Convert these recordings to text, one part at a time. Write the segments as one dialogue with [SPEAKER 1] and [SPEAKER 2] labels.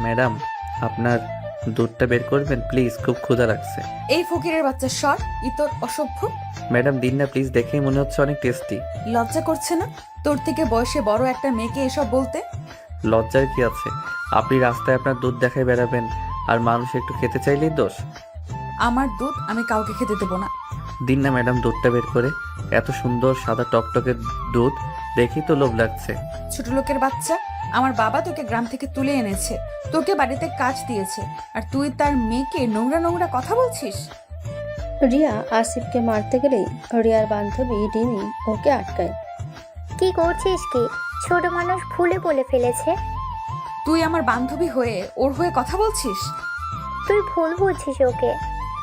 [SPEAKER 1] Madam, আপনার দুধটা বের করবেন প্লিজ, খুব ক্ষুধা লাগছে।
[SPEAKER 2] এই ফকিরের বাচ্চা সর, ইতর অসভ্য।
[SPEAKER 1] ম্যাডাম দিন না প্লিজ, দেখেই মনে হচ্ছে অনেক টেস্টি।
[SPEAKER 2] লজ্জা করছে না তোর থেকে বয়সে বড় একটা মেয়েকে এসব বলতে?
[SPEAKER 1] লজ্জার কি আছে? আপনি রাস্তায় আপনার দুধ দেখায় বেড়াবেন আর মানুষ একটু খেতে চাইলেই দোষ।
[SPEAKER 2] আমার দুধ আমি কাউকে খেতে দেবো না।
[SPEAKER 1] দিন না ম্যাডাম দুধটা বের করে, এত সুন্দর সাদা টকটকে দুধ, দেখেই তো লোভ লাগছে।
[SPEAKER 2] ছোট লোকের বাচ্চা, আমার বাবা তোকে গ্রাম থেকে তুলে এনেছে, তোকে বাড়িতে কাজ দিয়েছে, আর তুই তার মেয়েকে নোংরা নোংরা কথা বলছিস।
[SPEAKER 3] রিয়া আসিফকে মারতে গেলেই রিয়ার বান্ধবী রিমি ওকে আটকায়।
[SPEAKER 4] কি করছিস কি? ছোট মানুষ ভুলে বলে ফেলেছে।
[SPEAKER 2] তুই আমার বান্ধবী হয়ে ওর হয়ে কথা বলছিস?
[SPEAKER 4] তুই ভুল বুঝছিস ওকে।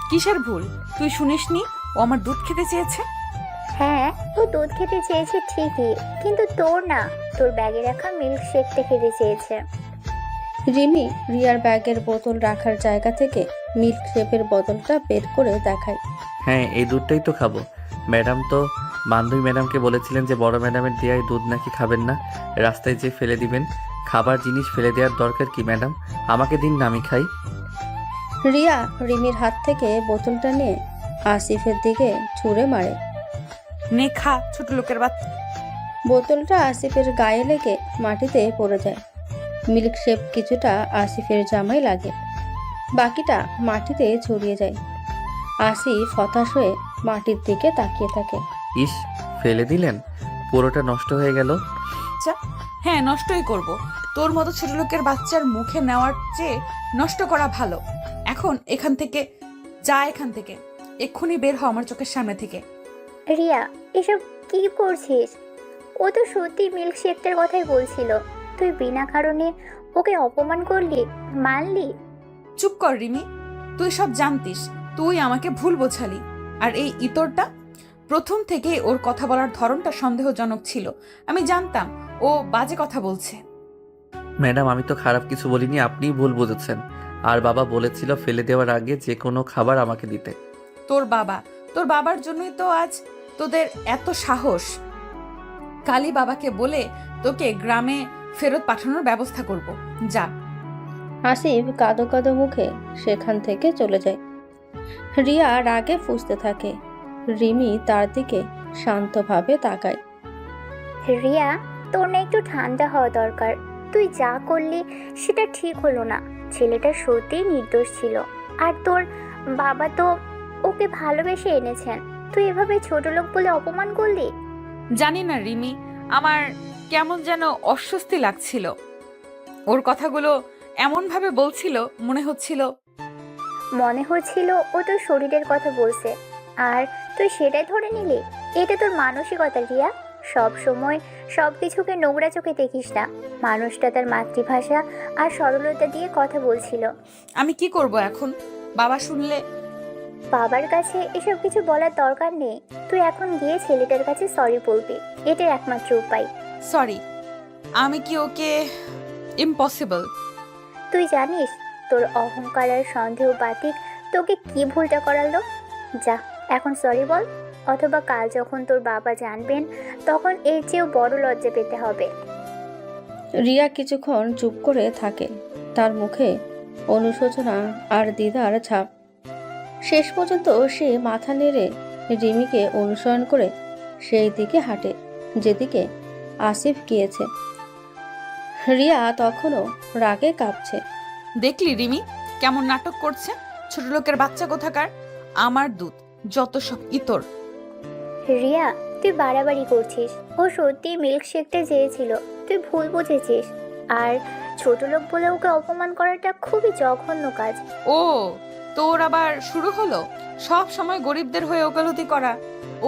[SPEAKER 2] কিসের ভুল? তুই শুনিসনি ও আমার দুধ খেতে চেয়েছে?
[SPEAKER 4] হ্যাঁ, ও দুধ খেতে চেয়েছে ঠিকই, কিন্তু তোর না, তোর ব্যাগে রাখা মিল্ক শেকটা খেতে চেয়েছে।
[SPEAKER 3] রিমি রিয়ার ব্যাগের বোতল রাখার জায়গা থেকে মিল্ক শেপের বোতলটা বের করে দেখায়।
[SPEAKER 1] হ্যাঁ, এই দুধটাই তো খাবো। ম্যাডাম তো বান্ধবী ম্যাডামকে বলেছিলেন যে বড় ম্যাডামের দেওয়াই দুধ নাকি খাবেন না, রাস্তায় যে ফেলে দিবেন। খাবার জিনিস ফেলে দেওয়ার দরকার কি ম্যাডাম? আমাকে দিন না, আমি খাই।
[SPEAKER 3] রিয়া রিমির হাত থেকে বোতলটা নিয়ে আসিফের দিকে ছুঁড়ে মারে।
[SPEAKER 2] নে খা, ছোট লোকের বাচ্চা।
[SPEAKER 3] বোতলটা আসিফের গায়ে লেগে মাটিতে পড়ে যায়। মিল্ক শেপ কিছুটা আসিফের জামায় লাগে, বাকিটা মাটিতে ছড়িয়ে যায়। আসিফ হতাশ হয়ে মাটির দিকে তাকিয়ে থাকে।
[SPEAKER 1] ইস, ফেলে দিলেন, পুরোটা নষ্ট হয়ে গেল।
[SPEAKER 2] হ্যাঁ, নষ্টই করব। তোর মতো ছোট লোকের বাচ্চার মুখে নেওয়ার চেয়ে নষ্ট করা ভালো। এখন এখান থেকে যা, এখান থেকে এক্ষুনি বের হ আমার চোখের সামনে থেকে।
[SPEAKER 4] রিয়া, এসব কি করছিস? ও তো সত্যি মিল্ক শেকটার কথাই বলছিল। তুই বিনা কারণে ওকে অপমান করলি, মারলি।
[SPEAKER 2] চুপ কর রিমি, তুই সব জানতিস, তুই আমাকে ভুল বোঝালি। আর এই ইতরটা প্রথম থেকে ওর কথা বলার ধরনটা সন্দেহজনক ছিল। আমি জানতাম ও বাজে কথা বলছে।
[SPEAKER 1] ম্যাডাম আমি তো খারাপ কিছু বলিনি, আপনিই ভুল বুঝেছেন। আর বাবা বলেছিল ফেলে দেওয়ার আগে যে কোনো খাবার আমাকে দিতে।
[SPEAKER 2] তোর বাবার জন্যই তো আজ তোদের এত সাহস। কালই বাবাকে বলে তোকে গ্রামে ফেরত পাঠানোর ব্যবস্থা করব। যা।
[SPEAKER 3] আসিফ কাঁদো কাঁদো মুখে সেখান থেকে চলে যায়। রিয়া রাগে ফুঁসতে থাকে। রিমি তার দিকে শান্তভাবে তাকায়।
[SPEAKER 4] রিয়া, তোর না একটু ঠান্ডা হওয়া দরকার। তুই যা করলি সেটা ঠিক হলো না। ছেলেটা সত্যিই নির্দোষ ছিল। আর তোর বাবা তো ওকে ভালোবেসে এনেছেন। তুই এভাবে ছোট লোক বলে অপমান করলি।
[SPEAKER 2] জানি না রিমি, আমার কেমন যেন অস্বস্তি লাগছিল। ওর কথাগুলো এমন ভাবে বলছিল,
[SPEAKER 4] মনে হচ্ছিল ও তোর শরীরের কথা বলছে, আর তুই সেটাই ধরে নিলি। এটা তোর মানসিকতা রিয়া। সব সময় সব কিছুকে নোংরা চোখে দেখিস না। মানুষটা তার মাতৃভাষা আর সরলতা দিয়ে কথা বলছিল।
[SPEAKER 2] আমি কি করব এখন? বাবা শুনলে?
[SPEAKER 4] বাবার কাছে এসব কিছু বলার দরকার নেই। তুই এখন গিয়ে ছেলেটার কাছে সরি বলবি, এটাই একমাত্র উপায়।
[SPEAKER 2] সরি? আমি কি ওকে? ইম্পসিবল।
[SPEAKER 4] তুই জানিস তোর অহংকার আর সন্দেহ বাতিক তোকে কি ভুলটা করালো? যা, এখন সরি বল, অথবা কাল যখন তোর বাবা জানবেন তখন এর চেয়েও বড় লজ্জা পেতে হবে।
[SPEAKER 3] রিয়া কিছুক্ষণ চুপ করে থাকে, তার মুখে অনুশোচনা আর দ্বিধার ছাপ। শেষ পর্যন্ত সে মাথা নেড়ে রিমিকে অনুসরণ করে সেই দিকে হাঁটে যেদিকে আসিফ গিয়েছে। রিয়া তখনও রাগে কাঁপছে।
[SPEAKER 2] দেখলি রিমি কেমন নাটক করছে? ছোট লোকের বাচ্চা কোথাকার। আমার দুধ যত সব ইতর।
[SPEAKER 4] রিয়া, তুই বাড়াবাড়ি করছিস। ও সত্যি মিল্ক শেকটা চেয়েছিল, তুই ভুল বুঝেছিস। আর ছোট লোক বলে ওকে অপমান করাটা খুবই জঘন্য কাজ।
[SPEAKER 2] ও, তোর আবার শুরু হলো সব সময় গরিবদের হয়ে ওকালতি করা।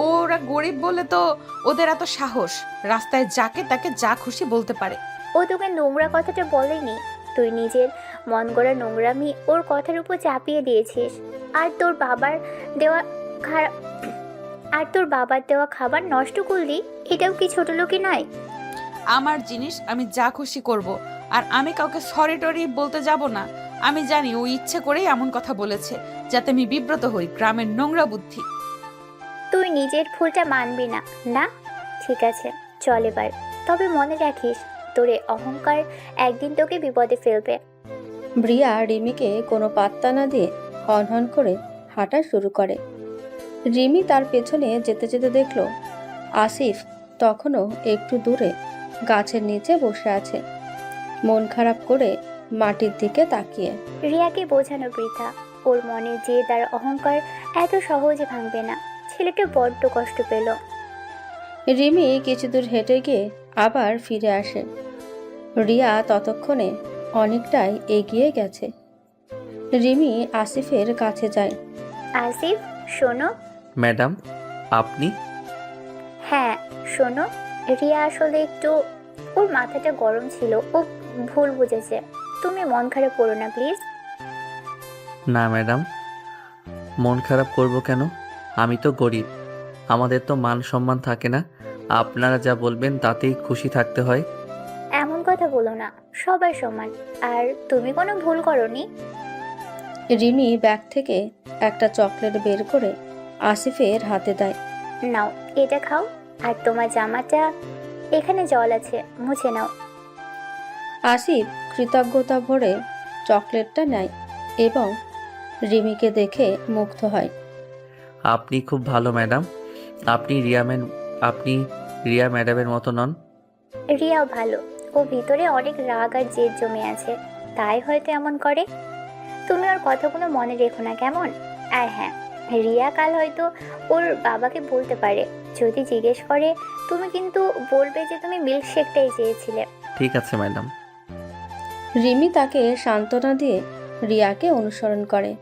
[SPEAKER 2] ওরা গরিব বলে তো ওদের এত সাহস, রাস্তায় যাকে তাকে যা খুশি বলতে পারে।
[SPEAKER 4] ও তোকে নোংরা কথাটা বলেনি, তুই নিজের মন গড়া নোংরামি ওর কথার উপর চাপিয়ে দিয়েছিস। আর তোর বাবার দেওয়া খারাপ আর তোর বাবার দেওয়া খাবার নষ্ট করলি, এটাও কি ছোট লোকই নয়?
[SPEAKER 2] আমার জিনিস আমি যা খুশি করব, আর আমি কাউকে সরি টরি বলতে যাব না। আমি জানি ও ইচ্ছে করেই এমন কথা বলেছে যাতে আমি বিব্রত হই। গ্রামের নোংরা বুদ্ধি।
[SPEAKER 4] তুই নিজের ভুলটা মানবি না, না? ঠিক আছে, চল এবার। তবে মনে রাখিস, তোর এই অহংকার একদিন তোকে বিপদে ফেলবে।
[SPEAKER 3] ব্রিয়া রিমিকে কোনো পাত্তা না দিয়ে হনহন করে হাঁটা শুরু করে। রিমি তার পেছনে যেতে যেতে দেখল আসিফ তখনও একটু দূরে গাছের নিচে বসে আছে, মন খারাপ করে মাটির দিকে তাকিয়ে।
[SPEAKER 4] রিয়াকে বোঝানো বৃথা, ওর মনে জেদ আর অহংকার এত সহজে ভাঙবে না। ছেলেটা বড্ড কষ্ট পেল।
[SPEAKER 3] রিমি কিছু দূর হেঁটে গিয়ে আবার ফিরে আসে। রিয়া ততক্ষণে অনেকটাই এগিয়ে গেছে। রিমি আসিফের কাছে যায়।
[SPEAKER 4] আসিফ শোনো।
[SPEAKER 1] ম্যাডাম, আপনি?
[SPEAKER 4] হ্যাঁ শোনো, রিয়া আসলে একটু, ওর মাথাটা গরম ছিল, ও ভুল বুঝেছে। তুমি মন খারাপ করো না প্লিজ।
[SPEAKER 1] না ম্যাডাম, মন খারাপ করব কেন? আমি তো গরিব, আমাদের তো মান সম্মান থাকে না। আপনারা যা বলবেন তাতেই খুশি থাকতে হয়।
[SPEAKER 4] এমন কথা বলো না, সবাই সমান। আর তুমি কোনো ভুল করোনি।
[SPEAKER 3] রিমি ব্যাগ থেকে একটা চকলেট বের করে আসিফের হাতে দেয়।
[SPEAKER 4] নাও এটা খাও, আর তোমার জামাটা এখানে জল আছে, মুছে নাও।
[SPEAKER 3] আসিফ কৃতজ্ঞতা ভরে চকলেটটা নেয় এবং রিমিকে দেখে মুগ্ধ হয়।
[SPEAKER 1] আপনি খুব ভালো ম্যাডাম। আপনি রিয়া ম্যাডামের মতো নন।
[SPEAKER 4] রিয়াও ভালো, ও ভিতরে অনেক রাগ আর জেদ জমে আছে, তাই হয়তো এমন করে। তুমি ওর কথাগুলো মনে রেখো না কেমন? আর হ্যাঁ, রিয়া কাল হয়তো ওর বাবাকে বলতে পারে, যদি জিজ্ঞেস করে তুমি কিন্তু বলবে যে তুমি মিল্কশেকটাই চেয়েছিলে।
[SPEAKER 1] ঠিক আছে ম্যাডাম।
[SPEAKER 3] রিমি তাকে সান্ত্বনা দিয়ে রিয়াকে অনুসরণ করে।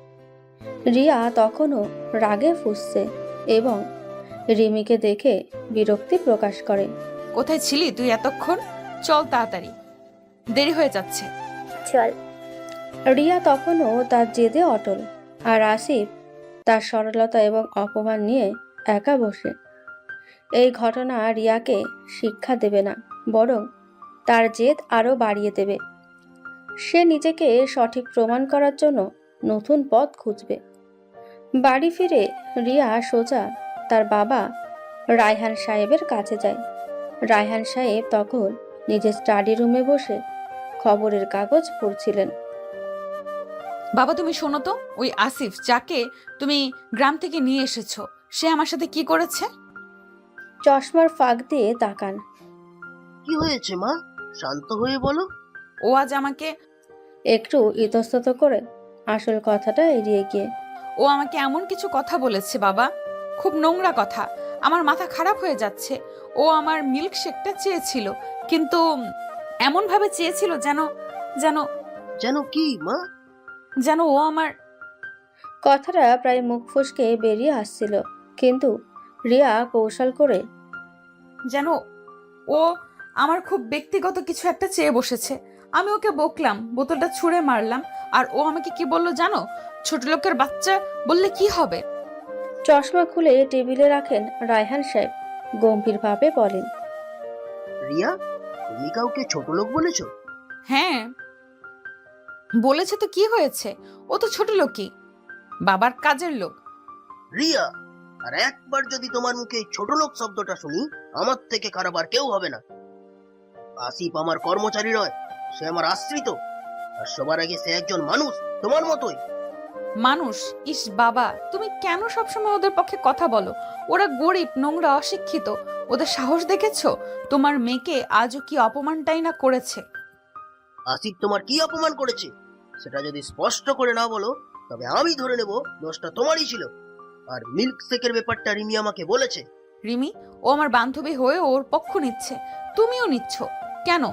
[SPEAKER 3] রিয়া তখনও রাগে ফুঁসছে এবং রিমিকে দেখে বিরক্তি প্রকাশ করে।
[SPEAKER 2] কোথায় ছিলি তুই এতক্ষণ? চল তাড়াতাড়ি, দেরি হয়ে যাচ্ছে।
[SPEAKER 4] চল।
[SPEAKER 3] রিয়া তখনও তার জেদে অটল, আর আসিফ তার সরলতা এবং অপমান নিয়ে একা বসে। এই ঘটনা রিয়াকে শিক্ষা দেবে না, বরং তার জেদ আরও বাড়িয়ে দেবে। সে নিজেকে সঠিক প্রমাণ করার জন্য নতুন পথ খুঁজবে। বাড়ি ফিরে রিয়া সোজা তার বাবা রায়হান সাহেবের কাছে যায়। রায়হান সাহেব তখন নিজের স্টাডি রুমে বসে খবরের কাগজ পড়ছিলেন।
[SPEAKER 2] বাবা তুমি শোনো তো, ওই আসিফ যাকে তুমি গ্রাম থেকে নিয়ে এসেছো, সে আমার সাথে কি করেছে?
[SPEAKER 3] চশমার ফাঁক দিয়ে তাকান।
[SPEAKER 5] কি হয়েছে মা? শান্ত হয়ে বলো।
[SPEAKER 2] ও আজ আমাকে
[SPEAKER 3] একটু ইতস্তত করে আসল কথাটা এড়িয়ে গিয়ে।
[SPEAKER 2] ও আমাকে এমন কিছু কথা বলেছে বাবা, খুব নোংরা কথা। আমার মাথা খারাপ হয়ে যাচ্ছে। ও আমার মিল্কশেকটা চেয়েছিল, কিন্তু এমন ভাবে চেয়েছিল যেন যেন
[SPEAKER 5] যেন কি মা?
[SPEAKER 2] যেন ও আমার
[SPEAKER 3] কথাটা প্রায় মুখ ফসকে বেরিয়ে আসছিল, কিন্তু রিয়া কৌশল করে
[SPEAKER 2] যেন ও আমার খুব ব্যক্তিগত কিছু একটা চেয়ে বসেছে। আমি ওকে বকলাম, বোতলটা ছুঁড়ে মারলাম, আর ও আমাকে কি বললো জানো? ছোট লোকের বাচ্চা বললে কি হবে?
[SPEAKER 3] চশমা খুলে টেবিলে রাখেন রায়হান সাহেব, গম্ভীরভাবে বলেন।
[SPEAKER 5] রিয়া, তুমি কাউকে ছোট লোক বলেছো?
[SPEAKER 2] হ্যাঁ বলেছে তো, কি হয়েছে? ও তো ছোট লোকই, বাবার কাজের লোক।
[SPEAKER 5] রিয়া, আর একবার যদি তোমার মুখে এই ছোট লোক শব্দটা শুনি, আমার থেকে খারাপ আর কেউ হবে না। আসিফ আমার কর্মচারী নয়, সে আমার আশ্রিত। আর সবার আগে সে একজন মানুষ, তোমার মতোই।
[SPEAKER 2] মানুষ? ইস বাবা, তুমি কেন সবসময় ওদের পক্ষে কথা বলো? ওরা গরিব, নোংরা, অশিক্ষিত। ওদের সাহস দেখেছো? তোমার মেয়েকে আজও কি অপমানটাই না করেছে।
[SPEAKER 5] আসিফ তোমার কি অপমান করেছে সেটা যদি স্পষ্ট করে না বলো, তবে আমি ধরে নেব দোষটা তোমারই ছিল। আর মিল্ক শেকের ব্যাপারটা রিমি আমাকে বলেছে।
[SPEAKER 2] রিমি, ও আমার বান্ধবী হয়ে ওর পক্ষ নিচ্ছে, তুমিও নিচ্ছ কেন?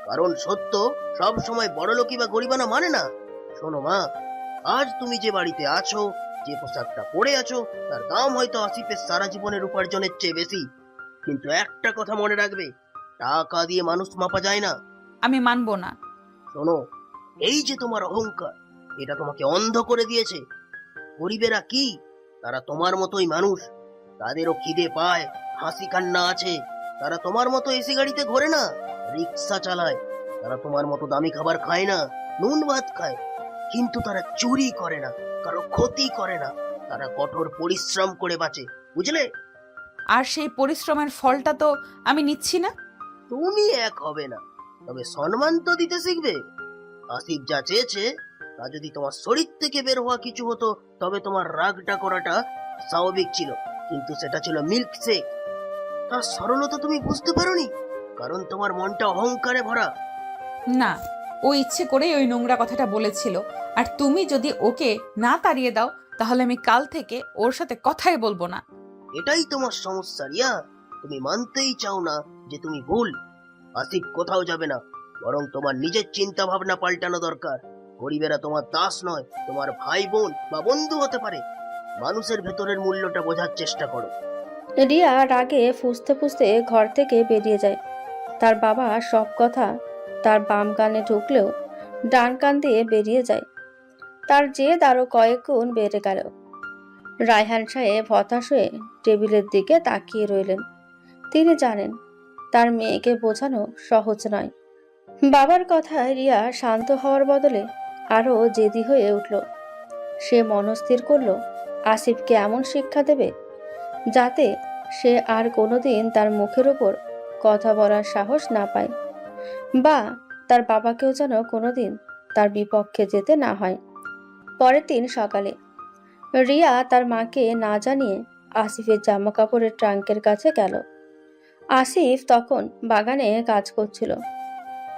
[SPEAKER 5] কারণ সত্য সব সময় বড়লোকই বা গরিবানা মানে না। শোনো মা, আজ তুমি যে বাড়িতে আছো, যে পোশাকটা পরে আছো, তার দাম হয়তো আসিফের সারা জীবনের উপার্জনের চেয়ে বেশি। কিন্তু একটা কথা মনে রাখবে, টাকা দিয়ে মানুষ মাপা যায় না।
[SPEAKER 2] আমি মানবো না।
[SPEAKER 5] শোনো, এই যে তোমার অহংকার, এটা তোমাকে অন্ধ করে দিয়েছে। গরিবেরা কি? তারা তোমার মতোই মানুষ। তাদেরও খিদে পায়, হাসি কান্না আছে। তারা তোমার মতো এসি গাড়িতে ঘোরে না, রিক্সা চালায়। তারা তোমার মতো দামি খাবার খায় না, নুন ভাত খায়। কিন্তু তারা চুরি করে না, কারো ক্ষতি করে না। তারা কঠোর পরিশ্রম করে বাঁচে, বুঝলে?
[SPEAKER 2] আর সেই পরিশ্রমের ফলটা তো আমি নিচ্ছি না।
[SPEAKER 5] তুমি এক হবে না, তবে সম্মান তো দিতে শিখবে। আসিফ যা চেয়েছে তা যদি তোমার শরীর থেকে বের হওয়া কিছু হতো তবে তোমার রাগটা করাটা স্বাভাবিক ছিল, কিন্তু সেটা ছিল মিল্ক শেক। তার সরলতা তুমি বুঝতে পারোনি, কারণ তোমার মনটা অহংকারে ভরা।
[SPEAKER 2] না, ও ইচ্ছে করেই ওই নোংরা কথাটা বলেছিল। আর তুমি যদি ওকে না তাড়িয়ে দাও তাহলে আমি কাল থেকে ওর সাথে কথাই বলবো না।
[SPEAKER 5] এটাই তোমার সমস্যা রিয়া, তুমি মানতেই চাও না যে তুমি ভুল। আসিফ কোথাও যাবে না, বরং তোমার নিজের চিন্তা ভাবনা পাল্টানো দরকার। গরিবেরা তোমার দাস নয়, তোমার ভাই বোন বা বন্ধু হতে পারে। মানুষের ভেতরের মূল্যটা বোঝার চেষ্টা করো।
[SPEAKER 3] রিয়া রাগে ফুঁসতে ফুঁসতে ঘর থেকে বেরিয়ে যায়। তার বাবা সব কথা তার বাম কানে ঢুকলেও ডান কান দিয়ে বেরিয়ে যায়। তার জেদ আরো কয়েক গুণ বেড়ে গেল। রায়হান সাহেব হতাশ হয়ে টেবিলের দিকে তাকিয়ে রইলেন। তিনি জানেন তার মেয়েকে বোঝানো সহজ নয়। বাবার কথায় রিয়া শান্ত হওয়ার বদলে আরো জেদি হয়ে উঠল। সে মনস্থির করল আসিফকে এমন শিক্ষা দেবে যাতে সে আর কোনোদিন তার মুখের ওপর কথা বলার সাহস না পায়, বা তার বাবাকেও যেন কোনোদিন তার বিপক্ষে যেতে না হয়। পরের দিন সকালে রিয়া তার মাকে না জানিয়ে আসিফের জামা কাপড়ের ট্রাঙ্কের কাছে গেল। আসিফ তখন বাগানে কাজ করছিল।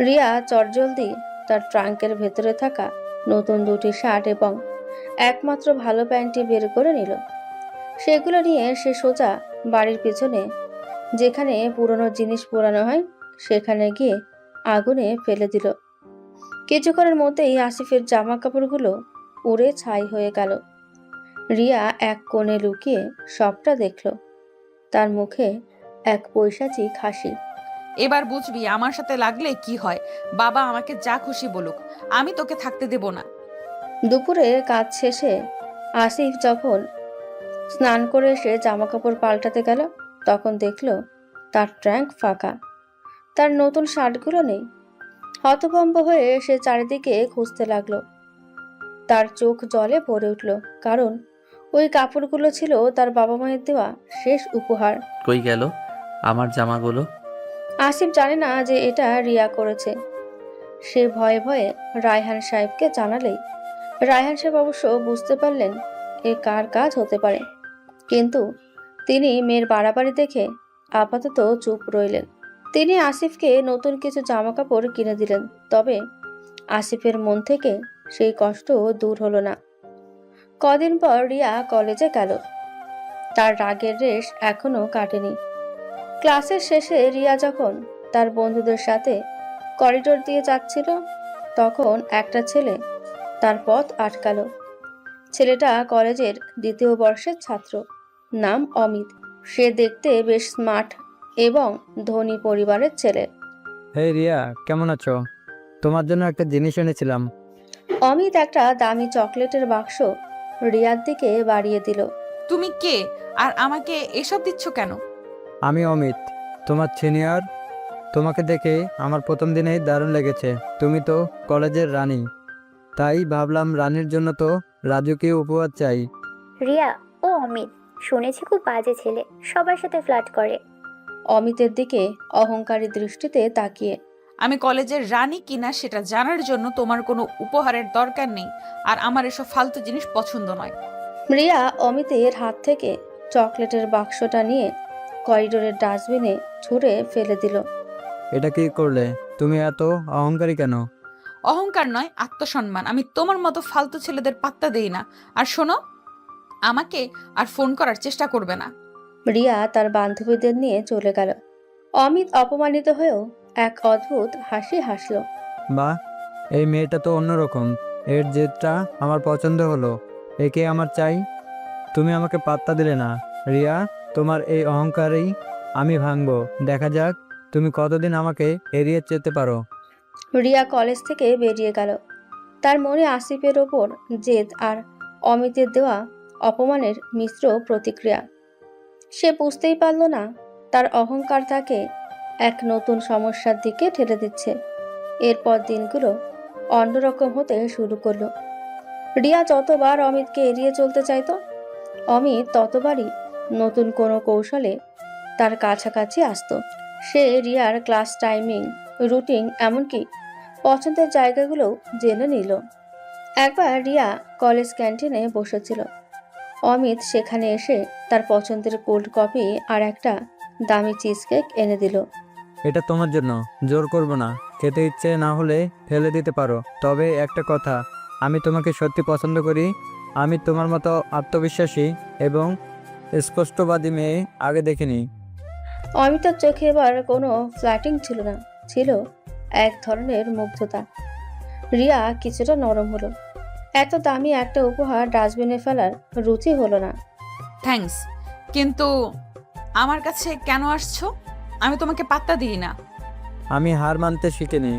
[SPEAKER 3] রিয়া চটজলদি তার ট্রাঙ্কের ভেতরে থাকা নতুন দুটি শার্ট এবং একমাত্র ভালো প্যান্টটি বের করে নিল। সেগুলো নিয়ে সে সোজা বাড়ির পিছনে, যেখানে পুরনো জিনিস পোড়ানো হয়, সেখানে গিয়ে আগুনে ফেলে দিল। কিছুক্ষণের মধ্যেই আসিফের জামা কাপড়গুলো উড়ে ছাই হয়ে গেল। রিয়া এক কোণে লুকিয়ে সবটা দেখল। তার মুখে এক পৈশাচিক হাসি।
[SPEAKER 2] এবার বুঝবি আমার সাথে লাগলে কি হয়। বাবা আমাকে যা খুশি বলুক, আমি তোকে থাকতে দেব না।
[SPEAKER 3] দুপুরে কাজ শেষে আসিফ যখন স্নান করে এসে জামা কাপড় পাল্টাতে গেল, তখন দেখল তার ট্রাঙ্ক ফাঁকা। তার নতুন শার্টগুলো নেই। হতভম্ব হয়ে সে চারিদিকে খুঁজতে লাগলো। তার চোখ জলে ভরে উঠল, কারণ ওই কাপড়গুলো ছিল তার বাবা মায়ের দেওয়া শেষ উপহার।
[SPEAKER 1] কই গেল আমার জামাগুলো?
[SPEAKER 3] আসিফ জানে না যে এটা রিয়া করেছে। সে ভয়ে ভয়ে রায়হান সাহেবকে জানালেই রায়হান সাহেব অবশ্য বুঝতে পারলেন এ কার কাজ হতে পারে, কিন্তু তিনি মেয়ের বাড়াবাড়ি দেখে আপাতত চুপ রইলেন। তিনি আসিফকে নতুন কিছু জামা কাপড় কিনে দিলেন, তবে আসিফের মন থেকে সেই কষ্ট দূর হলো না। কদিন পর রিয়া কলেজে গেল। তার রাগের রেশ এখনো কাটেনি। ক্লাসের শেষে রিয়া যখন তার বন্ধুদের সাথে করিডোর দিয়ে যাচ্ছিল, তখন একটা ছেলে তার পথ আটকালো। ছেলেটা কলেজের দ্বিতীয় বর্ষের ছাত্র, নাম অমিত। সে দেখতে বেশ স্মার্ট এবং ধনী পরিবারের ছেলে।
[SPEAKER 6] হে রিয়া, কেমন আছো? তোমার জন্য একটা জিনিস এনেছিলাম।
[SPEAKER 3] অমিত একটা দামি চকলেটের বাক্স রিয়ার দিকে বাড়িয়ে দিল।
[SPEAKER 2] তুমি কে আর আমাকে এসব দিচ্ছ কেন?
[SPEAKER 6] আমি অমিত, তোমার সিনিয়র। তোমাকে দেখে আমার প্রথম দিনেই দারুণ লেগেছে। তুমি তো কলেজের রানী, তাই ভাবলাম রানীর জন্য তো রাজুকে উপহার চাই।
[SPEAKER 4] রিয়া, ও অমিত, শুনেছি খুব বাজে ছেলে, সবার সাথে ফ্লার্ট করে।
[SPEAKER 3] অমিতের দিকে অহংকারী দৃষ্টিতে তাকিয়ে।
[SPEAKER 2] আমি কলেজের রানী কিনা সেটা জানার জন্য তোমার কোনো উপহারের দরকার নেই, আর আমার এসব ফালতু জিনিস পছন্দ নয়।
[SPEAKER 3] রিয়া অমিতের হাত থেকে চকলেটের বাক্সটা নিয়ে করিডোরের ডাস্টবিনে ছুঁড়ে ফেলে দিল।
[SPEAKER 6] এটা কি করলে? তুমি এত অহংকারী কেন?
[SPEAKER 2] অহংকার নয়, আত্মসম্মান। আমি তোমার মতো ফালতু ছেলেদের পাত্তা দেই না। আর শোনো, আমাকে আর ফোন করার চেষ্টা করবে না।
[SPEAKER 3] রিয়া তার বান্ধবীদের নিয়ে চলে গেল। অমিত অপমানিত হয়েও এক অদ্ভুত হাসি হাসল।
[SPEAKER 6] বাহ, এই মেয়েটা তো অন্যরকম। এর জেদটা আমার পছন্দ হলো। একে আমার চাই। তুমি আমাকে পাত্তা দিলে না রিয়া। তোমার এই অহংকারেই আমি ভাঙবো। দেখা যাক তুমি কতদিন আমাকে এড়িয়ে যেতে পারো।
[SPEAKER 3] রিয়া কলেজ থেকে বেরিয়ে গেল। তার মনে আসিফের ওপর জেদ আর অমিতের দেওয়া অপমানের মিশ্র প্রতিক্রিয়া। সে বুঝতেই পারল না তার অহংকার তাকে এক নতুন সমস্যার দিকে ঠেলে দিচ্ছে। এরপর দিনগুলো অন্যরকম হতে শুরু করলো। রিয়া যতবার অমিতকে এড়িয়ে চলতে চাইতো, অমিত ততবারই নতুন কোনো কৌশলে তার কাছাকাছি আসতো। সে রিয়ার ক্লাস টাইমিং, রুটিন, এমনকি পছন্দের জায়গাগুলো জেনে নিল। একবার রিয়া কলেজ ক্যান্টিনে বসেছিল। অমিত সেখানে এসে তার পছন্দের কোল্ড কফি আর একটা দামি চিজ কেক এনে দিল।
[SPEAKER 6] এটা তোমার জন্য, জোর করব না। খেতে ইচ্ছে না হলে ফেলে দিতে পারো। তবে একটা কথা, আমি তোমাকে সত্যি পছন্দ করি। আমি তোমার মতো আত্মবিশ্বাসী এবং স্পষ্টবাদী মেয়ে আগে দেখিনি।
[SPEAKER 3] অমিতার চোখে এবার কোনো ফ্ল্যাটিং ছিল না, ছিল এক ধরনের মুগ্ধতা। রিয়া কিছুটা নরম হলো। এত দামি একটা উপহার ডাস্টবিনে ফেলার রুচি হলো না।
[SPEAKER 2] থ্যাঙ্কস, কিন্তু আমার কাছে কেন আসছো? আমি তোমাকে পাত্তা দিই না।
[SPEAKER 6] আমি হার মানতে শিখিনি।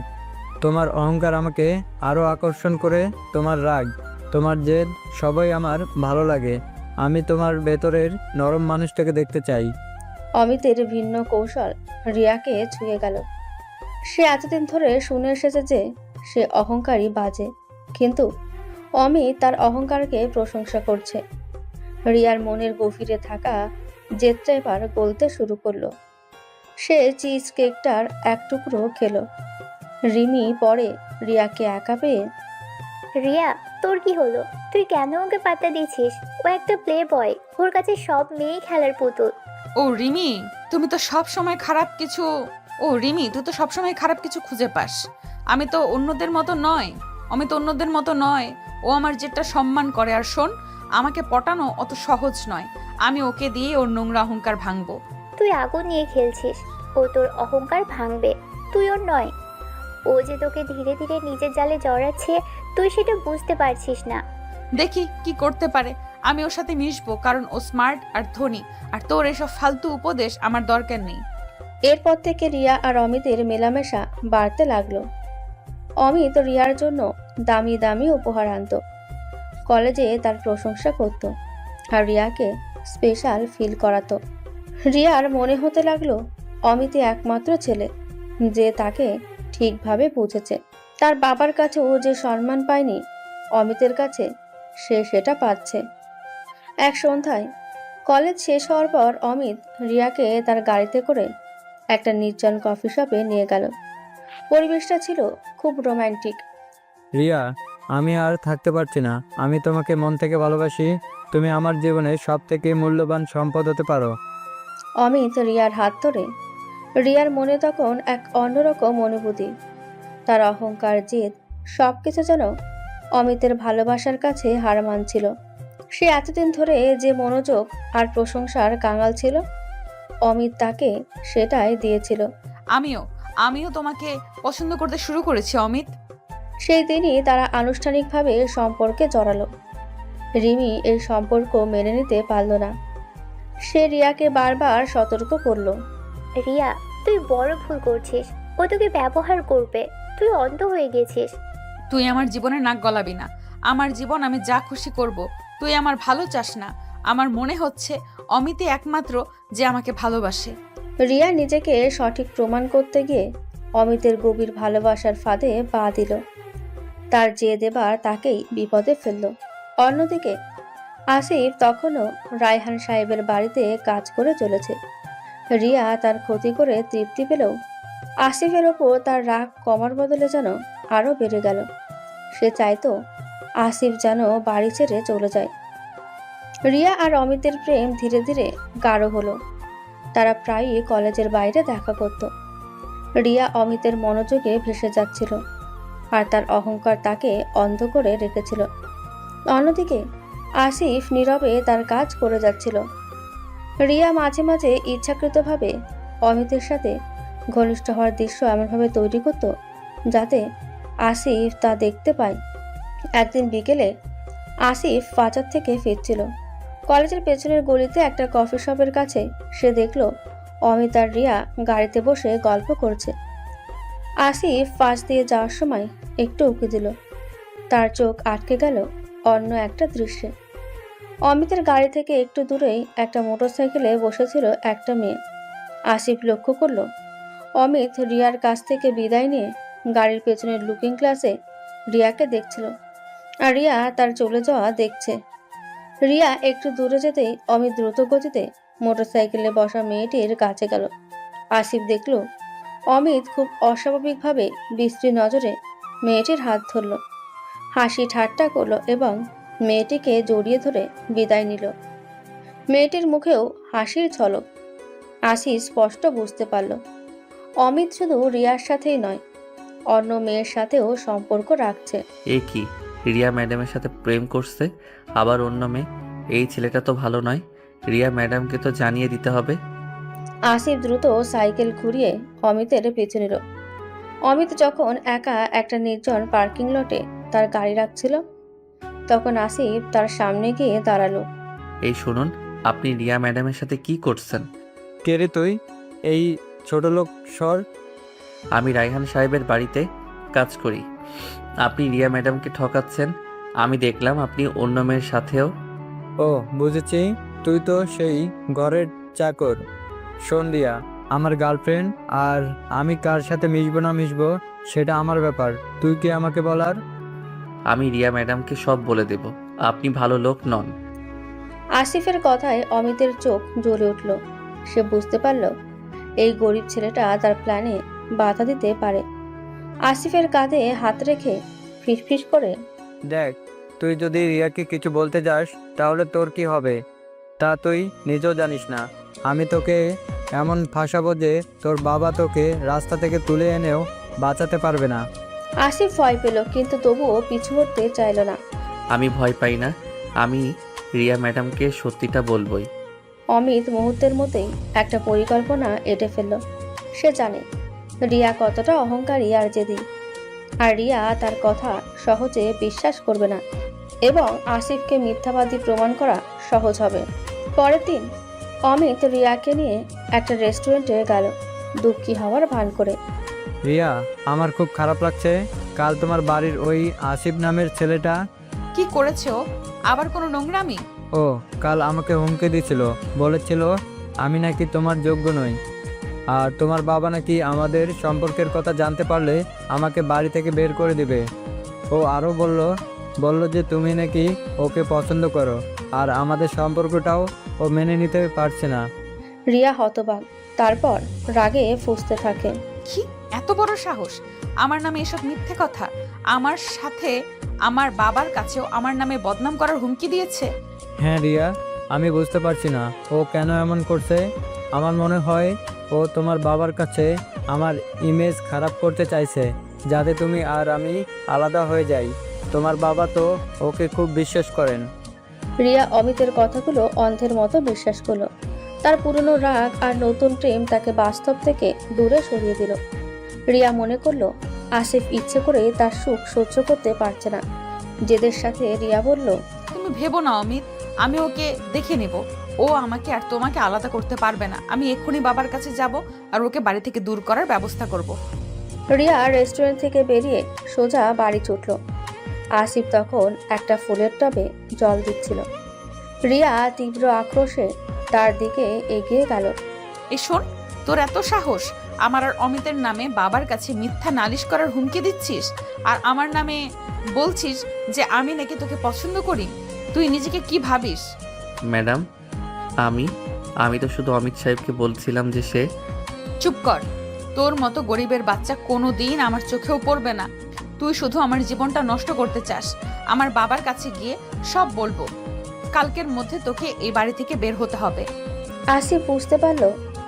[SPEAKER 6] তোমার অহংকার আমাকে আরও আকর্ষণ করে, তোমার রাগ, তোমার জেদ, সবই আমার ভালো লাগে। আমি তোমার ভেতরের নরম মানুষটাকে দেখতে চাই।
[SPEAKER 3] অমিতের ভিন্ন কৌশল রিয়াকে ছুঁয়ে গেল। সে এতদিন ধরে শুনে এসেছে যে সে অহংকারী, বাজে, কিন্তু অমিত তার অহংকারকে প্রশংসা করছে। রিয়ার মনের গভীরে থাকা জেদটা এবার গলতে শুরু করলো। সে চিজ কেকটার এক টুকরো খেলো। রিমি পরে রিয়াকে একা পেয়ে,
[SPEAKER 4] রিয়া, তোর কি হলো? তুই কেন ওকে পাত্তা দিচ্ছিস? ও একটা প্লে বয়, ওর কাছে সব মেয়েই খেলার পুতুল।
[SPEAKER 2] ও রিমি, তুমি তো সব সময় খারাপ কিছু ও রিমি, তুই তো সবসময় খারাপ কিছু খুঁজে পাস। আমি তো অন্যদের মতো নয়, আমি তো অন্যদের মতো নয়। ও আমার যেটা সম্মান করে। আর শোন, আমাকে পটানো অত সহজ নয়। আমি ওকে দিয়ে ওর নোংরা অহংকার ভাঙবো।
[SPEAKER 4] তুই আগুন নিয়ে খেলছিস, ও তোর অহংকার ভাঙবে, তুই ওর নয়। ও যে তোকে ধীরে ধীরে নিজের জালে জড়াচ্ছে, তুই সেটা বুঝতে পারছিস না।
[SPEAKER 2] দেখি কি করতে পারে। আমি ওর সাথে মিশবো, কারণ ও স্মার্ট আর ধনী। আর তোর এসব ফালতু উপদেশ আমার দরকার নেই।
[SPEAKER 3] এরপর থেকে রিয়া আর অমিতের মেলামেশা বাড়তে লাগলো। অমিত রিয়ার জন্য দামি দামি উপহার আনতো, কলেজে তার প্রশংসা করত, আর রিয়াকে স্পেশাল ফিল করাতো। রিয়ার মনে হতে লাগলো অমিতই একমাত্র ছেলে যে তাকে ঠিকভাবে বুঝেছে। তার বাবার কাছেও যে সম্মান পায়নি, অমিতের কাছে সে সেটা পাচ্ছে। এক সন্ধ্যায় কলেজ শেষ হওয়ার পর অমিত রিয়াকে তার গাড়িতে করে একটা নির্জন কফি শপে নিয়ে গেল। পরিবেশটা ছিল খুব রোমান্টিক।
[SPEAKER 6] রিয়া, আমি আর থাকতে পারছি না। আমি তোমাকে মন থেকে ভালোবাসি। তুমি আমার জীবনের সব থেকে মূল্যবান সম্পদ হতে পারো।
[SPEAKER 3] অমিত রিয়ার হাত ধরে। রিয়ার মনে তখন এক অন্যরকম অনুভূতি। তার অহংকার, জেদ, সবকিছু যেন অমিতের ভালোবাসার কাছে হার মানছিল। সে এতদিন ধরে যে মনোযোগ আর প্রশংসার কাঙাল ছিল, অমিত তাকে সেটাই দিয়েছিল।
[SPEAKER 2] আমিও তোমাকে পছন্দ করতে শুরু করেছি অমিত।
[SPEAKER 3] সেই দিনই তারা আনুষ্ঠানিকভাবে সম্পর্কে জড়ালো। রিমি এই সম্পর্ক মেনে নিতে পারল না। সে রিয়াকে বারবার সতর্ক করলো।
[SPEAKER 4] রিয়া, তুই বড় ভুল করছিস। ও তোকে ব্যবহার করবে, তুই অন্ধ হয়ে গেছিস।
[SPEAKER 2] তুই আমার জীবনে নাক গলাবি না। আমার জীবন আমি যা খুশি করব। তুই আমার ভালো চাস না। আমার মনে হচ্ছে অমিতই একমাত্র যে আমাকে ভালোবাসে।
[SPEAKER 3] রিয়া নিজেকে সঠিক প্রমাণ করতে গিয়ে অমিতের গভীর ভালোবাসার ফাঁদে পা দিল। তার জেদ এবার তাকেই বিপদে ফেলল। অন্যদিকে আসিফ তখনও রায়হান সাহেবের বাড়িতে কাজ করে চলেছে। রিয়া তার ক্ষতি করে তৃপ্তি পেলেও আসিফের ওপর তার রাগ কমার বদলে যেন আরও বেড়ে গেল। সে চাইতো আসিফ যেন বাড়ি ছেড়ে চলে যায়। রিয়া আর অমিতের প্রেম ধীরে ধীরে গাঢ় হলো। তারা প্রায়ই কলেজের বাইরে দেখা করত। রিয়া অমিতের মনোযোগে ভেসে যাচ্ছিল, আর তার অহংকার তাকে অন্ধ করে রেখেছিল। অন্যদিকে আসিফ নীরবে তার কাজ করে যাচ্ছিল। রিয়া মাঝে মাঝে ইচ্ছাকৃতভাবে অমিতের সাথে ঘনিষ্ঠ হওয়ার দৃশ্য এমনভাবে তৈরি করত যাতে আসিফ তা দেখতে পায়। একদিন বিকেলে আসিফ বাজার থেকে ফিরছিল। কলেজের পেছনের গলিতে একটা কফি শপের কাছে সে দেখল অমিত আর রিয়া গাড়িতে বসে গল্প করছে। আসিফ পাশ দিয়ে যাওয়ার সময় একটু উঁকি দিল। তার চোখ আটকে গেল অন্য একটা দৃশ্যে। অমিতের গাড়ি থেকে একটু দূরেই একটা মোটরসাইকেলে বসেছিল একটা মেয়ে। আসিফ লক্ষ্য করল অমিত রিয়ার কাছ থেকে বিদায় নিয়ে গাড়ির পেছনের লুকিং গ্লাসে রিয়াকে দেখছিল, আর রিয়া তার চলে যাওয়া দেখছে। রিয়া একটু দূরে যেতেই অমিত দ্রুত গতিতে মোটরসাইকেলে বসা মেয়েটির কাছে গেল। আসিফ দেখল অমিত খুব অস্বাভাবিকভাবে বিশ্রী নজরে মেয়েটির হাত ধরল, হাসি ঠাট্টা করলো এবং মেয়েটিকে জড়িয়ে ধরে বিদায় নিল। মেয়েটির মুখেও হাসির ঝলক আসি স্পষ্ট বুঝতে পারল। অমিত শুধু রিয়ার সাথেই নয়, অন্য মেয়ের সাথেও সম্পর্ক রাখছে।
[SPEAKER 1] এ কি, রিয়া ম্যাডামের সাথে প্রেম করছে, আবার অন্য মেয়ে? এই ছেলেটা তো ভালো নয়। রিয়া ম্যাডামকে তো জানিয়ে দিতে হবে।
[SPEAKER 3] আসিফ দ্রুত সাইকেল ঘুরিয়ে অমিতের পিছু নিল। অমিত যখন একা একটা নির্জন পার্কিং লটে তার গাড়ি রাখছিল, তখন আসিফ তার সামনে গিয়ে দাঁড়ালো।
[SPEAKER 1] এই শুনুন, আপনি রিয়া ম্যাডামের সাথে কি করছেন?
[SPEAKER 6] কে রে তুই? এই ছোট লোক সর।
[SPEAKER 1] আমি রায়হান সাহেবের বাড়িতে কাজ করি। আপনি রিয়া ম্যাডামকে ঠকাচ্ছেন। আমি দেখলাম আপনি অন্য মেয়ের সাথেও।
[SPEAKER 6] ও বুঝেছি, তুই তো সেই ঘরের চাকর। শোন রিয়া, আমার গার্লফ্রেন্ড, আর আমি কার সাথে মিশবো না মিশবো সেটা আমার ব্যাপার। তুই কি আমাকে বলার?
[SPEAKER 1] আমি রিয়া ম্যাডামকে সব বলে দেব। আপনি ভালো লোক নন।
[SPEAKER 3] আসিফের কথায় অমিতের চোখ জ্বলে উঠল। সে বুঝতে পারল এই গরিব ছেলেটা তার প্ল্যানে বাধা দিতে পারে। আসিফের কাঁধে হাত রেখে ফিসফিস করে,
[SPEAKER 6] দেখ, তুই যদি রিয়াকে কিছু বলতে যাস তাহলে তোর কি হবে তা তুই নিজেও জানিস না। আমি তোকে এমন ফাঁসাবো যে তোর বাবা তোকে রাস্তা থেকে তুলে এনেও বাঁচাতে পারবে না।
[SPEAKER 3] আসিফ ভয় পেল, কিন্তু তবুও পিছু হটতে চাইল না।
[SPEAKER 1] আমি ভয় পাই না। আমি রিয়া ম্যাডামকে সত্যিটা বলবই।
[SPEAKER 3] অমিত মুহূর্তের মধ্যেই একটা পরিকল্পনা এঁটে ফেলল। সে জানে রিয়া কতটা অহংকারী আর জেদি, আর রিয়া তার কথা সহজে বিশ্বাস করবে না এবং আসিফকে মিথ্যাবাদী প্রমাণ করা সহজ হবে। পরের দিন অমিত রিয়াকে নিয়ে একটা রেস্টুরেন্টে গেল, দুঃখী হওয়ার ভান করে।
[SPEAKER 6] রিয়া, আমার খুব খারাপ লাগছে। কাল তোমার বাড়ির ওই আসিফ নামের ছেলেটা,
[SPEAKER 2] কি করেছে ও? আবার কোনো নোংরামি?
[SPEAKER 6] ও কাল আমাকে হুমকি দিয়েছিল, বলেছিল আমি নাকি তোমার যোগ্য নই, আর তোমার বাবা নাকি আমাদের সম্পর্কের কথা জানতে পারলে আমাকে বাড়ি থেকে বের করে দিবে। ও আরও বলল যে তুমি নাকি ওকে পছন্দ করো, আর আমাদের সম্পর্কটাও ও মেনে নিতে পারছে না।
[SPEAKER 3] রিয়া হতবাক, তারপর রাগে ফুঁসতে থাকে।
[SPEAKER 2] কি এত বড় সাহস আমার নামে এসব মিথ্যে কথা? আমার সাথে আমার বাবার কাছেও আমার নামে বদনাম করার হুমকি দিয়েছে।
[SPEAKER 6] হ্যাঁ রিয়া, আমি বুঝতে পারছি না ও কেন এমন করছে। আমার মনে হয় ও তোমার বাবার কাছে আমার ইমেজ খারাপ করতে চাইছে, যাতে তুমি আর আমি আলাদা হয়ে যাই। তোমার বাবা তো ওকে খুব বিশ্বাস করেন।
[SPEAKER 3] রিয়া অমিতের কথাগুলো অন্ধের মতো বিশ্বাস করলো। তার পুরনো রাগ আর নতুন প্রেম তাকে বাস্তব থেকে দূরে সরিয়ে দিল। রিয়া মনে করলো আসিফ ইচ্ছে করে তার সুখ সহ্য করতে পারছে না। জেদের সাথে রিয়া বলল,
[SPEAKER 2] তুমি ভেবো না অমিত, আমি ওকে দেখে নেব। ও আমাকে আর তোমাকে আলাদা করতে পারবে না। আমি এক্ষুনি বাবার কাছে যাব আর ওকে বাড়ি থেকে দূর করার ব্যবস্থা করব।
[SPEAKER 3] রিয়া রেস্টুরেন্ট থেকে বেরিয়ে সোজা বাড়ি ছুটল। আসিফ তখন একটা ফুলের টবে জল দিচ্ছিল। রিয়া তীব্র আক্রোশে তার দিকে এগিয়ে গেল।
[SPEAKER 2] এই শোন, তোর এত সাহস, আমার আর অমিতের নামে বাবার কাছে মিথ্যা নালিশ করার হুমকি দিচ্ছিস, আর আমার নামে বলছিস যে আমি নাকি তোকে পছন্দ করি। তুই নিজেকে কি ভাবিস?
[SPEAKER 1] ম্যাডাম, আমি তো শুধু অমিত সাহেবকে বলছিলাম যে সে।
[SPEAKER 2] চুপ কর। তোর মতো গরিবের বাচ্চা কোনো দিন আমার চোখেও পড়বে না। তুই শুধু আমার জীবনটা নষ্ট করতে চাস। আমার বাবার কাছে গিয়ে সব বলবো। কালকের মধ্যে তোকে এই বাড়ি থেকে বের হতে হবে।
[SPEAKER 3] আসিফ বুঝতে পারল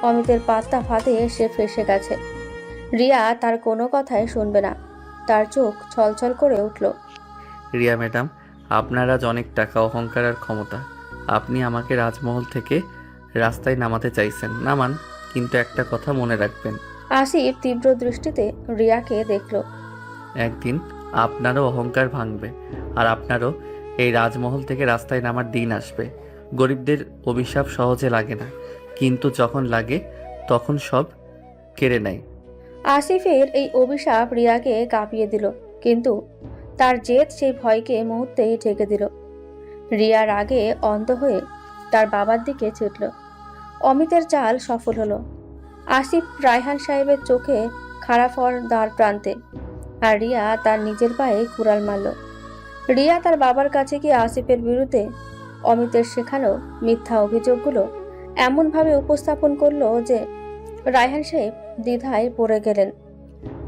[SPEAKER 3] অমিতের পাত্তা ফাঁদে সে ফেসে গেছে। রিয়া তার কোনো কথাই শুনবে না। তার চোখ ছলছল করে উঠল।
[SPEAKER 1] রিয়া ম্যাডাম, আপনার আজ অনেক টাকা, অহংকার আর ক্ষমতা। আপনি আমাকে রাজমহল থেকে রাস্তায় নামাতে চাইছেন, নামান, কিন্তু একটা কথা মনে রাখবেন।
[SPEAKER 3] আসিফ তীব্র দৃষ্টিতে রিয়াকে দেখল।
[SPEAKER 1] একদিন আপনারও অহংকার ভাঙবে, আর আপনারও এই রাজমহল থেকে রাস্তায় নামার দিন আসবে। গরিবদের অভিশাপ সহজে লাগে না, কিন্তু যখন লাগে তখন সব কেড়ে নেয়।
[SPEAKER 3] আসিফের এই অভিশাপ রিয়াকে কাঁপিয়ে দিল, কিন্তু তার জেদ সেই ভয়কে মুহূর্তেই ঢেকে দিল। রিয়া রাগে অন্ধ হয়ে তার বাবার দিকে ছুটল। অমিতের চাল সফল হলো। আসিফ রায়হান সাহেবের চোখে খারাপ হওয়ার দ্বার প্রান্তে, আর রিয়া তার নিজের পায়ে কুড়াল মারল। রিয়া তার বাবার কাছে গিয়ে আসিফের বিরুদ্ধে অমিতের শেখানো মিথ্যা অভিযোগগুলো এমনভাবে উপস্থাপন করলো যে রায়হান সাহেব দ্বিধায় পড়ে গেলেন।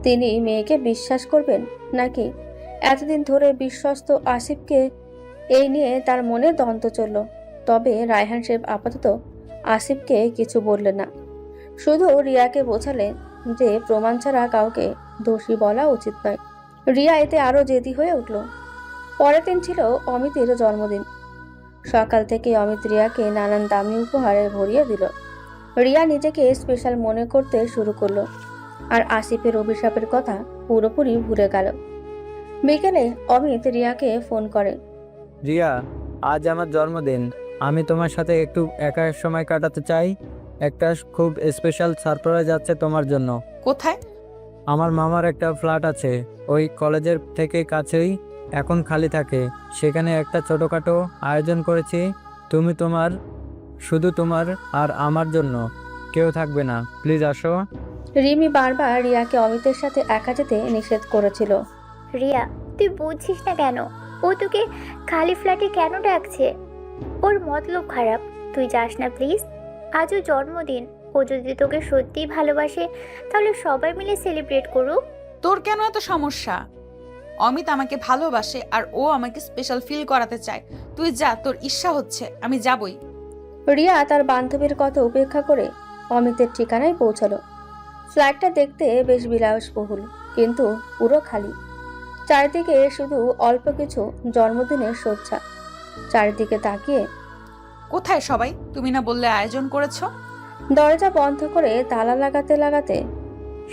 [SPEAKER 3] তিনি মেয়েকে বিশ্বাস করবেন নাকি এতদিন ধরে বিশ্বস্ত আসিফকে? এই নিয়ে তার মনে দ্বন্দ্ব চলল। তবে রায়হান সাহেব আপাতত আসিফকে কিছু বললেন না, শুধু রিয়াকে বোঝালেন যে প্রমাণ ছাড়া কাউকে দোষী বলা উচিত নয়। রিয়া এতে আরো জেদি হয়ে উঠল। পরের দিন ছিল অমিতের জন্মদিন। সকাল থেকে অমিত রিয়াকে নানান দামি উপহারে ভরিয়ে দিল। রিয়া নিজেকে স্পেশাল মনে করতে শুরু করলো, আর আসিফের অভিশাপের কথা পুরোপুরি ভুলে গেল। বিকেলে অমিত রিয়াকে ফোন করে।
[SPEAKER 6] রিয়া, আজ আমার জন্মদিন। আমি তোমার সাথে একটু একা সময় কাটাতে চাই। একটা খুব স্পেশাল সারপ্রাইজ আছে তোমার জন্য।
[SPEAKER 2] কোথায়?
[SPEAKER 6] আমার মামার একটা ফ্ল্যাট আছে, ওই কলেজের থেকে কাছেই, এখন খালি থাকে। সেখানে একটা ছোটোখাটো আয়োজন করেছি। শুধু তোমার আর আমার জন্য, কেউ থাকবে না। প্লিজ আসো।
[SPEAKER 3] রিমি বারবার রিয়াকে অমিতের সাথে একা যেতে নিষেধ করেছিল।
[SPEAKER 4] রিয়া, তুই বুঝছিস না কেন? ও তোকে খালি ফ্ল্যাটে কেন ডাকছে? ওর মতলব খারাপ। তুই যাস না প্লিজ। আজও জন্মদিন। ও যদি তোকে সত্যিই ভালোবাসে তাহলে সবাই মিলে সেলিব্রেট করুক।
[SPEAKER 2] তোর কেন এত সমস্যা? অমিত আমাকে ভালোবাসে আর ও আমাকে স্পেশাল ফিল করাতে চায়। তুই যা, তোর ইচ্ছা হচ্ছে, আমি যাবই।
[SPEAKER 3] রিয়া তার বান্ধবীর কথা উপেক্ষা করে অমিতের ঠিকানায় পৌঁছালো। ফ্ল্যাটটা দেখতে বেশ বিলাসবহুল, কিন্তু পুরো খালি। চারিদিকে শুধু অল্প কিছু জন্মদিনের সজ্জা। চারিদিকে তাকিয়ে
[SPEAKER 2] কোথায় সবাই? তুমি না বললে আয়োজন করেছো?
[SPEAKER 3] দরজা বন্ধ করে তালা লাগাতে লাগাতে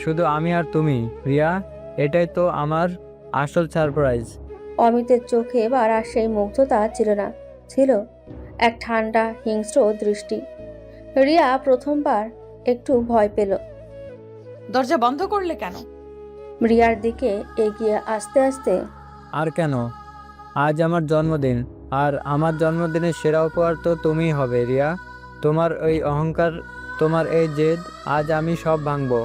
[SPEAKER 6] শুধু আমি আর তুমি, রিয়া। এটাই তো আমার আসল সারপ্রাইজ।
[SPEAKER 3] অমিতের চোখে এবার আর সেই মুগ্ধতা ছিল না, ছিল এক ঠান্ডা হিংস্র দৃষ্টি। রিয়া প্রথমবার একটু ভয় পেল।
[SPEAKER 2] দরজা বন্ধ করলে কেন?
[SPEAKER 3] রিয়ার দিকে এগিয়ে আস্তে আস্তে
[SPEAKER 6] আর কেন? আজ আমার জন্মদিন, আর আমার জন্মদিনের সেরা উপহার তো তুমিই হবে, রিয়া। তোমার ওই অহংকার, তোমার এই জেদ, আজ আমি সব ভাঙবো।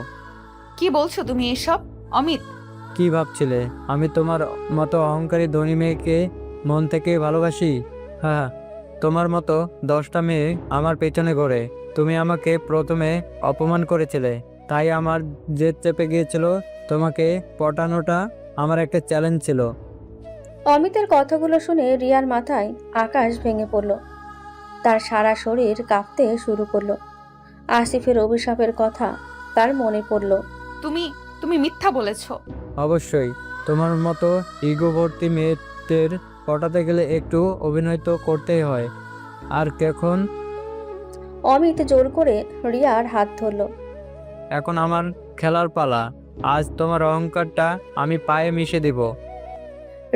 [SPEAKER 2] কি বলছো তুমি এসব? অমিত,
[SPEAKER 6] কি ভাবছিলে আমি তোমার মতো অহংকারী ধনী মেয়েকে মন থেকে ভালোবাসি? হ্যাঁ, তোমার মতো 10টা মেয়ে আমার পেছনে ঘোরে। তুমি আমাকে প্রথমে অপমান করেছিলে, তাই আমার জেদ চেপে গিয়েছিল। তোমাকে পটানোটা আমার একটা চ্যালেঞ্জ ছিল।
[SPEAKER 3] অমিতের কথাগুলো শুনে রিয়ার মাথায় আকাশ ভেঙে পড়ল। তার সারা শরীর কাঁপতে শুরু করলো। আসিফের অভিশাপের কথা তার মনে পড়ল।
[SPEAKER 2] তুমি মিথ্যা বলেছো।
[SPEAKER 6] অবশ্যই, তোমার মতো ইগোভর্তি মেয়েদের পটাতে গেলে একটু অভিনয় তো করতেই হয়। আর কখন?
[SPEAKER 3] অমিত জোর করে রিয়ার হাত ধরল।
[SPEAKER 6] এখন আমার খেলার পালা। আজ তোমার অহংকারটা আমি পায়ে মিশে দিব।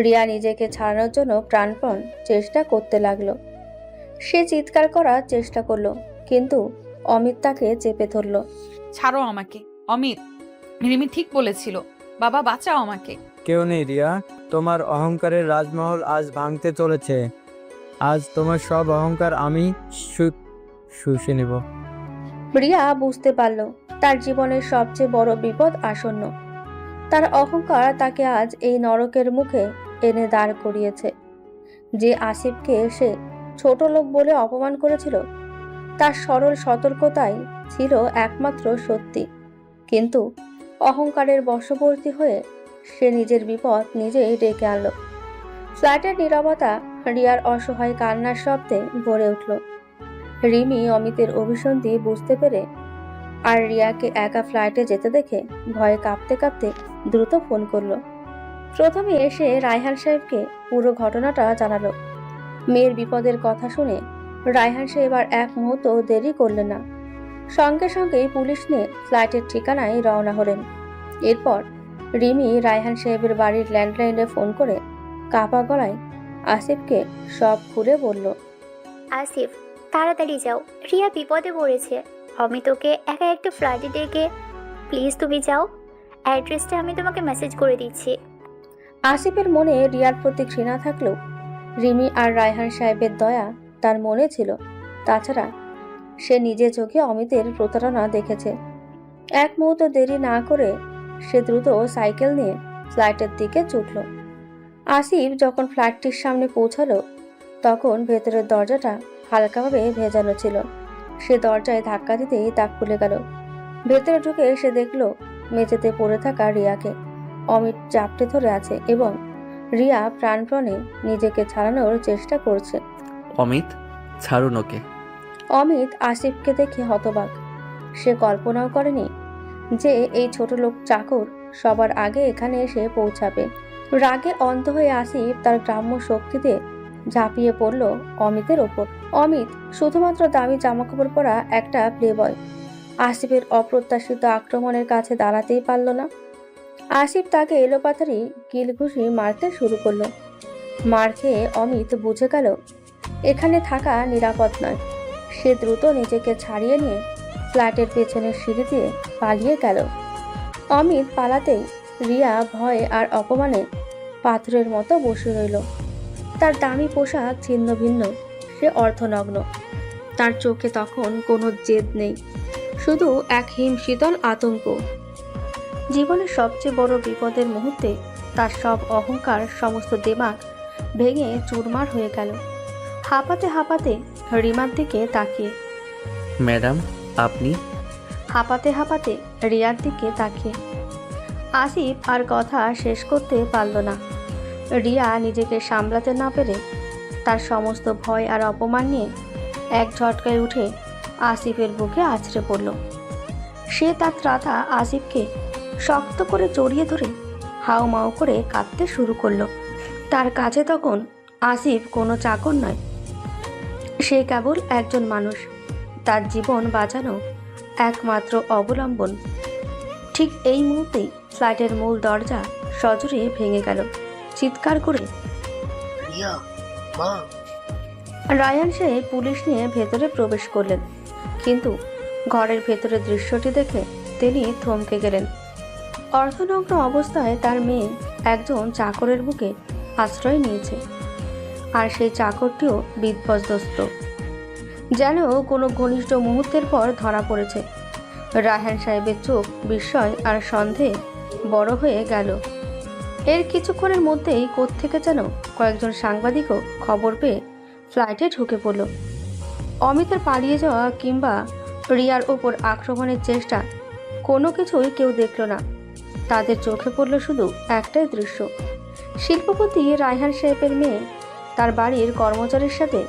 [SPEAKER 3] রিয়া নিজেকে ছাড়ানোর জন্য প্রাণপণ চেষ্টা করতে লাগলো। সে চিৎকার করার চেষ্টা করলো, কিন্তু অমিত তাকে চেপে ধরল।
[SPEAKER 2] ছাড়ো আমাকে। অমিত, রিমি ঠিক বলেছিল। বাবা, বাঁচাও আমাকে।
[SPEAKER 6] কেউ নেই রিয়া, তোমার অহংকারের রাজমহল আজ ভাঙতে চলেছে। আজ তোমার সব অহংকার আমি শুষে নেব।
[SPEAKER 3] রিয়া বুঝতে পারল তার জীবনের সবচেয়ে বড় বিপদ আসন্ন। তার অহংকার তাকে আজ এই নরকের মুখে এনে দাঁড় করিয়েছে। যে আসিফকে সে ছোট লোক বলে অপমান করেছিল, তার সরল সতর্কতাই ছিল একমাত্র সত্যি। কিন্তু অহংকারের বশবর্তী হয়ে সে নিজের বিপদ নিজেই ডেকে আনল। ফ্ল্যাটের নীরবতা রিয়ার অসহায় কান্নার শব্দে ভরে উঠল। রিমি অমিতের অভিসন্ধি বুঝতে পেরে আর রিয়াকে একা ফ্লাইটে যেতে দেখে ভয়ে কাঁপতে কাঁপতে দ্রুত ফোন করলো। প্রথমে এসে রায়হান সাহেবকে পুরো ঘটনাটা জানালো। মেয়ের বিপদের কথা শুনে রায়হান সাহেব আর এক মুহূর্ত দেরি করলেন না। সঙ্গে সঙ্গেই পুলিশ নিয়ে ফ্লাইটের ঠিকানায় রওনা হলেন। এরপর রিমি রায়হান সাহেবের বাড়ির ল্যান্ডলাইনে ফোন করে কাঁপা গলায় আসিফকে সব খুলে বলল।
[SPEAKER 4] আসিফ, তাড়াতাড়ি যাও, রিয়া বিপদে পড়েছে। অমিত ওকে একা একটা ফ্ল্যাটে ডেকে, প্লিজ তুমি যাও। অ্যাড্রেসটা আমি তোমাকে মেসেজ করে দিচ্ছি।
[SPEAKER 3] আসিফের মনে রিয়ার প্রতি ঘৃণা থাকলেও রিমি আর রায়হান সাহেবের দয়া তার মনে ছিল। তাছাড়া সে নিজে চোখে অমিতের প্রতারণা দেখেছে। এক মুহূর্ত দেরি না করে সে দ্রুত সাইকেল নিয়ে ফ্ল্যাটের দিকে ছুটল। আসিফ যখন ফ্ল্যাটটির সামনে পৌঁছালো, তখন ভেতরের দরজাটা হালকাভাবে ভেজানো ছিল। সে দরজায় ধাক্কা দিতেই তা খুলে গেল। ভেতরে ঢুকে সে দেখল মেঝেতে পড়ে থাকা রিয়াকে অমিত চাপটে ধরে আছে এবং রিয়া প্রাণপণে নিজেকে ছাড়ানোর চেষ্টা করছে।
[SPEAKER 1] অমিত, ছাড়ুন ওকে।
[SPEAKER 3] অমিত আসিফকে দেখে হতবাক। সে কল্পনাও করেনি যে এই ছোট লোক চাকর সবার আগে এখানে এসে পৌঁছাবে। রাগে অন্ধ হয়ে আসিফ তার গ্রাম্য শক্তিতে ঝাঁপিয়ে পড়ল অমিতের ওপর। অমিত শুধুমাত্র দামি জামাকাপড় পরা একটা প্লেবয়। আসিফের অপ্রত্যাশিত আক্রমণের কাছে দাঁড়াতেই পারল না। আসিফ তাকে এলোপাথারি কিলঘুষি মারতে শুরু করলো। মার খেয়ে অমিত বুঝে গেল এখানে থাকা নিরাপদ নয়। সে দ্রুত নিজেকে ছাড়িয়ে নিয়ে ফ্ল্যাটের পেছনের সিঁড়ি দিয়ে পালিয়ে গেল। অমিত পালাতেই রিয়া ভয়ে আর অপমানে পাথরের মতো বসে রইল। তার দামি পোশাক ছিন্ন ভিন্ন, সে অর্ধনগ্ন। তার চোখে তখন কোনো জেদ নেই, শুধু এক হিমশীতল আতঙ্ক। জীবনের সবচেয়ে বড় বিপদের মুহূর্তে তার সব অহংকার, সমস্ত দেমাগ ভেঙে চুরমার হয়ে গেল। হাঁপাতে হাঁপাতে রিমার দিকে তাকিয়ে,
[SPEAKER 1] ম্যাডাম, আপনি?
[SPEAKER 3] হাঁপাতে হাঁপাতে রিয়ার দিকে তাকিয়ে আসিফ আর কথা শেষ করতে পারল না। রিয়া নিজেকে সামলাতে না পেরে তার সমস্ত ভয় আর অপমান নিয়ে এক ঝটকায় উঠে আসিফের বুকে আছড়ে পড়ল। সে তার ত্রাতা আসিফকে শক্ত করে জড়িয়ে ধরে হাউমাউ করে কাঁদতে শুরু করলো। তার কাছে তখন আসিফ কোনো চাকর নয়, সে কেবল একজন মানুষ, তার জীবন বাঁচানো একমাত্র অবলম্বন। ঠিক এই মুহূর্তেই ফ্ল্যাটের মূল দরজা সজোরে ভেঙে গেল। চিৎকার করে
[SPEAKER 5] রিয়া, মা।
[SPEAKER 3] রায়ান সাহেব পুলিশ নিয়ে ভেতরে প্রবেশ করলেন, কিন্তু ঘরের ভেতরে দৃশ্যটি দেখে তিনি থমকে গেলেন। অর্ধনগ্ন অবস্থায় তার মেয়ে একজন চাকরের বুকে আশ্রয় নিয়েছে, আর সেই চাকরটিও বিধ্বস্ত, যেন কোনো ঘনিষ্ঠ মুহূর্তের পর ধরা পড়েছে। রায়হান সাহেবের চোখ বিস্ময় আর সন্দেহে বড় হয়ে গেল। এর কিছুক্ষণের মধ্যেই কোত্থেকে যেন কয়েকজন সাংবাদিকও খবর পেয়ে ফ্লাইটে ঢুকে পড়ল। অমিতের পালিয়ে যাওয়া কিংবা রিয়ার ওপর আক্রমণের চেষ্টা কোনো কিছুই কেউ দেখল না। তাদের চোখে পড়ল শুধু একটাই দৃশ্য, শিল্পপতি রায়হান সাহেবের মেয়ে তার বাড়ির কর্মচারীর সাথে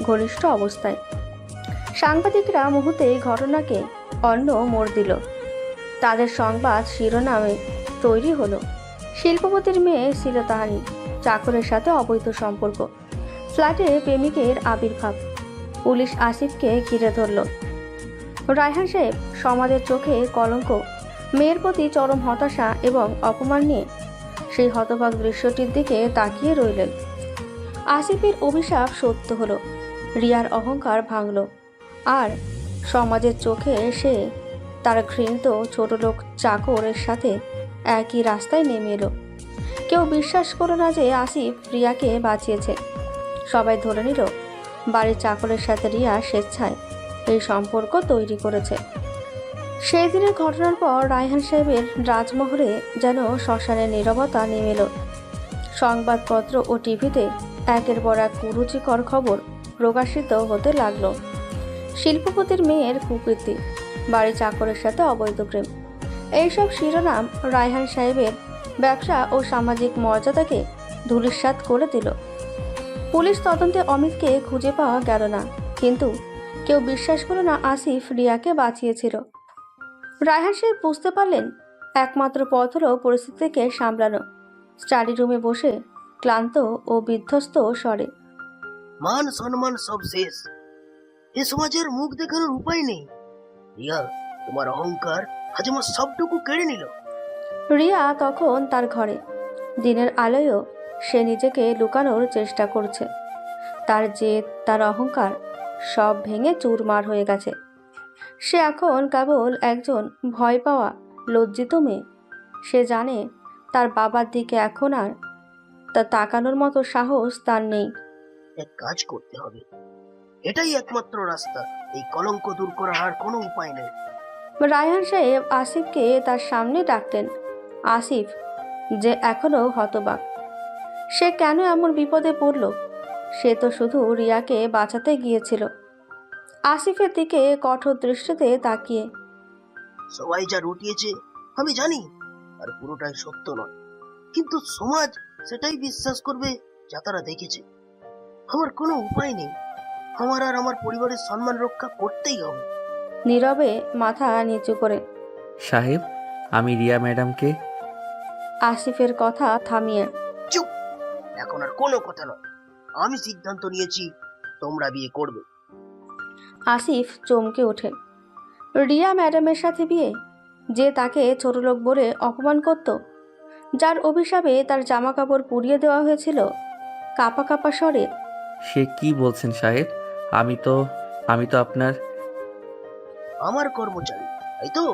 [SPEAKER 3] ঘনিষ্ঠ অবস্থায়। সাংবাদিকরা মুহূর্তে ঘটনাকে অন্য মোড় দিল। তাদের সংবাদ শিরোনামে তৈরি হলো, শিল্পপতির মেয়ে শ্লীলতাহানি, চাকরের সাথে অবৈধ সম্পর্ক, ফ্ল্যাটে প্রেমিকের আবির্ভাব। পুলিশ আসিফকে ঘিরে ধরল। রায়হান সাহেব সমাজের চোখে কলঙ্ক, মেয়ের প্রতি চরম হতাশা এবং অপমান নিয়ে সেই হতবাক দৃশ্যটির দিকে তাকিয়ে রইলেন। আসিফের অভিশাপ সত্য হলো, রিয়ার অহংকার ভাঙল, আর সমাজের চোখে সে তার ঘৃণিত ছোটলোক চাকরের সাথে একই রাস্তায় নেমে এলো। কেউ বিশ্বাস করল না যে আসিফ রিয়াকে বাঁচিয়েছে। সবাই ধরে নিল বাড়ির চাকরের সাথে রিয়া স্বেচ্ছায় এই সম্পর্ক তৈরি করেছে। সেই দিনের ঘটনার পর রায়হান সাহেবের রাজমহলে যেন শ্মশানের নীরবতা নেমে এলো। সংবাদপত্র ও টিভিতে একের পর এক কুরুচিকর খবর প্রকাশিত হতে লাগলো। শিল্পপতির মেয়ের কুকীর্তি, বাড়ি চাকরের সাথে অবৈধ প্রেম, এইসব শিরোনাম রায়হান সাহেবের ব্যবসা ও সামাজিক মর্যাদাকে ধূলিসাৎ করে দিল। পুলিশ তদন্তে অমিতকে খুঁজে পাওয়া গেল না, কিন্তু কেউ বিশ্বাস করল না আসিফ রিয়াকে বাঁচিয়েছিল। রায়হান সাহেব বুঝতে পারলেন একমাত্র পথ হলো পরিস্থিতিকে সামলানো। স্টাডি রুমে বসে ক্লান্ত ও বিধ্বস্ত স্বরে,
[SPEAKER 5] মান সম্মান সব শেষ, এ সমাজের মুখ দেখানোর উপায় নেই। রিয়া, তোমার অহংকার আজ আমার সবটুকু কেড়ে নিল।
[SPEAKER 3] রিয়া তখন তার ঘরে। দিনের আলোয়ও সে নিজেকে লুকানোর চেষ্টা করছে। তার জেদ, তার অহংকার সব ভেঙে চুরমার হয়ে গেছে। সে এখন কেবল একজন ভয় পাওয়া লজ্জিত মেয়ে। সে জানে তার বাবার দিকে এখন আর তা তাকানোর মতো সাহস তার নেই।
[SPEAKER 5] এক কাজ করতে হবে, এটাই একমাত্র রাস্তা। এই কলঙ্ক দূর করার আর কোনো উপায় নেই।
[SPEAKER 3] রায়হান সাহেব আসিফকে তার সামনে ডাকলেন। আসিফ যে এখনো হতবাক, সে কেন এমন বিপদে পড়ল। সে তো শুধু রিয়াকে বাঁচাতে গিয়েছিল। আসিফের দিকে কঠোর দৃষ্টিতে তাকিয়ে,
[SPEAKER 5] সবাই যা রুটিয়েছে আমি জানি আর পুরোটাই সত্য নয়, কিন্তু সমাজ সেটাই বিশ্বাস করবে যা তারা দেখেছে। আমার কোনো উপায় নেই, আমার আর আমার পরিবারের সম্মান রক্ষা করতেই হবে।
[SPEAKER 3] নীরবে মাথা নিচু করে
[SPEAKER 1] সাহেব, আমি রিয়া ম্যাডামকে
[SPEAKER 3] আসিফের কথা থামিয়ে
[SPEAKER 5] চুপ, এখন আর কোনো কথা নয়। আমি সিদ্ধান্ত নিয়েছি, তোমরা বিয়ে করবে।
[SPEAKER 3] আসিফ চমকে ওঠে। রিয়া ম্যাডামের সাথে বিয়ে? যে তাকে ছোটলোক বলে অপমান করত, যার অভিশাপে তার জামা কাপড় পুড়িয়ে দেওয়া হয়েছিল। কাপা কাপা স্বরে
[SPEAKER 1] সে কি বলছেন সাহেব? আমি তো আপনার
[SPEAKER 5] আমার কর্মচারী, তাই তো?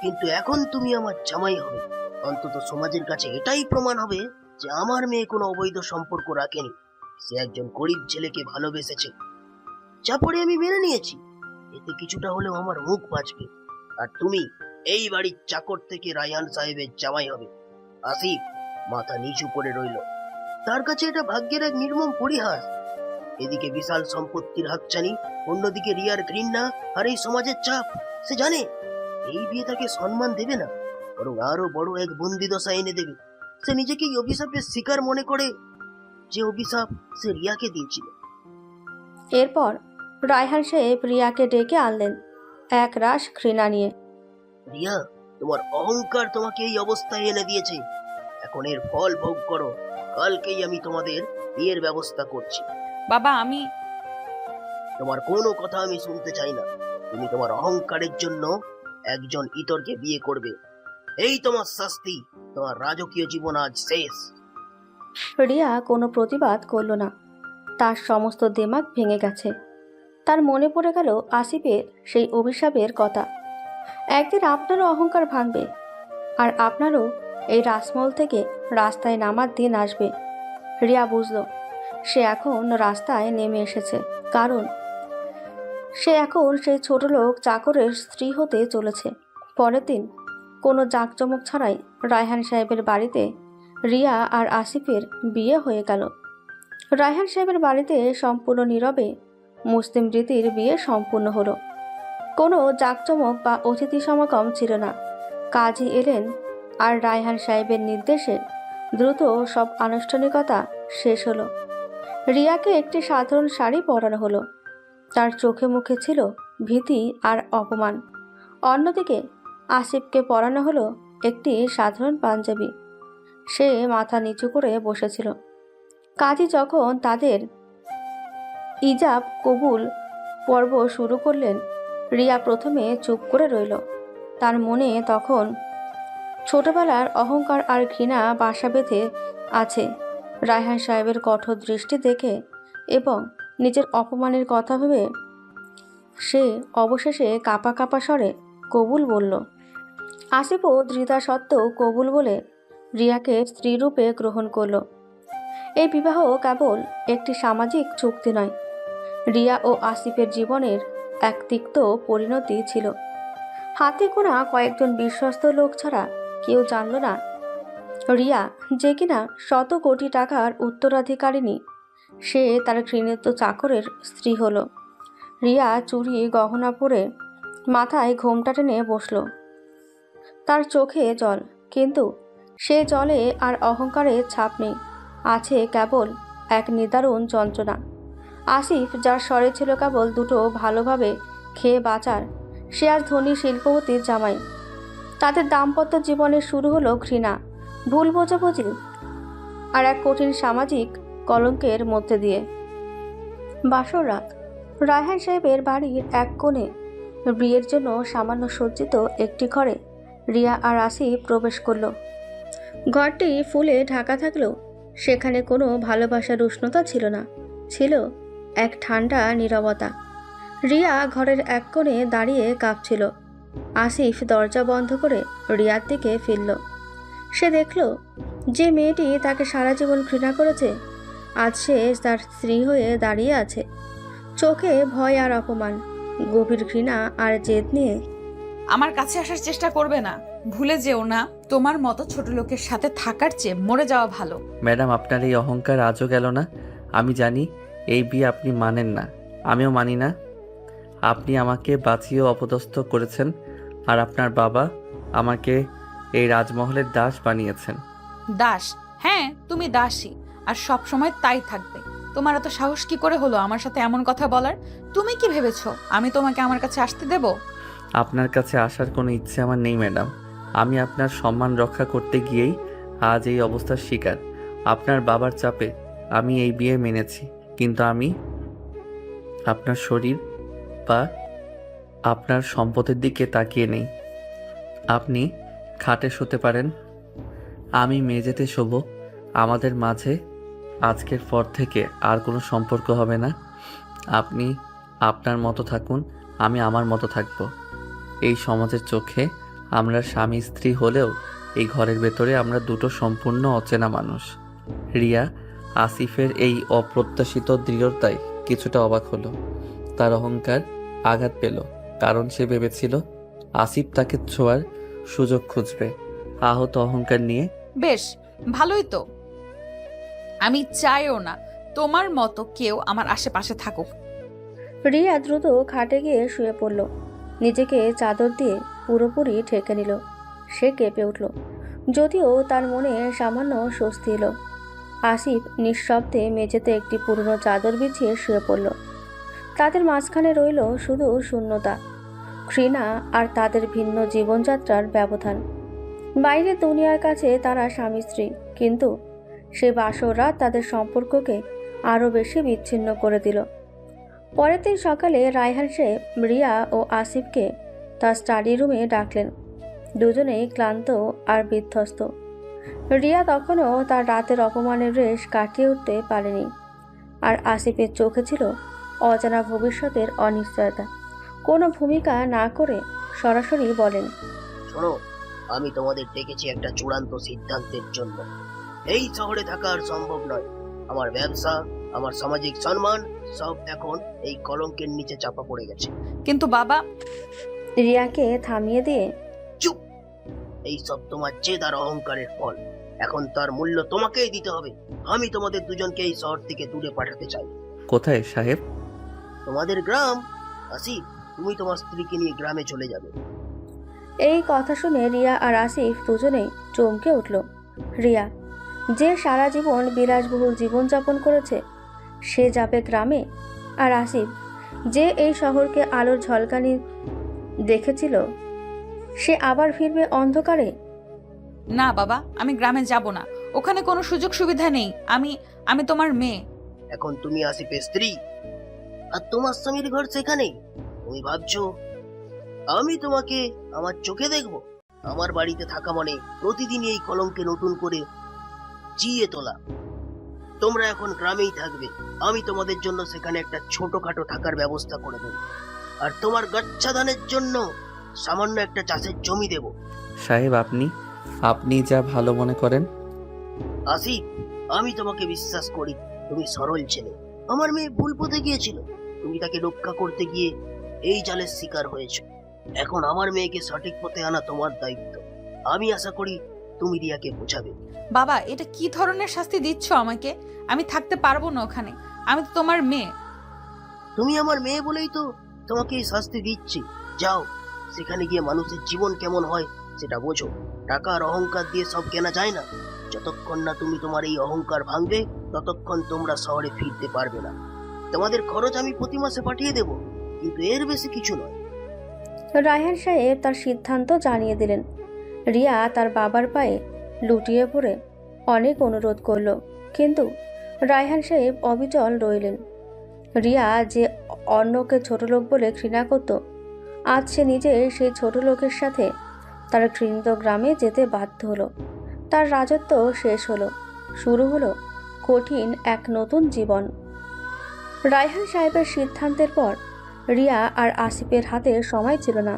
[SPEAKER 5] কিন্তু এখন তুমি আমার জামাই হবে। অন্তত সমাজের কাছে এটাই প্রমাণ হবে যে আমার মেয়ে কোনো অবৈধ সম্পর্ক রাখেনি। সে একজন গরিব ছেলেকে ভালোবেসেছে, যা পরে আমি মেনে নিয়েছি। এতে কিছুটা হলেও আমার মুখ বাঁচবে। আর তুমি এই বাড়ির চাকর থেকে রায়হান সাহেবের জামাই হবে। আসিফ মাথা নিচু করে রইল। তার কাছে এটা ভাগ্যের এক নির্মম পরিহাস। এদিকে বিশাল সম্পত্তির হাতছানি, অন্যদিকে রিয়ার ঘৃণা আর এই সমাজের চাপ। সে জানে এই বিয়ে তাকে সম্মান দেবে না, বরং আরো বড় এক বন্দি দশা এনে দেবে। সে নিজেকে এই অভিশাপের শিকার মনে করে, যে অভিশাপ সে রিয়াকে দিয়েছিল।
[SPEAKER 3] এরপর রায়হান সাহেব রিয়াকে ডেকে আনলেন এক রাশ ঘৃণা নিয়ে।
[SPEAKER 5] রিয়া, তোমার অহংকার তোমাকে এই অবস্থায় এনে দিয়েছে। এখন এর ফল ভোগ করো। কালকেই আমি তোমাদের বিয়ের ব্যবস্থা করছি।
[SPEAKER 2] বাবা, আমি
[SPEAKER 5] তোমার কোনো কথা আমি শুনতে চাই না। তুমি তোমার অহংকারের জন্য একজন ইতরকে বিয়ে করবে। এই তোমার শাস্তি। তোমার রাজকীয় জীবন আজ শেষ।
[SPEAKER 3] রিয়া কোনো প্রতিবাদ করল না। তার সমস্ত দেমাগ ভেঙে গেছে। তার মনে পড়ে গেল আসিফের সেই অভিশাপের কথা। একদিন আপনারও অহংকার ভাঙবে, আর আপনারও এই রাসমহল থেকে রাস্তায় নামার দিন আসবে। রিয়া বুঝল সে এখন রাস্তায় নেমে এসেছে, কারণ সে এখন সেই ছোটলোক চাকরের স্ত্রী হতে চলেছে। পরের দিন কোনো জাঁকজমক ছাড়াই রায়হান সাহেবের বাড়িতে রিয়া আর আসিফের বিয়ে হয়ে গেল। রায়হান সাহেবের বাড়িতে সম্পূর্ণ নীরবে মুসলিম রীতির বিয়ে সম্পূর্ণ হলো। কোনো জাঁকজমক বা অতিথি সমাগম ছিল না। কাজী এলেন, আর রায়হান সাহেবের নির্দেশে দ্রুত সব আনুষ্ঠানিকতা শেষ হলো। রিয়াকে একটি সাধারণ শাড়ি পরানো হলো। তার চোখে মুখে ছিল ভীতি আর অপমান। অন্যদিকে আসিফকে পরানো হলো একটি সাধারণ পাঞ্জাবি। সে মাথা নিচু করে বসেছিল। কাজী যখন তাদের ইজাব কবুল পর্ব শুরু করলেন, রিয়া প্রথমে চুপ করে রইল। তার মনে তখন ছোটবেলার অহংকার আর ঘৃণা বাসা বেঁধে আছে। রায়হান সাহেবের কঠোর দৃষ্টি দেখে এবং নিজের অপমানের কথা ভেবে সে অবশেষে কাঁপা কাঁপা স্বরে কবুল বলল। আসিফও ধৃতা সত্ত্বেও কবুল বলে রিয়াকে স্ত্রীরূপে গ্রহণ করল। এই বিবাহ কেবল একটি সামাজিক চুক্তি নয়, রিয়া ও আসিফের জীবনের এক তিক্ত পরিণতি ছিল। হাতে গোনা কয়েকজন বিশ্বস্ত লোক ছাড়া কেউ জানল না রিয়া, যে কিনা শত কোটি টাকার উত্তরাধিকারিণী, সে তার ঘৃণিত চাকরের স্ত্রী হলো। রিয়া চুড়ি গহনা পরে মাথায় ঘোমটা টেনে বসল। তার চোখে জল, কিন্তু সে জলে আর অহংকারের ছাপ নেই। আছে কেবল এক নিদারুণ যন্ত্রণা। আসিফ, যার স্বরে ছিল কেবল দুটো ভালোভাবে খেয়ে বাঁচার, সে আজ ধনী শিল্পপতির জামাই। তাদের দাম্পত্য জীবনের শুরু হলো ঘৃণা, ভুল বোঝাবুঝি আর এক কঠিন সামাজিক কলঙ্কের মধ্যে দিয়ে। বাসর রাত। রায়হান সাহেবের বাড়ির এক কোণে বিয়ের জন্য সামান্য সজ্জিত একটি ঘরে রিয়া আর আসিফ প্রবেশ করল। ঘরটি ফুলে ঢাকা থাকলেও সেখানে কোনো ভালোবাসার উষ্ণতা ছিল না, ছিল এক ঠান্ডা নীরবতা। রিয়া ঘরের এক কোণে দাঁড়িয়ে কাঁপছিল। আসিফ দরজা বন্ধ করে রিয়ার দিকে ফিরল। সে দেখল যে মেয়েটি তাকে সারা জীবন ঘৃণা করেছে, আজ সে তার স্ত্রী হয়ে দাঁড়িয়ে আছে। চোখে ভয় আর অপমান, গভীর ঘৃণা আর জেদ নিয়ে।
[SPEAKER 2] আমার কাছে আসার চেষ্টা করবে না। ভুলে যেও না, তোমার মতো ছোট লোকের সাথে থাকার চেয়ে মরে যাওয়া ভালো।
[SPEAKER 1] ম্যাডাম, আপনার এই অহংকার আজও গেল না। আমি জানি এই বিয়ে আপনি মানেন না, আমিও মানি না। আপনি আমাকে বাঁচিয়েও অপদস্থ করেছেন, আর আপনার বাবা আমাকে এই রাজমহলের দাস বানিয়েছেন।
[SPEAKER 2] দাস? হ্যাঁ, তুমি দাসী, আর সব সময় তাই থাকবে। তোমার এত সাহস কি করে হলো আমার সাথে এমন কথা বলার? তুমি কি ভেবেছো আমি তোমাকে আমার কাছে আসতে দেব?
[SPEAKER 1] আপনার কাছে আসার কোনো ইচ্ছে আমার নেই ম্যাডাম। আমি আপনার সম্মান রক্ষা করতে গিয়েই আজ এই অবস্থার শিকার। আপনার বাবার চাপে আমি এই বিয়ে মেনেছি, কিন্তু আমি আপনার শরীর বা আপনার সম্পদের দিকে তাকিয়ে নেই। আপনি খাটে শুতে পারেন, আমি মেঝেতে শোবো। আমাদের মাঝে আজকের পর থেকে আর কোনো সম্পর্ক হবে না। আপনি আপনার মতো থাকুন, আমি আমার মতো থাকব। এই সমাজের চোখে আমরা স্বামী স্ত্রী হলেও এই ঘরের ভেতরে আমরা দুটো সম্পূর্ণ অচেনা মানুষ। রিয়া আসিফের এই অপ্রত্যাশিত দৃঢ়তায় কিছুটা অবাক হলো। তার অহংকার আঘাত পেল, কারণ সে ভেবেছিল আসিফ তাকে ছোঁয়ার সুযোগ খুঁজবে। আহত অহংকার নিয়ে
[SPEAKER 2] বেশ, ভালোই তো। আমি চাইও না তোমার মতো কেউ আমার আশেপাশে থাকুক।
[SPEAKER 3] রিয়া দ্রুত খাটে গিয়ে শুয়ে পড়ল, নিজেকে চাদর দিয়ে পুরোপুরি ঢেকে নিল। সে কেঁপে উঠল, যদিও তার মনে সামান্য স্বস্তি এলো। আসিফ নিঃশব্দে মেঝেতে একটি পুরনো চাদর বিছিয়ে শুয়ে পড়ল। তাদের মাঝখানে রইল শুধু শূন্যতা, ঘৃণা আর তাদের ভিন্ন জীবনযাত্রার ব্যবধান। বাইরের দুনিয়ার কাছে তারা স্বামী স্ত্রী, কিন্তু সে বাসররাত তাদের সম্পর্ককে আরও বেশি বিচ্ছিন্ন করে দিল। পরের দিন সকালে রায়হান সাহেব রিয়া ও আসিফকে তার স্টাডি রুমে ডাকলেন। দুজনেই ক্লান্ত আর বিধ্বস্ত। রিয়া তখনও তার রাতের অপমানের রেশ কাটিয়ে উঠতে পারেনি, আর আসিফের চোখে ছিল অজানা ভবিষ্যতের অনিশ্চয়তা। কোনো ভূমিকা না করে সরাসরি বলেন,
[SPEAKER 5] শোনো, আমি তোমাদের ডেকেছি একটা চূড়ান্ত সিদ্ধান্তের জন্য। এই শহরে থাকা আর সম্ভব নয়। আমার ব্যবসা, আমার সামাজিক সম্মান সব এখন এই কলঙ্কের নিচে চাপা পড়ে গেছে।
[SPEAKER 2] কিন্তু বাবা,
[SPEAKER 3] রিয়াকে থামিয়ে দিয়ে,
[SPEAKER 5] চুপ! এই সব তোমার জেদ আর অহংকারের ফল। এখন তার মূল্য তোমাকেই দিতে হবে। আমি তোমাদের দুজনকে এই শহর থেকে দূরে পাঠাতে চাই।
[SPEAKER 1] কোথায় সাহেব?
[SPEAKER 5] তোমাদের গ্রাম। আসিফ, তুমি তোমার স্ত্রীকে নিয়ে গ্রামে চলে যাবে।
[SPEAKER 3] এই কথা শুনে রিয়া আর আসিফ দুজনেই চমকে উঠল। রিয়া, যে সারা জীবন বিলাসবহুল জীবনযাপন করেছে, সে যাবে গ্রামে? আর আসিফ, যে এই শহরকে আলোর ঝলকানি দেখেছিল, সে আবার ফিরবে অন্ধকারে?
[SPEAKER 2] না বাবা, আমি গ্রামে যাব না। ওখানে কোনো সুযোগ সুবিধা নেই। আমি তোমার মেয়ে।
[SPEAKER 5] এখন তুমি আসিফের স্ত্রী, আর তোমার স্বামীর ঘর সেখানে। তুমি ভাবছো আমি তোমাকে আমার চোখে দেখবো? আমার বাড়িতে থাকা মানে প্রতিদিন এই কলঙ্কে নতুন করে জিয়ে তোলা। তোমরা এখন গ্রামেই থাকবে। আমি তোমাদের জন্য সেখানে একটা ছোটখাটো থাকার ব্যবস্থা করে দেব, আর তোমার গচ্ছাদানের জন্য সামান্য একটা চাষের জমি দেব।
[SPEAKER 1] সাহেব, আপনি যা ভালো মনে করেন।
[SPEAKER 5] আসিফ, আমি তোমাকে বিশ্বাস করি। তুমি সরল ছেলে। আমার মেয়ে ভুল পথে গিয়েছিল, তুমি তাকে রক্ষা করতে গিয়ে এই জালের শিকার হয়েছ। এখন আমার মেয়েকে সঠিক পথে আনা তোমার দায়িত্ব। আমি আশা করি তুমি রিয়াকে বোঝাবে।
[SPEAKER 2] বাবা, এটা কি ধরনের শাস্তি দিচ্ছ আমাকে? আমি থাকতে পারবো না ওখানে। আমি তো তোমার মেয়ে।
[SPEAKER 5] তুমি আমার মেয়ে বলেই তো তোমাকে এই শাস্তি দিচ্ছি। যাও, সেখানে গিয়ে মানুষের জীবন কেমন হয় সেটা বোঝো। টাকা আর অহংকার দিয়ে সব কেনা যায় না। যতক্ষণ না তুমি তোমার এই অহংকার ভাঙবে, ততক্ষণ তোমরা শহরে ফিরতে পারবে না। তোমাদের খরচ আমি প্রতি মাসে পাঠিয়ে দেব, কিন্তু এর বেশি কিছু নয়।
[SPEAKER 3] রায়হান সাহেব তার সিদ্ধান্ত জানিয়ে দিলেন। রিয়া তার বাবার পায়ে লুটিয়ে পড়ে অনেক অনুরোধ করল, কিন্তু রায়হান সাহেব অবিচল রইলেন। রিয়া যে অন্যকে ছোট লোক বলে ঘৃণা করত, আজ সে নিজে সেই ছোট লোকের সাথে তার ঘৃণিত গ্রামে যেতে বাধ্য হলো। তার রাজত্ব শেষ হলো, শুরু হলো কঠিন এক নতুন জীবন। রায়হান সাহেবের সিদ্ধান্তের পর রিয়া আর আসিফের হাতে সময় ছিল না।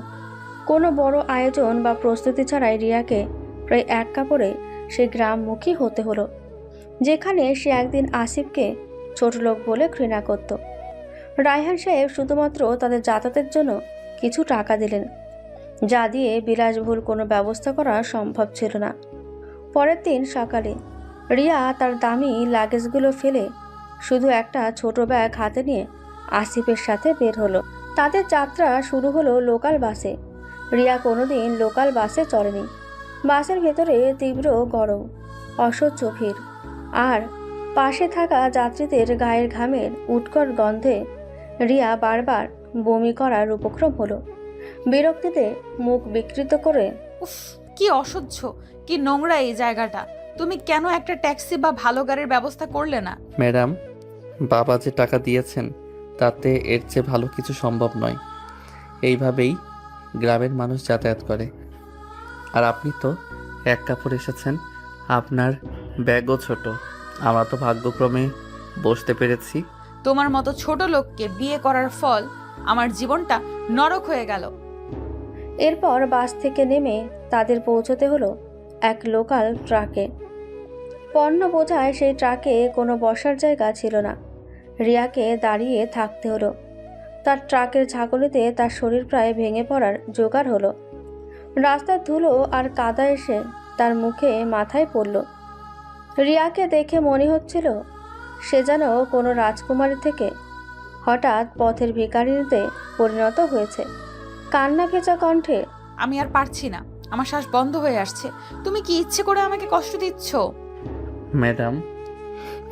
[SPEAKER 3] কোনো বড় আয়োজন বা প্রস্তুতি ছাড়াই রিয়াকে প্রায় এক কাপড়ে সে গ্রামমুখী হতে হলো, যেখানে সে একদিন আসিফকে ছোট লোক বলে ঘৃণা করত। রায়হান সাহেব শুধুমাত্র তাদের যাতায়াতের জন্য কিছু টাকা দিলেন, যা দিয়ে বিলাসবহুল কোনো ব্যবস্থা করা সম্ভব ছিল না। পরের দিন সকালে রিয়া তার দামি লাগেজগুলো ফেলে শুধু একটা ছোট ব্যাগ হাতে নিয়ে আসিফের সাথে বের হলো। তাদের যাত্রা শুরু হলো লোকাল বাসে। রিয়া কোনোদিন লোকাল বাসে চড়েনি। বাসের ভেতরে তীব্র গরম, অসহ্য ভিড়, আর পাশে থাকা যাত্রীদের গায়ের ঘামের উৎকট গন্ধে রিয়া বারবার বমি করার উপক্রম হলো। বিরক্তিতে মুখ বিকৃত করে
[SPEAKER 2] উফ, কি অসহ্য, কি নোংরা এই জায়গাটা। তুমি কেন একটা ট্যাক্সি বা ভালো গাড়ির ব্যবস্থা করলে না?
[SPEAKER 1] ম্যাডাম, বাবা যে টাকা দিয়েছেন তাতে এর চেয়ে ভালো কিছু সম্ভব নয়। এইভাবেই গ্রামের মানুষ যাতায়াত করে। আর আপনি তো এক কাপড় এসেছেন, আপনার ব্যাগও ছোট। আমরা তো ভাগ্যক্রমে বসতে পেরেছি।
[SPEAKER 2] তোমার মতো ছোট লোককে বিয়ে করার ফল আমার জীবনটা নরক হয়ে গেল।
[SPEAKER 3] এরপর বাস থেকে নেমে তাদের পৌঁছতে হলো এক লোকাল ট্রাকে। পণ্য বোঝায় সেই ট্রাকে কোনো বসার জায়গা ছিল না। রিয়াকে দাঁড়িয়ে থাকতে হলো। তার ট্রাকের ঝাঁকুনিতে তার শরীর প্রায় ভেঙে পড়ার জোগাড় হলো। রাস্তার ধুলো আর কাদা এসে তার মুখে মাথায় পড়ল। রিয়াকে দেখে মনে হচ্ছিল সে যেন কোনো রাজকুমারী থেকে হঠাৎ পথের ভিখারিতে পরিণত হয়েছে। কান্না ভেজা কণ্ঠে
[SPEAKER 2] আমি আর পারছি না, আমার শ্বাস বন্ধ হয়ে আসছে। তুমি কি ইচ্ছে করে আমাকে কষ্ট দিচ্ছ?
[SPEAKER 1] ম্যাডাম,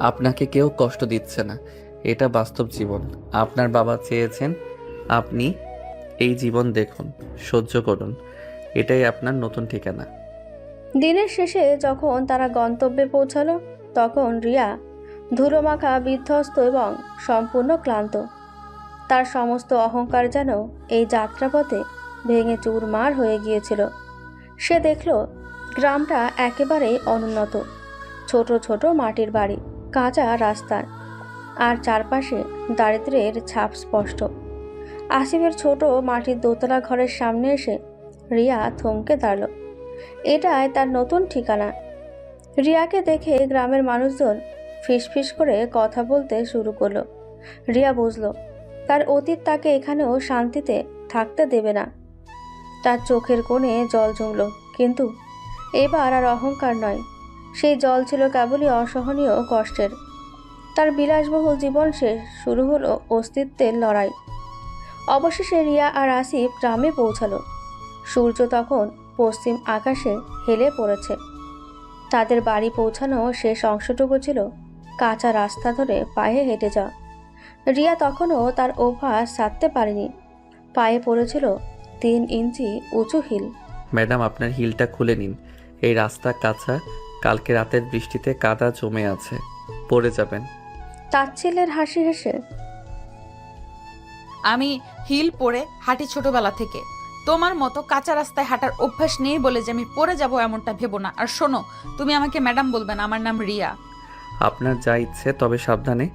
[SPEAKER 1] আপনাকে কেউ কষ্ট দিচ্ছে না, এটা বাস্তব জীবন। আপনার বাবা চেয়েছেন আপনি এই জীবন দেখুন, সহ্য করুন। এটাই আপনার নতুন ঠিকানা।
[SPEAKER 3] দিনের শেষে যখন তারা গন্তব্যে পৌঁছালো তখন রিয়া ধুলোমাখা, বিধ্বস্ত এবং সম্পূর্ণ ক্লান্ত। তার সমস্ত অহংকার যেন এই যাত্রাপথে ভেঙে চুরমার হয়ে গিয়েছিল। সে দেখল গ্রামটা একেবারেই অনুন্নত, ছোট ছোট মাটির বাড়ি, কাঁচা রাস্তা, আর চারপাশে দারিদ্র্যের ছাপ স্পষ্ট। আসিফের ছোট মাটির দোতলা ঘরের সামনে এসে রিয়া থমকে দাঁড়ালো। এটাই তার নতুন ঠিকানা। রিয়াকে দেখে গ্রামের মানুষজন ফিসফিস করে কথা বলতে শুরু করলো। রিয়া বুঝল তার অতীত তাকে এখানেও শান্তিতে থাকতে দেবে না। তার চোখের কোণে জল জমল, কিন্তু এবার আর অহংকার নয়, সেই জল ছিল কেবলই অসহনীয় কষ্টের। তার বিলাসবহুল জীবন শেষ, শুরু হলো অস্তিত্বের লড়াই। অবশেষে রিয়া আর আসিফ গ্রামে পৌঁছালো। সূর্য তখন পশ্চিম আকাশে হেলে পড়েছে। তাদের বাড়ি পৌঁছানো শেষ অংশটুকু ছিল কাঁচা রাস্তা ধরে পায়ে হেঁটে যাওয়া। রিয়া তখনও তার অভ্যাস ছাড়তে পারেনি। পায়ে পড়েছিল 3 ইঞ্চি উঁচু হিল।
[SPEAKER 1] ম্যাডাম, আপনার হিলটা খুলে নিন। এই রাস্তা কাঁচা, কালকে রাতের বৃষ্টিতে কাদা জমে আছে, পড়ে যাবেন।
[SPEAKER 3] তাচ্ছিল্যের হাসি হেসে
[SPEAKER 2] আমি হিল পরে হাঁটি ছোটবেলা থেকে। তোমার মতো কাঁচা রাস্তায় হাঁটার অভ্যাস নেই বলে যে আমি পড়ে যাব এমনটা ভেবো না। আর শোনো, তুমি আমাকে ম্যাডাম বলবে না, আমার নাম রিয়া।
[SPEAKER 1] আপনার যা ইচ্ছে, তবে সাবধানে।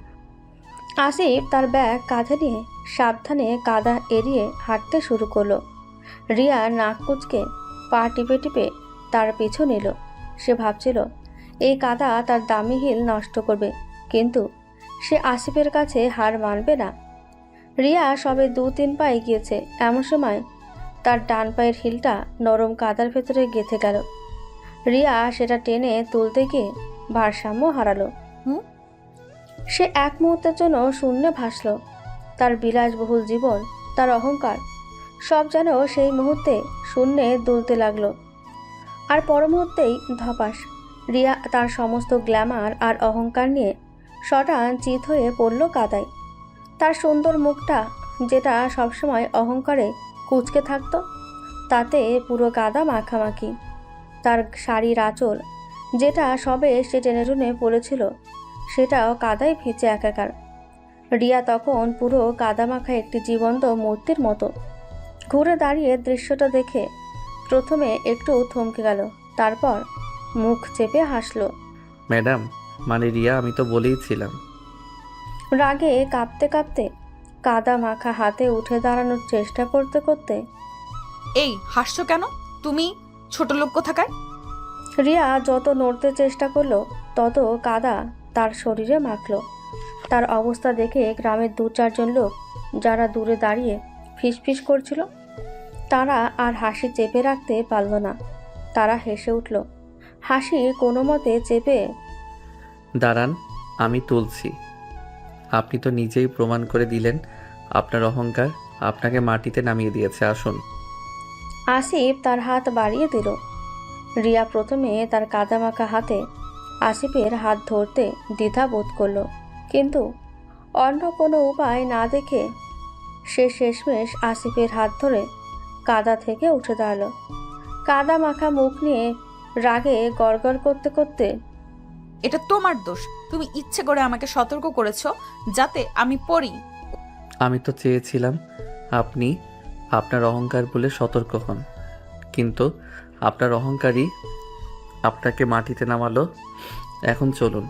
[SPEAKER 3] আসিফ তার ব্যাগ কাঁধে নিয়ে সাবধানে কাদা এড়িয়ে হাঁটতে শুরু করলো। রিয়া নাক কুচকে পা টিপে টিপে তার পিছু নিল। সে ভাবছিল এই কাদা তার দামি হিল নষ্ট করবে, কিন্তু সে আসিফের কাছে হার মানবে না। রিয়া সবে 2-3 পা এগিয়েছে, এমন সময় তার ডান পায়ের হিলটা নরম কাদার ভেতরে গেঁথে গেল। রিয়া সেটা টেনে তুলতে গিয়ে ভারসাম্য হারালো। সে এক মুহূর্তের জন্য শূন্যে ভাসল। তার বিলাসবহুল জীবন, তার অহংকার, সব যেন সেই মুহূর্তে শূন্যে দুলতে লাগলো। আর পর মুহূর্তেই ধপাস, রিয়া তার সমস্ত গ্ল্যামার আর অহংকার নিয়ে শটান চিত হয়ে পড়ল কাদায়। তার সুন্দর মুখটা, যেটা সবসময় অহংকারে কুঁচকে থাকতো, তাতে পুরো কাদা মাখামাখি। তার শাড়ির আঁচল, যেটা সবে সে টেনে টুনে পড়েছিল, সেটাও কাদায় ভিজে একাকার। রিয়া তখন পুরো কাদামাখা একটি জীবন্ত মূর্তির মতো। ঘুরে দাঁড়িয়ে দৃশ্যটা দেখে প্রথমে একটু থমকে গেল, তারপর মুখ চেপে হাসল।
[SPEAKER 1] ম্যাডাম, মানে রিয়া, আমি তো বলেইছিলাম।
[SPEAKER 3] রাগে কাঁপতে কাঁপতে কাদা মাখা হাতে উঠে দাঁড়ানোর চেষ্টা করতে করতে
[SPEAKER 2] এই হাসছো কেন তুমি, ছোট লোক কোথাকার?
[SPEAKER 3] রিয়া যত নড়তে চেষ্টা করলো তত কাদা তার শরীরে মাখল। তার অবস্থা দেখে গ্রামের 2-4 জন লোক, যারা দূরে দাঁড়িয়ে ফিসফিস করছিল, তারা আর হাসি চেপে রাখতে পারল না। তারা হেসে উঠল। হাসি কোনো মতে চেপে
[SPEAKER 1] দাঁড়ান, আমি তুলছি। আপনি তো নিজেই প্রমাণ করে দিলেন আপনার অহংকার আপনাকে মাটিতে নামিয়ে দিয়েছে। আসুন।
[SPEAKER 3] আসিফ তার হাত বাড়িয়ে দিল। রিয়া প্রথমে তার কাদামাখা হাতে আসিফের হাত ধরতে দ্বিধা বোধ করল, কিন্তু অন্য কোনো উপায় না দেখে সে শেষমেশ আসিফের হাত ধরে কাদা থেকে উঠে দাঁড়ালো। কাদা মাখা মুখ নিয়ে রাগে গড়গড় করতে করতে,
[SPEAKER 2] এটা তোমার দোষ। তুমি ইচ্ছে করে আমাকে সতর্ক করেছো যাতে আমি পড়ি।
[SPEAKER 1] আমি তো চেয়েছিলাম আপনি আপনার অহংকার বলে সতর্ক হন, কিন্তু আপনার অহংকারই আপনাকে মাটিতে নামালো। এখন চলুন,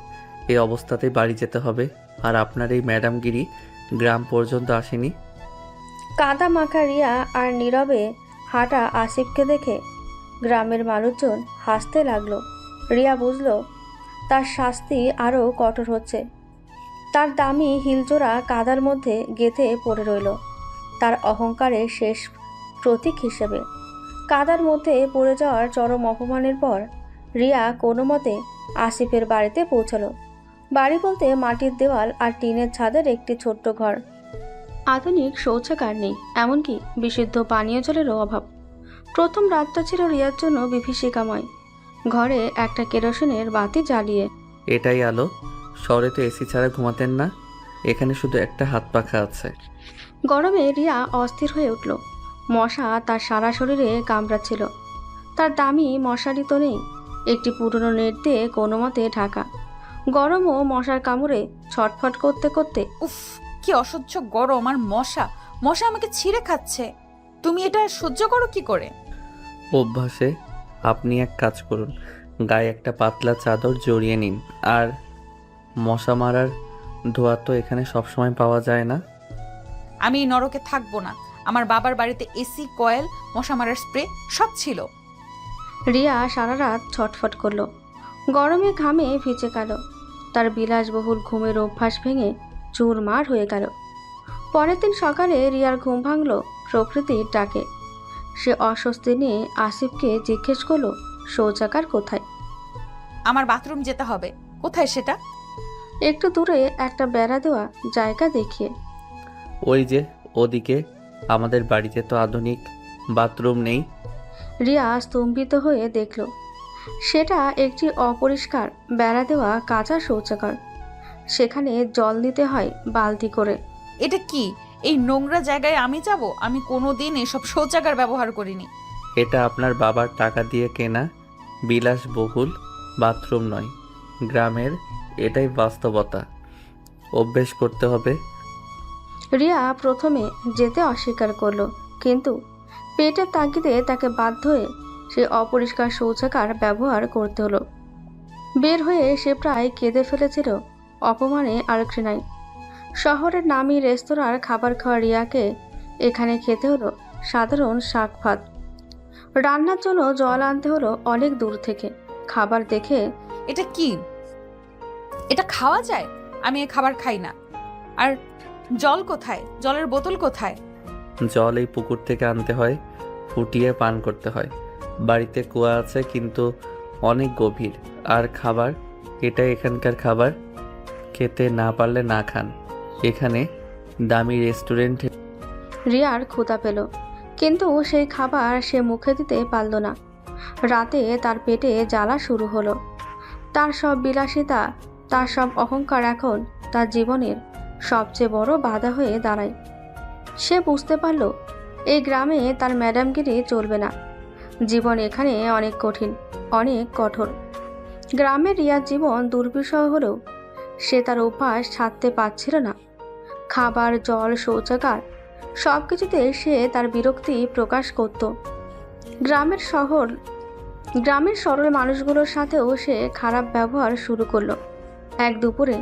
[SPEAKER 1] এই অবস্থাতেই বাড়ি যেতে হবে। আর আপনার এই ম্যাডামগিরি গ্রাম পর্যন্ত আসেনি।
[SPEAKER 3] কাদা মাখা রিয়া আর নীরবে হাঁটা আসিফকে দেখে গ্রামের মানুষজন হাসতে লাগলো। রিয়া বুঝলো তার শাস্তি আরও কঠোর হচ্ছে। তার দামি হিলজোড়া কাদার মধ্যে গেঁথে পড়ে রইল, তার অহংকারের শেষ প্রতীক হিসেবে। কাদার মধ্যে পড়ে যাওয়ার চরম অপমানের পর রিয়া কোনো মতে আসিফের বাড়িতে পৌঁছালো। বাড়ি বলতে মাটির দেওয়াল আর টিনের ছাদের একটি ছোট্ট ঘর। আধুনিক শৌচাগার নেই, এমনকি বিশুদ্ধ পানীয় জলেরও অভাব। প্রথম রাতটা ছিল রিয়ার জন্য বিভীষিকাময়। ঘরে একটা কেরোসিনের বাতি জ্বালিয়ে।
[SPEAKER 1] এটাই আলো। শহরে তো এসি ছাড়া ঘুমাতেন না, এখানে শুধু একটা হাত পাখা আছে।
[SPEAKER 3] গরমে রিয়া অস্থির হয়ে উঠল। মশা তার সারা শরীরে কামড়াচ্ছিল। তার দামি মশারি তো নেই, একটি পুরনো নেট দিয়ে কোনো মতে ঢাকা। গরম ও মশার কামড়ে ছটফট করতে করতে,
[SPEAKER 2] উফ, কি অসহ্য গরম আর মশা। মশা আমাকে ছিঁড়ে খাচ্ছে। তুমি এটা সহ্য করো কি করে?
[SPEAKER 1] অভ্যাসে। আপনি এক কাজ করুন, গায়ে একটা পাতলা চাদর জড়িয়ে নিন। আর মশা মারার ধোঁয়া তো এখানে সবসময় পাওয়া যায় না।
[SPEAKER 2] আমি এই নরকে থাকবো না। আমার বাবার বাড়িতে এসি, কয়েল, মশা মারার স্প্রে সব ছিল।
[SPEAKER 3] রিয়া সারা রাত ছটফট করলো। গরমে ঘামে ভিজে গেল। তার বিলাসবহুল ঘুমের অভ্যাস ভেঙে চুরমার হয়ে গেল। পরের দিন সকালে রিয়ার ঘুম ভাঙল প্রকৃতির ডাকে। সে অস্বস্তি নিয়ে আসিফকে জিজ্ঞেস করলো শৌচাগার কোথায়।
[SPEAKER 2] আমার বাথরুম যেতে হবে। কোথায় সেটা?
[SPEAKER 3] একটু দূরে একটা বেড়া দেওয়া জায়গা দেখিয়ে।
[SPEAKER 1] ওই যে ওদিকে। আমাদের বাড়িতে তো আধুনিক বাথরুম নেই।
[SPEAKER 3] রিয়া স্তম্ভিত হয়ে দেখল সেটা একটি অপরিষ্কার বেড়া দেওয়া কাঁচা শৌচাগার। সেখানে জল নিতে হয় বালতি করে।
[SPEAKER 2] এটা কি? এই নোংরা জায়গায় আমি যাব? আমি কোনোদিন এসব শৌচাগার ব্যবহার করিনি।
[SPEAKER 1] এটা আপনার বাবার টাকা দিয়ে কেনা বিলাসবহুল বাথরুম নয়, গ্রামের এটাই বাস্তবতা। অভ্যেস করতে হবে।
[SPEAKER 3] রিয়া প্রথমে যেতে অস্বীকার করলো, কিন্তু পেটের তাগিদে তাকে বাধ্য হয়ে সে অপরিষ্কার শৌচাগার ব্যবহার করতে হলো। বের হয়ে সে প্রায় কেঁদে ফেলেছিল অপমানে আর ঘৃণায়। শহরের নামী রেস্তোরাঁর খাবার খাওয়া রিয়াকে এখানে খেতে হলো সাধারণ শাক ভাত। রান্নার জন্য জল আনতে হলো অনেক দূর থেকে। খাবার দেখে,
[SPEAKER 2] এটা কি? এটা খাওয়া যায়? আমি এ খাবার খাই না। আর জল কোথায়? জলের বোতল কোথায়?
[SPEAKER 1] জল এই পুকুর থেকে আনতে হয়, ফুটিয়ে পান করতে হয়। বাড়িতে কুয়া আছে, কিন্তু অনেক গভীর। আর খাবার, এটা এখানকার খাবার। খেতে না পারলে না খান। এখানে দামি রেস্টুরেন্টে।
[SPEAKER 3] রিয়ার ক্ষুধা পেল, কিন্তু সেই খাবার সে মুখে দিতে পারল না। রাতে তার পেটে জ্বালা শুরু হলো। তার সব বিলাসিতা, তার সব অহংকার এখন তার জীবনের সবচেয়ে বড় বাধা হয়ে দাঁড়ায়। সে বুঝতে পারল এই গ্রামে তার ম্যাডামগিরি চলবে না। জীবন এখানে অনেক কঠিন, অনেক কঠোর। গ্রামের রিয়ার জীবন দুর্বিষহ হলেও সে তার অভ্যাস ছাড়তে পারছিল না। খাবার, জল, শৌচাগার সব কিছুতে সে তার বিরক্তি প্রকাশ করত। গ্রামের সরল মানুষগুলোর সাথেও সে খারাপ ব্যবহার শুরু করলো। এক দুপুরে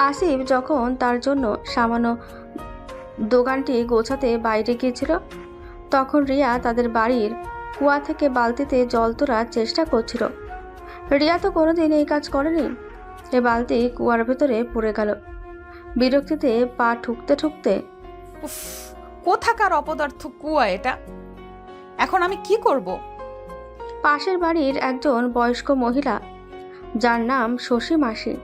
[SPEAKER 3] আসিফ যখন তার জন্য সামান্য দোকানটি গোছাতে বাইরে গিয়েছিল, তখন রিয়া তাদের বাড়ির কুয়া থেকে বালতিতে জল তোলার চেষ্টা করছিল। রিয়া তো কোনোদিন এই কাজ করেনি। এ বালতি কুয়ার ভেতরে পড়ে গেল। বিরক্তিতে পা ঠুকতে ঠুকতে,
[SPEAKER 2] উফ, কোথাকার অপদার্থ কুয়া এটা! এখন আমি কি করব?
[SPEAKER 3] পাশের বাড়ির একজন বয়স্ক মহিলা, যার নাম শশী মাসি,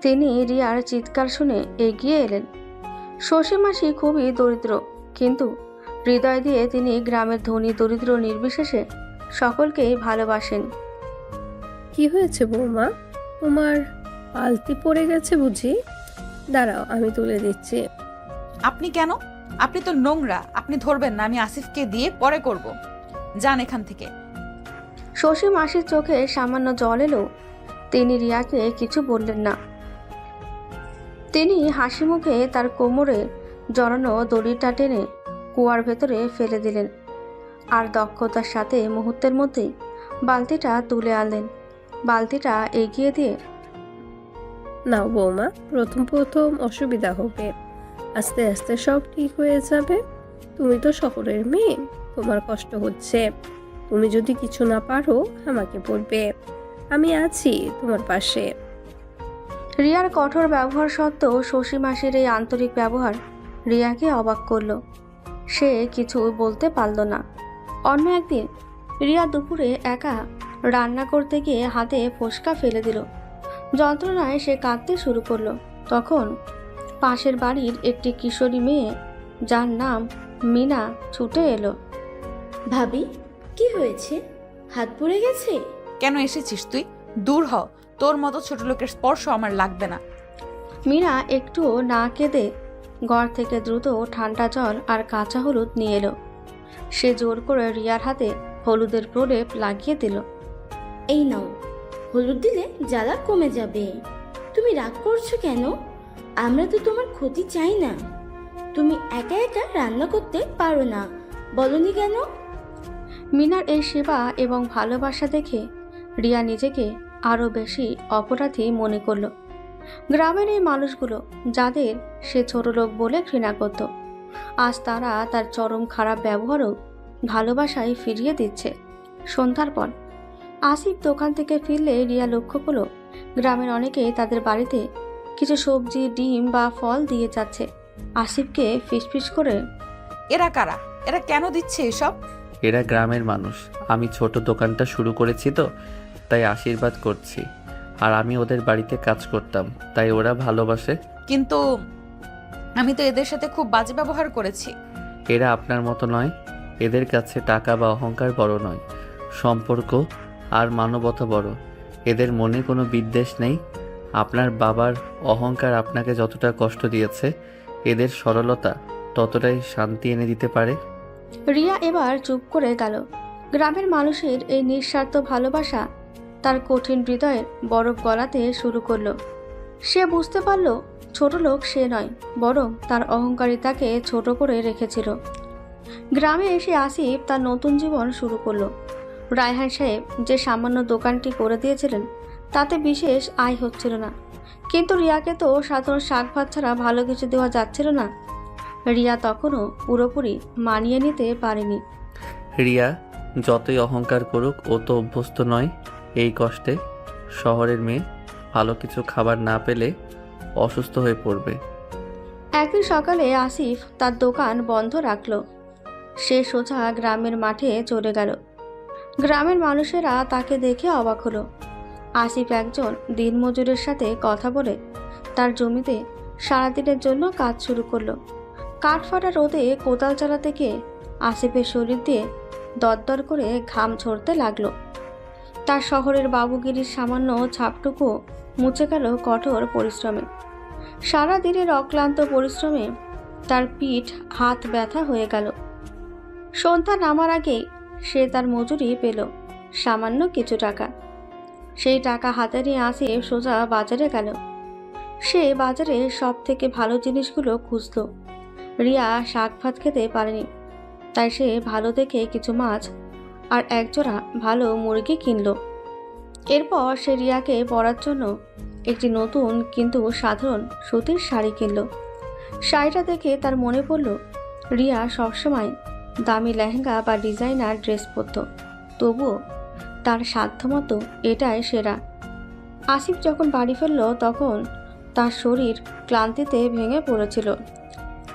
[SPEAKER 3] তিনি রিয়ার চিৎকার শুনে এগিয়ে এলেন। শশী মাসি খুবই দরিদ্র, কিন্তু হৃদয় দিয়ে তিনি গ্রামের ধনী দরিদ্র নির্বিশেষে সকলকেই ভালোবাসেন।
[SPEAKER 7] কি হয়েছে বৌমা, তোমার আলতি পড়ে গেছে বুঝি? দাঁড়াও, আমি তুলে দিচ্ছি।
[SPEAKER 2] আপনি কেন? আপনি তো নোংরা, আপনি ধরবেন না। আমি আসিফকে দিয়ে পরে করব। যান এখান থেকে।
[SPEAKER 3] শশী মাসির চোখে সামান্য জল এলো, তিনি রিয়াকে কিছু বললেন না। তিনি হাসি মুখে তার কোমরে জড়ানো দড়িটা টেনে কুয়ার ভেতরে ফেলে দিলেন আর দক্ষতার সাথে মুহূর্তের মধ্যেই বালতিটা তুলে আনলেন। বালতিটা এগিয়ে দিয়ে,
[SPEAKER 7] নাও বৌমা, প্রথম প্রথম অসুবিধা হবে, আস্তে আস্তে সব ঠিক হয়ে যাবে। তুমি তো শহরের মেয়ে, তোমার কষ্ট হচ্ছে। তুমি যদি কিছু না পারো আমাকে বলবে, আমি আছি তোমার পাশে।
[SPEAKER 3] রিয়ার কঠোর ব্যবহার সত্ত্বেও শশী মাসির এই আন্তরিক ব্যবহার রিয়াকে অবাক করল। সে কিছু বলতে পারল না। অন্য একদিন রিয়া দুপুরে একা রান্না করতে গিয়ে হাতে ফোসকা ফেলে দিল। যন্ত্রণায় সে কাঁদতে শুরু করলো। তখন পাশের বাড়ির একটি কিশোরী মেয়ে, যার নাম মিনা, ছুটে এলো।
[SPEAKER 8] ভাবি, কি হয়েছে? হাত পুড়ে গেছে?
[SPEAKER 2] কেন এসেছিস তুই? দূর হ, তোর মতো ছোট লোকের স্পর্শ আমার লাগবে না।
[SPEAKER 3] মিনা একটুও না কেঁদে ঘর থেকে দ্রুত ঠান্ডা জল আর কাঁচা হলুদ নিয়ে এলো। সে জোর করে রিয়ার হাতে হলুদের প্রলেপ লাগিয়ে দিল।
[SPEAKER 8] এই নাও, হলুদ দিলে জ্বালা কমে যাবে। তুমি রাগ করছো কেন? আমরা তো তোমার ক্ষতি চাই না। তুমি একা একা রান্না করতে পারো না, বলনি কেন?
[SPEAKER 3] মিনার এই সেবা এবং ভালোবাসা দেখে রিয়া নিজেকে আরও বেশি অপরাধী মনে করল। গ্রামের এই মানুষগুলো, যাদের সে ছোট লোক বলে ঘৃণা করত, আজ তারা তার চরম খারাপ ব্যবহারও ভালোবাসায় ফিরিয়ে দিচ্ছে। সন্ধ্যার পর আসিফ দোকান থেকে ফিরলে রিয়া লক্ষ্য করল গ্রামের অনেকেই তাদের বাড়িতে কিছু সবজি, ডিম বা ফল দিয়ে যাচ্ছে। আসিফকে ফিসফিস করে,
[SPEAKER 2] এরা কারা? এরা কেন দিচ্ছে এসব?
[SPEAKER 1] এরা গ্রামের মানুষ। আমি ছোট দোকানটা শুরু করেছি তো, তাই আশীর্বাদ করছি। আর আমি ওদের বাড়িতে কাজ করতাম, তাই ওরা ভালোবাসে।
[SPEAKER 2] কিন্তু আমি তো এদের সাথে খুব বাজে ব্যবহার করেছি।
[SPEAKER 1] এরা আপনার মতো নয়। এদের কাছে টাকা বা অহংকার বড় নয়, সম্পর্ক আর মানবতা বড়। এদের মনে কোনো বিদ্বেষ নেই। আপনার বাবার অহংকার আপনাকে যতটা কষ্ট দিয়েছে, এদের সরলতা ততটাই শান্তি এনে দিতে পারে।
[SPEAKER 3] রিয়া এবার চুপ করে গেল। গ্রামের মানুষের এই নিঃস্বার্থ ভালোবাসা তার কঠিন হৃদয়ের বরফ গলাতে শুরু করলো। সে বুঝতে পারল ছোট লোক সে নয়, বরং তার অহংকারিতাকে ছোট করে রেখেছিল। গ্রামে এসে আসিফ তার নতুন জীবন শুরু করলো। রায়হান সাহেব যে সামান্য দোকানটি করে দিয়েছিলেন, তাতে বিশেষ আয় হচ্ছিল না। কিন্তু রিয়াকে তো সাধারণ শাক ভাত ছাড়া ভালো কিছু দেওয়া যাচ্ছিল না। রিয়া তখনও পুরোপুরি মানিয়ে নিতে পারেনি।
[SPEAKER 1] রিয়া যতই অহংকার করুক, ও তো অভ্যস্ত নয় এই কষ্টে। শহরের মেয়ে ভালো কিছু খাবার না পেলে অসুস্থ হয়ে পড়বে।
[SPEAKER 3] একদিন সকালে আসিফ তার দোকান বন্ধ রাখল। সে সোজা গ্রামের মাঠে চলে গেল। গ্রামের মানুষেরা তাকে দেখে অবাক হলো। আসিফ একজন দিনমজুরের সাথে কথা বলে তার জমিতে সারাদিনের জন্য কাজ শুরু করলো। কাঠফাটা রোদে কোদাল চালাতে গিয়ে আসিফের শরীর দিয়ে দরদর করে ঘাম ঝরতে লাগলো। তার শহরের বাবুগিরির সামান্য ছাপটুকু মুছে গেল কঠোর পরিশ্রমে। সারা দিনের অক্লান্ত পরিশ্রমে তার পিঠ হাত ব্যথা হয়ে গেল। সন্ধ্যা নামার আগেই সে তার মজুরি পেল, সামান্য কিছু টাকা। সেই টাকা হাতে নিয়ে আসিফ সোজা বাজারে গেল। সে বাজারে সব থেকে ভালো জিনিসগুলো খুঁজল। রিয়া শাক ভাত খেতে পারেনি, তাই সে ভালো দেখে কিছু মাছ আর একজোড়া ভালো মুরগি কিনল। এরপর সে রিয়াকে পরার জন্য একটি নতুন কিন্তু সাধারণ সুতির শাড়ি কিনল। শাড়িটা দেখে তার মনে পড়ল রিয়া সবসময় দামি লেহেঙ্গা বা ডিজাইনার ড্রেস পরত, তবুও তার সাধ্যমতো এটাই সেরা। আসিফ যখন বাড়ি ফিরল তখন তার শরীর ক্লান্তিতে ভেঙে পড়েছিল।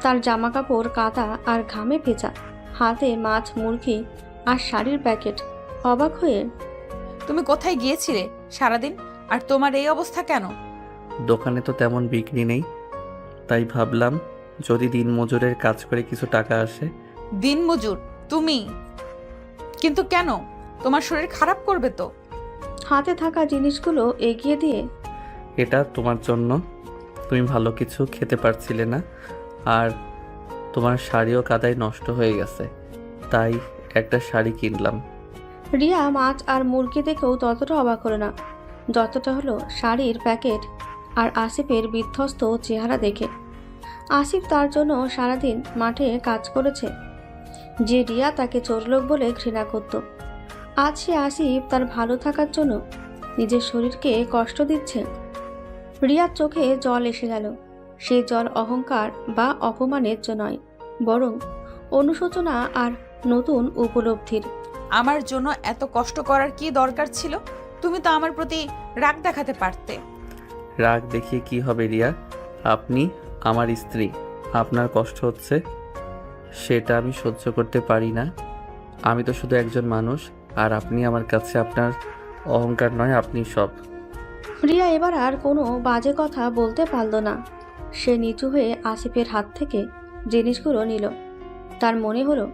[SPEAKER 3] তার জামাকাপড় কাদা আর ঘামে ভেজা, হাতে মাছ, মুরগি আর শাড়ির প্যাকেট। অবাক হয়ে,
[SPEAKER 2] তুমি কোথায় গিয়েছিলে সারাদিন? আর তোমার এই অবস্থা কেন?
[SPEAKER 1] দোকানে তো তেমন বিক্রি নেই, তাই ভাবলাম যদি দিন মজুরের কাজ করে কিছু টাকা আসে।
[SPEAKER 2] দিনমজুর তুমি, কিন্তু কেন? তোমার শরীর খারাপ করবে তো।
[SPEAKER 3] হাতে থাকা জিনিসগুলো এগিয়ে দিয়ে
[SPEAKER 1] এটা তোমার জন্য। তুমি ভালো কিছু খেতে পারছিলে না, আর তোমার শাড়িও কাদায় নষ্ট হয়ে গেছে, তাই একটা শাড়ি কিনলাম।
[SPEAKER 3] রিয়া মাছ আর মুরগি দেখেও ততটা অবাক হলো না যতটা হলো শাড়ির প্যাকেট আর আসিফের বিধ্বস্ত চেহারা দেখে। আসিফ তার জন্য সারাদিন মাঠে কাজ করেছে, যে রিয়া তাকে চোরলোক বলে ঘৃণা করত। আজ সে আসিফ তার ভালো থাকার জন্য নিজের শরীরকে কষ্ট দিচ্ছে। রিয়ার চোখে জল এসে গেল। সেই জল অহংকার বা অপমানের জন্য নয়, বরং অনুশোচনা আর নতুন উপলব্ধির।
[SPEAKER 2] আমার জন্য এত কষ্ট করার কি দরকার ছিল? তুমি তো আমার প্রতি রাগ দেখাতে পারতে।
[SPEAKER 1] রাগ দেখিয়ে কি হবে রিয়া? আপনি আমার স্ত্রী, আপনার কষ্ট হচ্ছে সেটা আমি সহ্য করতে পারি না। আমি তো শুধু একজন মানুষ, আর আপনি আমার কাছে আপনার অহংকার নয়, আপনি সব।
[SPEAKER 3] রিয়া এবার আর কোনো বাজে কথা বলতে পারল না। সে নিচু হয়ে আসিফের হাত থেকে জিনিসগুলো নিল। তার মনে হলো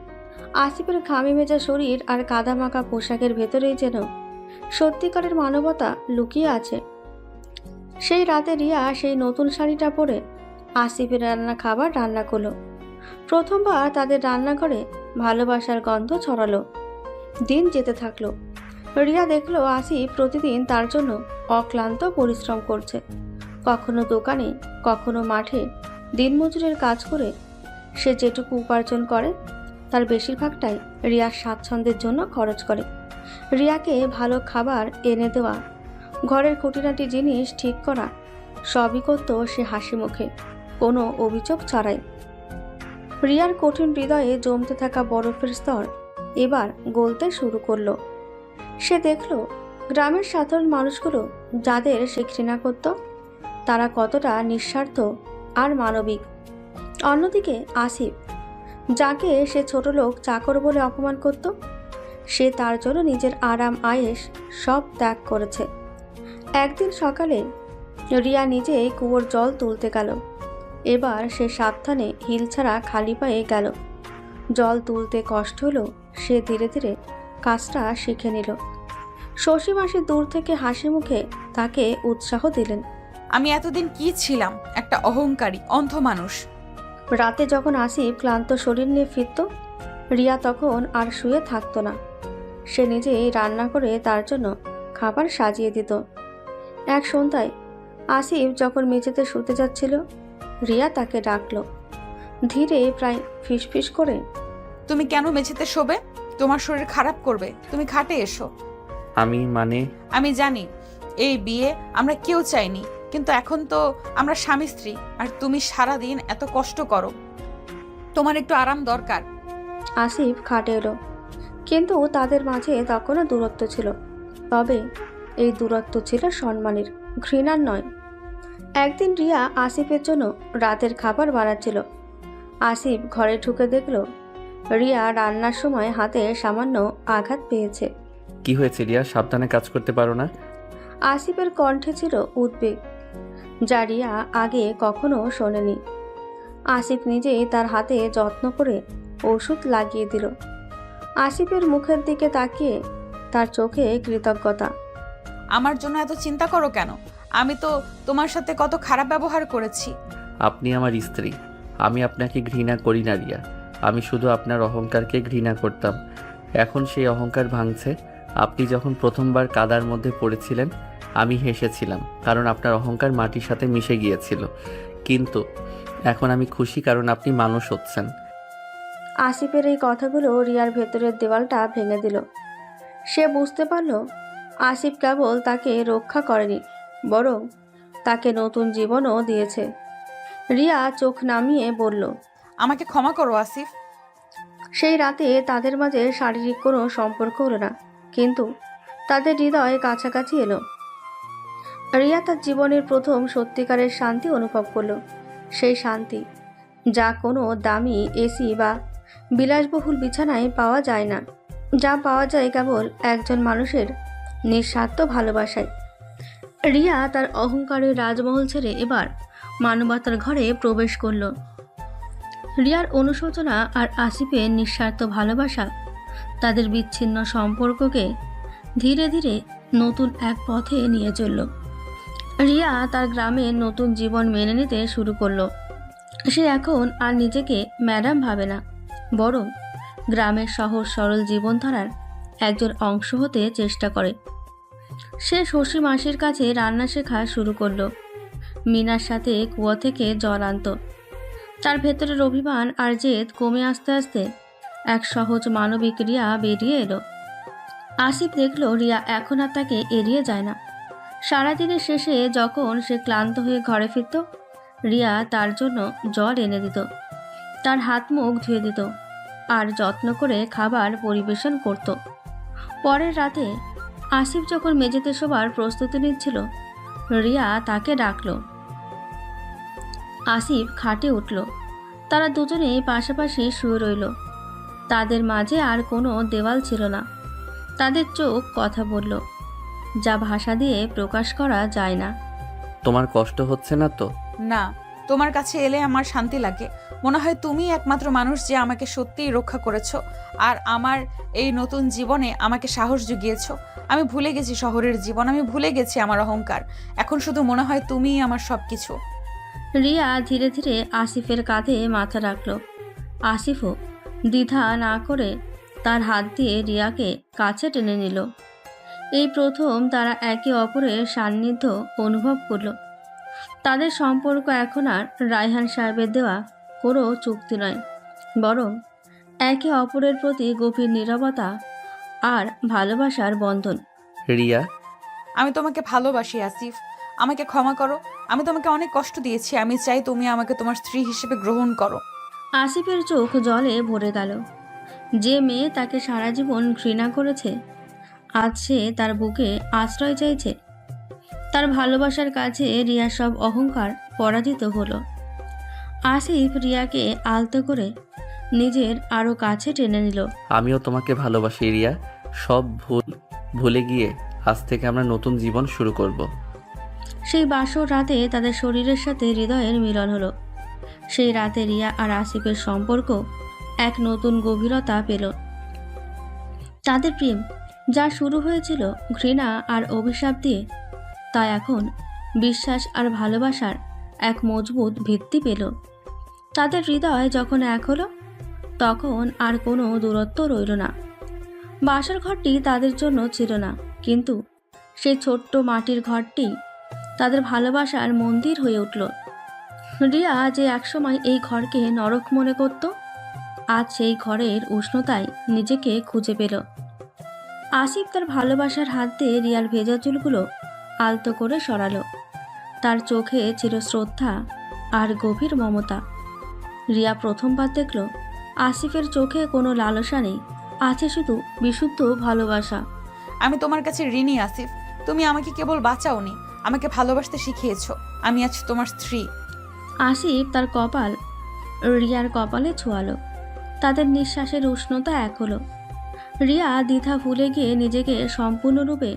[SPEAKER 3] আসিফের ঘামে ভেজা শরীর আর কাদামাখা পোশাকের ভেতরেই যেন সত্যিকারের মানবতা লুকিয়ে আছে। সেই রাতে রিয়া সেই নতুন শাড়িটা পরে আসিফের রান্না খাবার রান্না করলো। প্রথমবার তাদের রান্নাঘরে ভালোবাসার গন্ধ ছড়ালো। দিন যেতে থাকলো। রিয়া দেখলো আসিফ প্রতিদিন তার জন্য অক্লান্ত পরিশ্রম করছে, কখনো দোকানে কখনো মাঠে দিনমজুরের কাজ করে। সে যেটুকু উপার্জন করে তার বেশিরভাগটাই রিয়ার স্বাচ্ছন্দ্যের জন্য খরচ করে। রিয়াকে ভালো খাবার এনে দেওয়া, ঘরের খুঁটিনাটি জিনিস ঠিক করা, সবই করত সে হাসি মুখে, কোনো অভিযোগ ছাড়াই। রিয়ার কঠিন হৃদয়ে জমতে থাকা বরফের স্তর এবার গলতে শুরু করলো। সে দেখল গ্রামের সাধারণ মানুষগুলো যাদের সে ঘৃণা করত, তারা কতটা নিঃস্বার্থ আর মানবিক। অন্যদিকে আসিফ, যাকে সে ছোট লোক চাকর বলে অপমান করত, সে তার জন্য নিজের আরাম আয়েশ সব ত্যাগ করেছে। একদিন সকালে রিয়া নিজেই কুয়োর জল তুলতে গেল। এবার সে সাবধানে হিল ছাড়া খালি পায়ে গেল। জল তুলতে কষ্ট হলেও সে ধীরে ধীরে কাজটা শিখে নিল। শশী মাসি দূর থেকে হাসি মুখে তাকে উৎসাহ দিলেন।
[SPEAKER 2] আমি এতদিন কি ছিলাম? একটা অহংকারী অন্ধ মানুষ।
[SPEAKER 3] রাতে যখন আসিফ ক্লান্ত শরীর নিয়ে ফিরত, রিয়া তখন আর শুয়ে থাকতো না। সে নিজেই রান্না করে তার জন্য খাবার সাজিয়ে দিত। এক সন্ধ্যায় আসিফ যখন মেঝেতে শুতে যাচ্ছিল, রিয়া তাকে ডাকলো ধীরে, প্রায় ফিসফিস করে।
[SPEAKER 2] তুমি কেন মেঝেতে শোবে? তোমার শরীর খারাপ করবে, তুমি খাটে এসো।
[SPEAKER 1] আমি
[SPEAKER 2] জানি এই বিয়ে আমরা কেউ চাইনি, কিন্তু এখন তো আমরা স্বামী স্ত্রী, আর তুমি সারাদিন এত কষ্ট করো, তোমার একটু আরাম দরকার।
[SPEAKER 3] আসিফ খাটে এলো, কিন্তু তাদের মাঝে তখনও দূরত্ব ছিল। তবে এই দূরত্ব ছিল সম্মানের, ঘৃণার নয়। একদিন রিয়া আসিফের জন্য রাতের খাবার বানাচ্ছিল। আসিফ ঘরে ঢুকে দেখল রিয়া রান্নার সময় হাতে সামান্য আঘাত পেয়েছে।
[SPEAKER 1] কি হয়েছে রিয়া? সাবধানে কাজ করতে পারো না?
[SPEAKER 3] আসিফের কণ্ঠে ছিল উদ্বেগ, যা রিয়া আগে কখনো শোনেনি। আসিফ নিজেই তার হাতে যত্ন করে ওষুধ লাগিয়ে দিল। আসিফের মুখের দিকে তাকিয়ে তার চোখে কৃতজ্ঞতা।
[SPEAKER 2] আমার জন্য এত চিন্তা করো কেন? আমি তো তোমার সাথে কত খারাপ ব্যবহার করেছি।
[SPEAKER 1] আপনি আমার স্ত্রী, আমি আপনাকে ঘৃণা করি না রিয়া। আমি শুধু আপনার অহংকারকে ঘৃণা করতাম। এখন সেই অহংকার ভাঙছে। আপনি যখন প্রথমবার কাদার মধ্যে পড়েছিলেন, আমি হেসেছিলাম, কারণ আপনার অহংকার মাটির সাথে মিশে গিয়েছিল। কিন্তু এখন আমি খুশি, কারণ আপনি মানুষ হচ্ছেন।
[SPEAKER 3] আসিফের এই কথাগুলো রিয়ার ভেতরের দেওয়ালটা ভেঙে দিল। সে বুঝতে পারল আসিফ কেবল তাকে রক্ষা করেনি, বরং তাকে নতুন জীবনও দিয়েছে। রিয়া চোখ নামিয়ে বলল,
[SPEAKER 2] আমাকে ক্ষমা করো আসিফ।
[SPEAKER 3] সেই রাতে তাদের মাঝে শারীরিক কোনো সম্পর্ক হলো না, কিন্তু তাদের হৃদয় কাছাকাছি এলো। রিয়া তার জীবনের প্রথম সত্যিকারের শান্তি অনুভব করলো। সেই শান্তি যা কোনো দামি এসি বা বিলাসবহুল বিছানায় পাওয়া যায় না, যা পাওয়া যায় কেবল একজন মানুষের নিঃস্বার্থ ভালোবাসায়। রিয়া তার অহংকারের রাজমহল ছেড়ে এবার মানবতার ঘরে প্রবেশ করল। রিয়ার অনুশোচনা আর আসিফের নিঃস্বার্থ ভালোবাসা তাদের বিচ্ছিন্ন সম্পর্ককে ধীরে ধীরে নতুন এক পথে নিয়ে চলল। রিয়া তার গ্রামে নতুন জীবন মেনে নিতে শুরু করলো। সে এখন আর নিজেকে ম্যাডাম ভাবে না, বরং গ্রামের সহজ সরল জীবনধারার একজন অংশ হতে চেষ্টা করে। সে শশী মাসির কাছে রান্না শেখা শুরু করলো। মিনার সাথে কুয়া থেকে জল আনত। তার ভেতরের অভিমান আর জেদ কমে আস্তে আস্তে এক সহজ মানবিক রিয়া বেরিয়ে এলো। আসিফ দেখলো রিয়া এখন আর তাকে এড়িয়ে যায় না। সারাদিনের শেষে যখন সে ক্লান্ত হয়ে ঘরে ফিরত, রিয়া তার জন্য জল এনে দিত, তার হাত মুখ ধুয়ে দিত আর যত্ন করে খাবার পরিবেশন করত। পরের রাতে আসিফ যখন মেঝেতে শোবার প্রস্তুতি নিচ্ছিল, রিয়া তাকে ডাকলো। আসিফ খাটে উঠল। তারা দুজনেই পাশাপাশি শুয়ে রইল। তাদের মাঝে আর কোনো দেওয়াল ছিল না। তাদের চোখ কথা বলল, যা ভাষা দিয়ে প্রকাশ করা যায় না।
[SPEAKER 1] তোমার কষ্ট হচ্ছে না তো?
[SPEAKER 2] না, তোমার কাছে এলে আমার শান্তি লাগে। মনে হয় তুমি একমাত্র মানুষ যে আমাকে সত্যিই রক্ষা করেছো আর আমার এই নতুন জীবনে আমাকে সাহস জুগিয়েছো। আমি ভুলে গেছি শহরের জীবন, আমি ভুলে গেছি আমার অহংকার। এখন শুধু মনে হয় তুমিই আমার সব কিছু।
[SPEAKER 3] রিয়া ধীরে ধীরে আসিফের কাঁধে মাথা রাখল। আসিফও দ্বিধা না করে তার হাত দিয়ে রিয়াকে কাছে টেনে নিল। এই প্রথম তারা একে অপরের সান্নিধ্য অনুভব করল। তাদের সম্পর্ক এখন আর রায়হান সাহেবের দেওয়া কোনো চুক্তি নয়, বরং একে অপরের প্রতি গভীর নীরবতা আর ভালোবাসার বন্ধন।
[SPEAKER 1] রিয়া,
[SPEAKER 2] আমি তোমাকে ভালোবাসি আসিফ, আমাকে ক্ষমা করো। আমি তোমাকে অনেক কষ্ট দিয়েছি। আমি চাই তুমি আমাকে তোমার স্ত্রী হিসেবে গ্রহণ করো।
[SPEAKER 3] আসিফের চোখ জলে ভরে গেল। যে মেয়ে তাকে সারা জীবন ঘৃণা করেছে, আজ সে তার বুকে আশ্রয় চাইছে। তার ভালোবাসার কাছে রিয়ার সব অহংকার পরাজিত হলো। আসিফ রিয়াকে আলতো করে নিজের আরো কাছে টেনে নিল।
[SPEAKER 1] আমিও তোমাকে ভালোবাসি রিয়া। সব ভুলে গিয়ে আজ থেকে আমরা নতুন জীবন শুরু করব।
[SPEAKER 3] সেই বাসর রাতে তাদের শরীরের সাথে হৃদয়ের মিলন হলো। সেই রাতে রিয়া আর আসিফের সম্পর্ক এক নতুন গভীরতা পেল। তাদের প্রেম যা শুরু হয়েছিল ঘৃণা আর অভিশাপ দিয়ে, তা এখন বিশ্বাস আর ভালোবাসার এক মজবুত ভিত্তি পেল। তাদের হৃদয় যখন এক হলো, তখন আর কোনো দূরত্ব রইল না। বাসর ঘরটি তাদের জন্য ছিল না, কিন্তু সেই ছোট্ট মাটির ঘরটি তাদের ভালোবাসার মন্দির হয়ে উঠল। রিয়া যে একসময় এই ঘরকে নরক মনে করত, আজ সেই ঘরের উষ্ণতায় নিজেকে খুঁজে পেল। আসিফ তার ভালোবাসার হাত দিয়ে রিয়ার ভেজা চুলগুলো আলতো করে সরালো। তার চোখে ছিল শ্রদ্ধা আর গভীর মমতা। রিয়া প্রথমবার দেখল আসিফের চোখে কোনো লালসা নেই, আছে শুধু বিশুদ্ধ ভালোবাসা।
[SPEAKER 2] আমি তোমার কাছে ঋণী আসিফ। তুমি আমাকে কেবল বাঁচাওনি, আমাকে ভালোবাসতে শিখিয়েছো। আমি আজ তোমার স্ত্রী।
[SPEAKER 3] আসিফ তার কপাল রিয়ার কপালে ছোঁয়ালো। তাদের নিঃশ্বাসের উষ্ণতা এক হলো। রিয়া দ্বিধা ভুলে গিয়ে নিজেকে সম্পূর্ণরূপে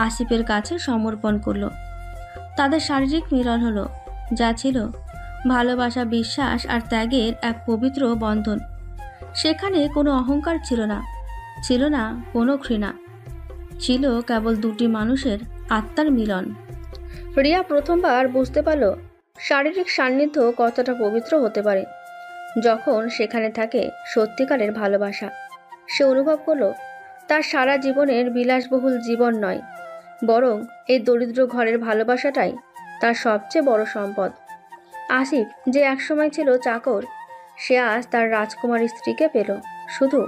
[SPEAKER 3] আসিফের কাছে সমর্পণ করলো। তাদের শারীরিক মিলন হলো, যা ছিল ভালোবাসা, বিশ্বাস আর ত্যাগের এক পবিত্র বন্ধন। সেখানে কোনো অহংকার ছিল না, ছিল না কোনো ঘৃণা, ছিল কেবল দুটি মানুষের আত্মার মিলন। রিয়া প্রথমবার বুঝতে পারল শারীরিক সান্নিধ্য কতটা পবিত্র হতে পারে যখন সেখানে থাকে সত্যিকারের ভালোবাসা। সে অনুভব করলো তার সারা জীবনের বিলাসবহুল জীবন নয়, বরং এই দরিদ্র ঘরের ভালোবাসাটাই তার সবচেয়ে বড় সম্পদ। আসিফ যে একসময় ছিল চাকর, সে আজ তার রাজকুমারী স্ত্রীকে পেল শুধু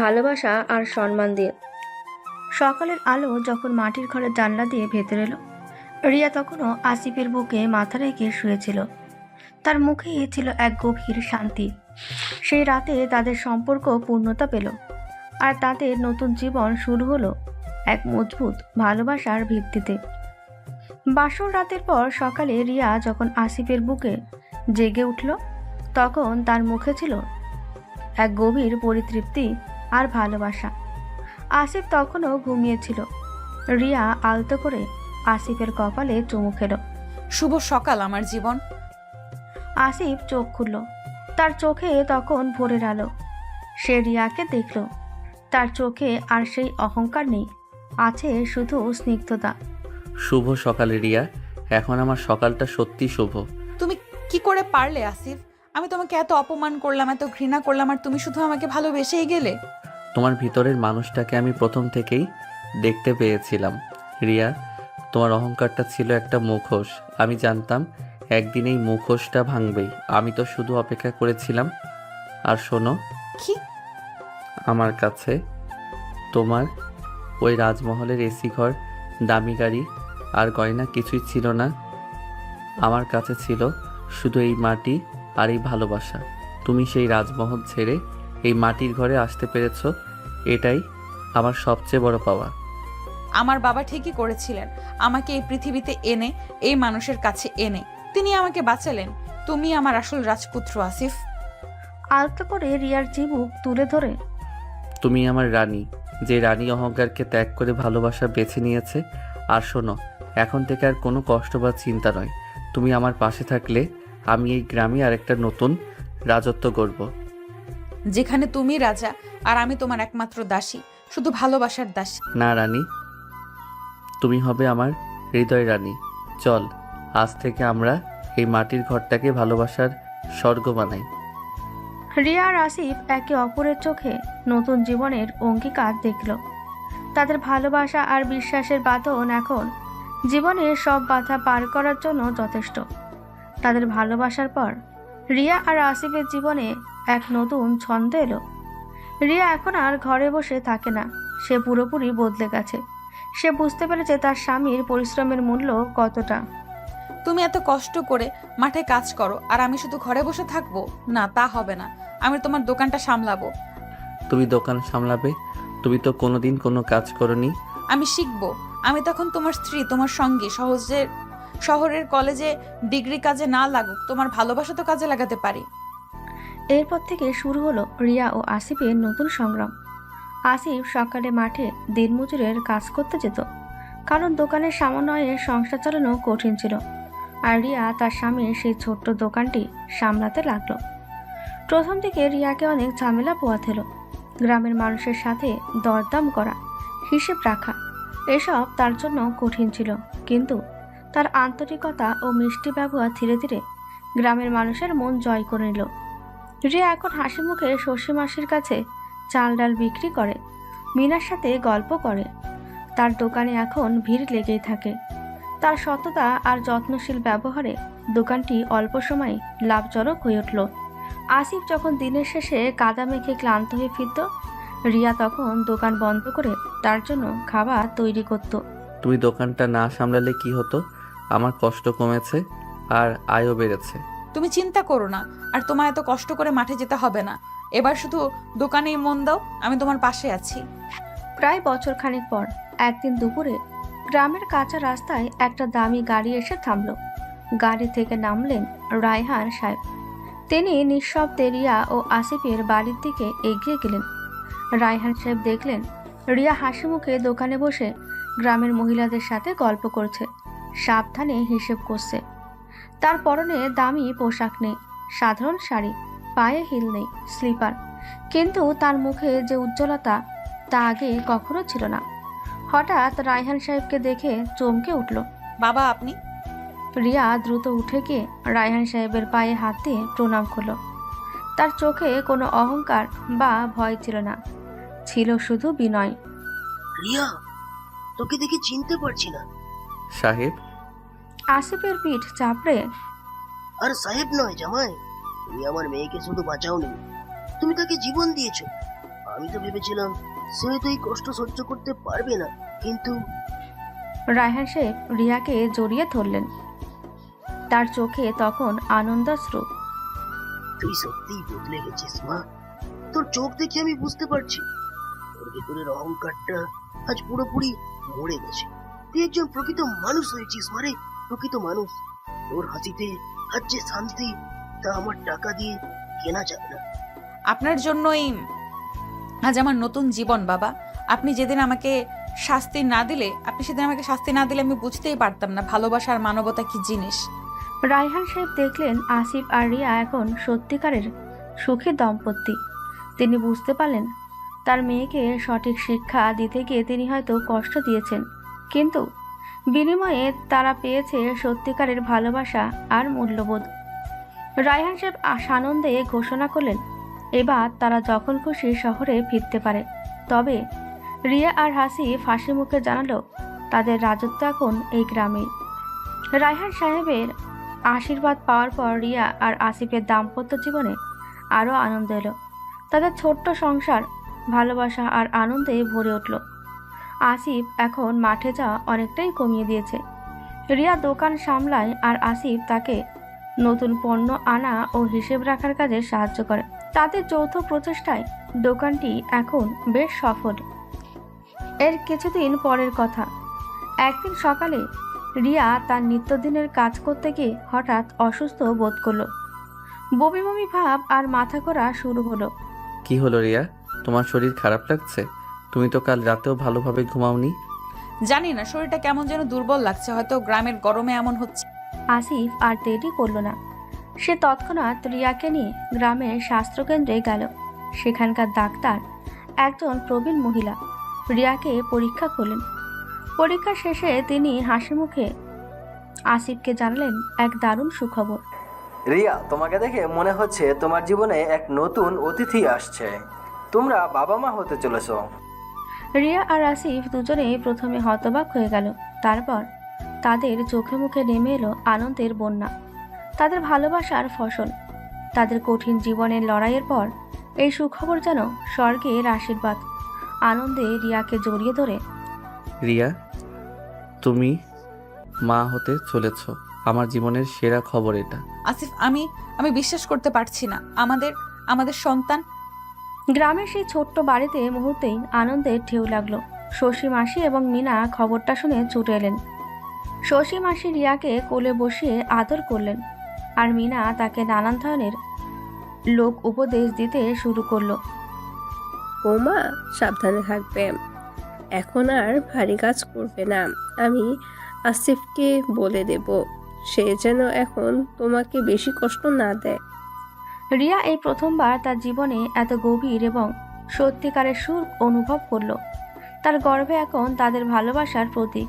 [SPEAKER 3] ভালোবাসা আর সম্মান দিয়ে। সকালের আলো যখন মাটির ঘরের জানলা দিয়ে ভেতরে এলো, রিয়া তখনও আসিফের বুকে মাথা রেখে শুয়েছিল। তার মুখে ছিল এক গভীর শান্তি। সেই রাতে তাদের সম্পর্ক পূর্ণতা পেল, আর তাদের নতুন জীবন শুরু হলো এক মজবুত ভালোবাসার ভিত্তিতে। বাসর রাতের পর সকালে রিয়া যখন আসিফের বুকে জেগে উঠল, তখন তার মুখে ছিল এক গভীর পরিতৃপ্তি আর ভালোবাসা। আসিফ তখনও ঘুমিয়েছিল। রিয়া আলতো করে আসিফের কপালে চুমু খেল।
[SPEAKER 2] শুভ সকাল আমার জীবন।
[SPEAKER 3] আসিফ চোখ খুলল। তার চোখে তখন ভোরের আলো। সে রিয়াকে দেখল। তার চোখে আর সেই অহংকার নেই, আছে শুধু স্নিগ্ধতা।
[SPEAKER 1] শুভ সকালে রিয়া, এখন আমার সকালটা সত্যি শুভ।
[SPEAKER 2] তুমি কি করে পারলে আসিফ? আমি তোমাকে এত অপমান করলাম, এত ঘৃণা করলাম, আর তুমি শুধু আমাকে ভালোবেসেই গেলে।
[SPEAKER 1] তোমার ভিতরের মানুষটাকে আমি প্রথম থেকেই দেখতে পেয়েছিলাম রিয়া। তোমার অহংকারটা ছিল একটা মুখোশ। আমি জানতাম একদিন এই মুখোশটা ভাঙবেই। আমি তো শুধু অপেক্ষা করেছিলাম। আর শোনো,
[SPEAKER 2] কি?
[SPEAKER 1] আমার কাছে তোমার ওই রাজমহলের এসি ঘর, দামি গাড়ি আর গয়না কিছুই ছিল না। আমার কাছে ছিল শুধু এই মাটি আর এই ভালোবাসা। তুমি সেই রাজমহল ছেড়ে এই মাটির ঘরে আসতে পেরেছো, এটাই আমার সবচেয়ে বড় পাওয়া।
[SPEAKER 2] আমার বাবা ঠিকই করেছিলেন আমাকে এই পৃথিবীতে এনে, এই মানুষের কাছে এনে। তিনি আমাকে বাঁচালেন। তুমি আমার আসল রাজপুত্র আসিফ।
[SPEAKER 3] আলতো করে রিয়ার চিবুক তুলে ধরে
[SPEAKER 1] তুমি আমার রানী, যে রানী অহংকারকে ত্যাগ করে ভালোবাসা বেছে নিয়েছে। আর শোনো, এখন থেকে আর কোনো কষ্ট বা চিন্তা নয়। তুমি আমার পাশে থাকলে আমি এই গ্রামে আরেকটা নতুন রাজত্ব গড়ব,
[SPEAKER 2] যেখানে তুমি রাজা আর আমি তোমার একমাত্র দাসী, শুধু ভালোবাসার দাসী।
[SPEAKER 1] না রানী, তুমি হবে আমার হৃদয় রানী। চল, আজ থেকে আমরা এই মাটির ঘরটাকে ভালোবাসার স্বর্গ বানাই।
[SPEAKER 3] রিয়া আর আসিফ একে অপরের চোখে নতুন জীবনের অঙ্গীকার দেখল। তাদের ভালোবাসা আর বিশ্বাসের বাঁধন এখন জীবনের সব বাধা পার করার জন্য যথেষ্ট। তাদের ভালোবাসার পর রিয়া আর আসিফের জীবনে এক নতুন ছন্দ এলো। রিয়া এখন আর ঘরে বসে থাকে না, সে পুরোপুরি বদলে গেছে। সে বুঝতে পেরেছে তার স্বামীর পরিশ্রমের মূল্য কতটা।
[SPEAKER 2] তুমি এত কষ্ট করে মাঠে কাজ করো আর আমি শুধু ঘরে বসে থাকবো? না, তা হবে না। আমি তোমার দোকানটা সামলাবো।
[SPEAKER 1] তুমি দোকান সামলাবে? তুমি তো কোনোদিন কোনো কাজ করনি।
[SPEAKER 2] আমি শিখবো। আমি তখন তোমার স্ত্রী, তোমার সঙ্গী। শহরের কলেজে ডিগ্রি কাজে না লাগুক, তোমার ভালোবাসা তো কাজে লাগাতে পারি।
[SPEAKER 3] এরপর থেকে শুরু হলো রিয়া ও আসিফের নতুন সংগ্রাম। আসিফ সকালে মাঠে দিনমজুরের কাজ করতে যেত, কারণ দোকানের সামান্য আয়ে সংসার চালানো কঠিন ছিল। আর রিয়া তার স্বামীর সেই ছোট্ট দোকানটি সামলাতে লাগলো। প্রথম দিকে রিয়াকে অনেক ঝামেলা পোয়াতে হলো। গ্রামের মানুষের সাথে দরদাম করা, হিসেব রাখা, এসব তার জন্য কঠিন ছিল। কিন্তু তার আন্তরিকতা ও মিষ্টি ব্যবহার ধীরে ধীরে গ্রামের মানুষের মন জয় করে নিল। রিয়া এখন হাসি মুখে শশী মাসির কাছে চাল ডাল বিক্রি করে, মিনার সাথে গল্প করে। তার দোকানে এখন ভিড় লেগেই থাকে। তার সততা আর যত্নশীল ব্যবহারে দোকানটি অল্প সময় লাভজনক হয়ে উঠল। আসিফ যখন দিনের শেষে কাদা মেখে ক্লান্ত হয়ে ফিরত, রিয়া তখন দোকান বন্ধ করে তার জন্য খাবার তৈরি করত।
[SPEAKER 1] তুমি দোকানটা না সামলালে কি হতো? আমার কষ্ট কমেছে আর আয়ও বেড়েছে।
[SPEAKER 2] তুমি চিন্তা করো না, আর তোমার এত কষ্ট করে মাঠে যেতে হবে না। এবার শুধু দোকানেই মন দাও, আমি তোমার পাশে আছি।
[SPEAKER 3] প্রায় বছর খানেক পর একদিন দুপুরে গ্রামের কাঁচা রাস্তায় একটা দামি গাড়ি এসে থামল। গাড়ি থেকে নামলেন রায়হান সাহেব। তিনি নিঃশব্দে রিয়া ও আসিফের বাড়ির দিকে এগিয়ে গেলেন। রায়হান সাহেব দেখলেন রিয়া হাসি মুখে দোকানে বসে গ্রামের মহিলাদের সাথে গল্প করছে, সাবধানে হিসেব করছে। তার পরনে দামি পোশাক নেই, সাধারণ শাড়ি, পায়ে হিল নেই, স্লিপার। কিন্তু তার মুখে যে উজ্জ্বলতা, তা আগে কখনো ছিল না। হঠাৎ রায়হান সাহেবকে দেখে চমকে উঠল।
[SPEAKER 2] বাবা, আপনি?
[SPEAKER 3] রিয়া দ্রুত উঠে গিয়ে রায়হান সাহেবের পায়ে হাত দিয়ে প্রণাম করল। তার চোখে কোনো অহংকার বা ভয় ছিল না, ছিল শুধু বিনয়।
[SPEAKER 5] রিয়া, তোকে দেখে চিনতে পারছি না।
[SPEAKER 1] সাহেব?
[SPEAKER 3] আসিফের পিঠ চাপড়ে,
[SPEAKER 5] আর সাহেব নয় জামাই, তুমি আমার মেয়েকে শুধু বাঁচাওনি, তুমি তাকে জীবন দিয়েছো। আমি তো ভেবেছিলাম সে তো এই কষ্ট সহ্য করতে পারবে না, কিন্তু
[SPEAKER 3] রায়হান সাহেব রিয়াকে জড়িয়ে ধরলেন। তার চোখে তখন আনন্দাশ্রু।
[SPEAKER 5] তুই সত্যিই বদলে গেছিস মা। তোর চোখ দেখে আমি বুঝতে পারছি তোর ভেতরের অহংকারটা আজ পুরোপুরি মরে গেছে। তুই একজন প্রকৃত মানুষ হয়েছিস মারে, প্রকৃত মানুষ। তোর হাসিতে আজ যে শান্তি, তা আমার টাকা দিয়ে কেনা যাবে না।
[SPEAKER 2] আপনার জন্যই আজ আমার নতুন জীবন বাবা। আপনি যেদিন আমাকে শাস্তি না দিলে, আপনি সেদিন আমাকে শাস্তি না দিলে আমি বুঝতেই পারতাম না ভালোবাসা আর মানবতা কি জিনিস।
[SPEAKER 3] রায়হান সাহেব দেখলেন আসিফ আর রিয়া এখন সত্যিকারের সুখী দম্পতি। তিনি বুঝতে পারলেন তার মেয়েকে সঠিক শিক্ষা দিতে গিয়ে তিনি হয়তো কষ্ট দিয়েছেন, কিন্তু বিনিময়ে তারা পেয়েছে সত্যিকারের ভালোবাসা আর মূল্যবোধ। রায়হান সাহেব সানন্দে ঘোষণা করলেন এবার তারা যখন খুশি শহরে ফিরতে পারে। তবে রিয়া আর হাসিফ হাসি মুখে জানালো তাদের রাজত্ব এখন এই গ্রামে। রায়হান সাহেবের আশীর্বাদ পাওয়ার পর রিয়া আর আসিফের দাম্পত্য জীবনে আরও আনন্দ এলো। তাদের ছোট্ট সংসার ভালোবাসা আর আনন্দে ভরে উঠল। আসিফ এখন মাঠে যাওয়া অনেকটাই কমিয়ে দিয়েছে। রিয়া দোকান সামলায় আর আসিফ তাকে নতুন পণ্য আনা ও হিসেব রাখার কাজে সাহায্য করে। তাদের যৌথ প্রচেষ্টায় দোকানটি এখন বেশ সফল। এর কিছুদিন পরের কথা, একদিন সকালে রিয়া তার নিত্যদিনের কাজ করতে গিয়ে হঠাৎ অসুস্থ বোধ করলো। বমি বমি ভাব আর মাথা ঘোরা শুরু হলো।
[SPEAKER 1] কি হলো রিয়া, তোমার শরীর খারাপ লাগছে? তুমি তো কাল রাতেও ভালোভাবে ঘুমাওনি।
[SPEAKER 2] জানি না, শরীরটা কেমন যেন দুর্বল লাগছে, হয়তো গ্রামের গরমে এমন হচ্ছে।
[SPEAKER 3] আসিফ আর দেরি করল না। সে তৎক্ষণাৎ রিয়াকে নিয়ে গ্রামের স্বাস্থ্যকেন্দ্রে গেল। সেখানকার ডাক্তার একজন প্রবীণ মহিলা রিয়াকে পরীক্ষা করলেন। পরীক্ষা শেষে তিনি হাসি মুখে আসিফকে জানালেন এক দারুণ সুখবর।
[SPEAKER 9] রিয়া, তোমাকে দেখে মনে হচ্ছে তোমার জীবনে এক নতুন অতিথি আসছে। তোমরা বাবা মা হতে চলেছো।
[SPEAKER 3] রিয়া আর আসিফ দুজনেই প্রথমে হতবাক হয়ে গেল, তারপর তাদের চোখে মুখে নেমে এলো আনন্দের বন্যা। তাদের ভালোবাসার ফসল, তাদের কঠিন জীবনের লড়াইয়ের পর এই সুখবর যেন স্বর্গের আশীর্বাদ। আনন্দে রিয়াকে জড়িয়ে ধরে,
[SPEAKER 1] রিয়া, তুমি মা হতে চলেছ। আমার জীবনের সেরা খবর এটা।
[SPEAKER 2] আসিফ, আমি বিশ্বাস করতে পারছি না, আমাদের সন্তান।
[SPEAKER 3] গ্রামের সেই ছোট্ট বাড়িতে মুহূর্তেই আনন্দের ঢেউ লাগলো। শশী মাসি এবং মিনা খবরটা শুনে ছুটে এলেন। শশী মাসি রিয়াকে কোলে বসিয়ে আদর করলেন, আর মিনা তাকে নানান ধরনের লোক উপদেশ দিতে শুরু করলো।
[SPEAKER 7] বৌমা, সাবধানে থাকবে, এখন আর ভারী কাজ করবে না। আমি আসিফকে বলে দেব সে যেন এখন তোমাকে বেশি কষ্ট না দেয়।
[SPEAKER 3] রিয়া এই প্রথমবার তার জীবনে এত গভীর এবং সত্যিকারের সুখ অনুভব করলো। তার গর্ভে এখন তাদের ভালোবাসার প্রতীক।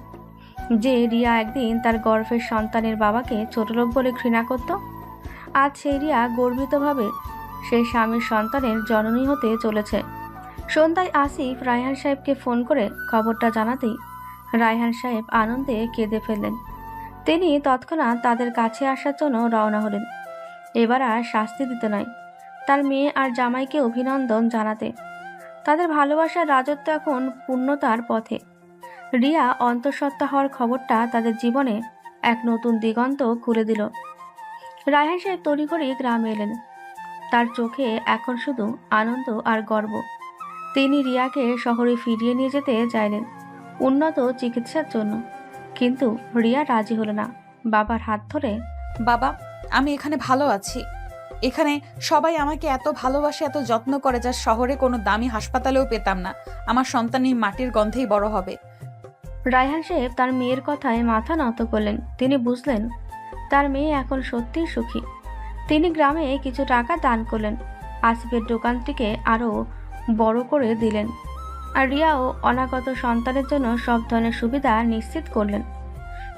[SPEAKER 3] যে রিয়া একদিন তার গর্ভের সন্তানের বাবাকে ছোটলোক বলে ঘৃণা করত, আজ সেই রিয়া গর্বিতভাবে সেই স্বামীর সন্তানের জননী হতে চলেছে। সন্ধ্যায় আসিফ রায়হান সাহেবকে ফোন করে খবরটা জানাতেই রায়হান সাহেব আনন্দে কেঁদে ফেললেন। তিনি তৎক্ষণাৎ তাদের কাছে আসার জন্য রওনা হলেন। এবার আর শাস্তি দিতে নয়, তার মেয়ে আর জামাইকে অভিনন্দন জানাতে। তাদের ভালোবাসার রাজত্ব এখন পূর্ণতার পথে। রিয়া অন্তঃসত্ত্বা হওয়ার খবরটা তাদের জীবনে এক নতুন দিগন্ত খুলে দিল। রায়হান সাহেব তড়িঘড়ি গ্রামে এলেন। তার চোখে এখন শুধু আনন্দ আর গর্ব। তিনি রিয়াকে শহরে ফিরিয়ে নিয়ে যেতে চাইলেন উন্নত চিকিৎসার জন্য, কিন্তু রিয়া রাজি হলো না। বাবার হাত ধরে,
[SPEAKER 2] বাবা, আমি এখানে ভালো আছি। এখানে সবাই আমাকে এত ভালোবাসে, এত যত্ন করে, যা শহরে কোনো দামি হাসপাতালেও পেতাম না। আমার সন্তান এই মাটির গন্ধেই বড় হবে।
[SPEAKER 3] রায়হান সাহেব তার মেয়ের কথায় মাথা নত করলেন। তিনি বুঝলেন তার মেয়ে এখন সত্যিই সুখী। তিনি গ্রামে কিছু টাকা দান করলেন, আসিফের দোকানটিকে আরও বড় করে দিলেন, আর রিয়া ও অনাগত সন্তানের জন্য সব ধরনের সুবিধা নিশ্চিত করলেন।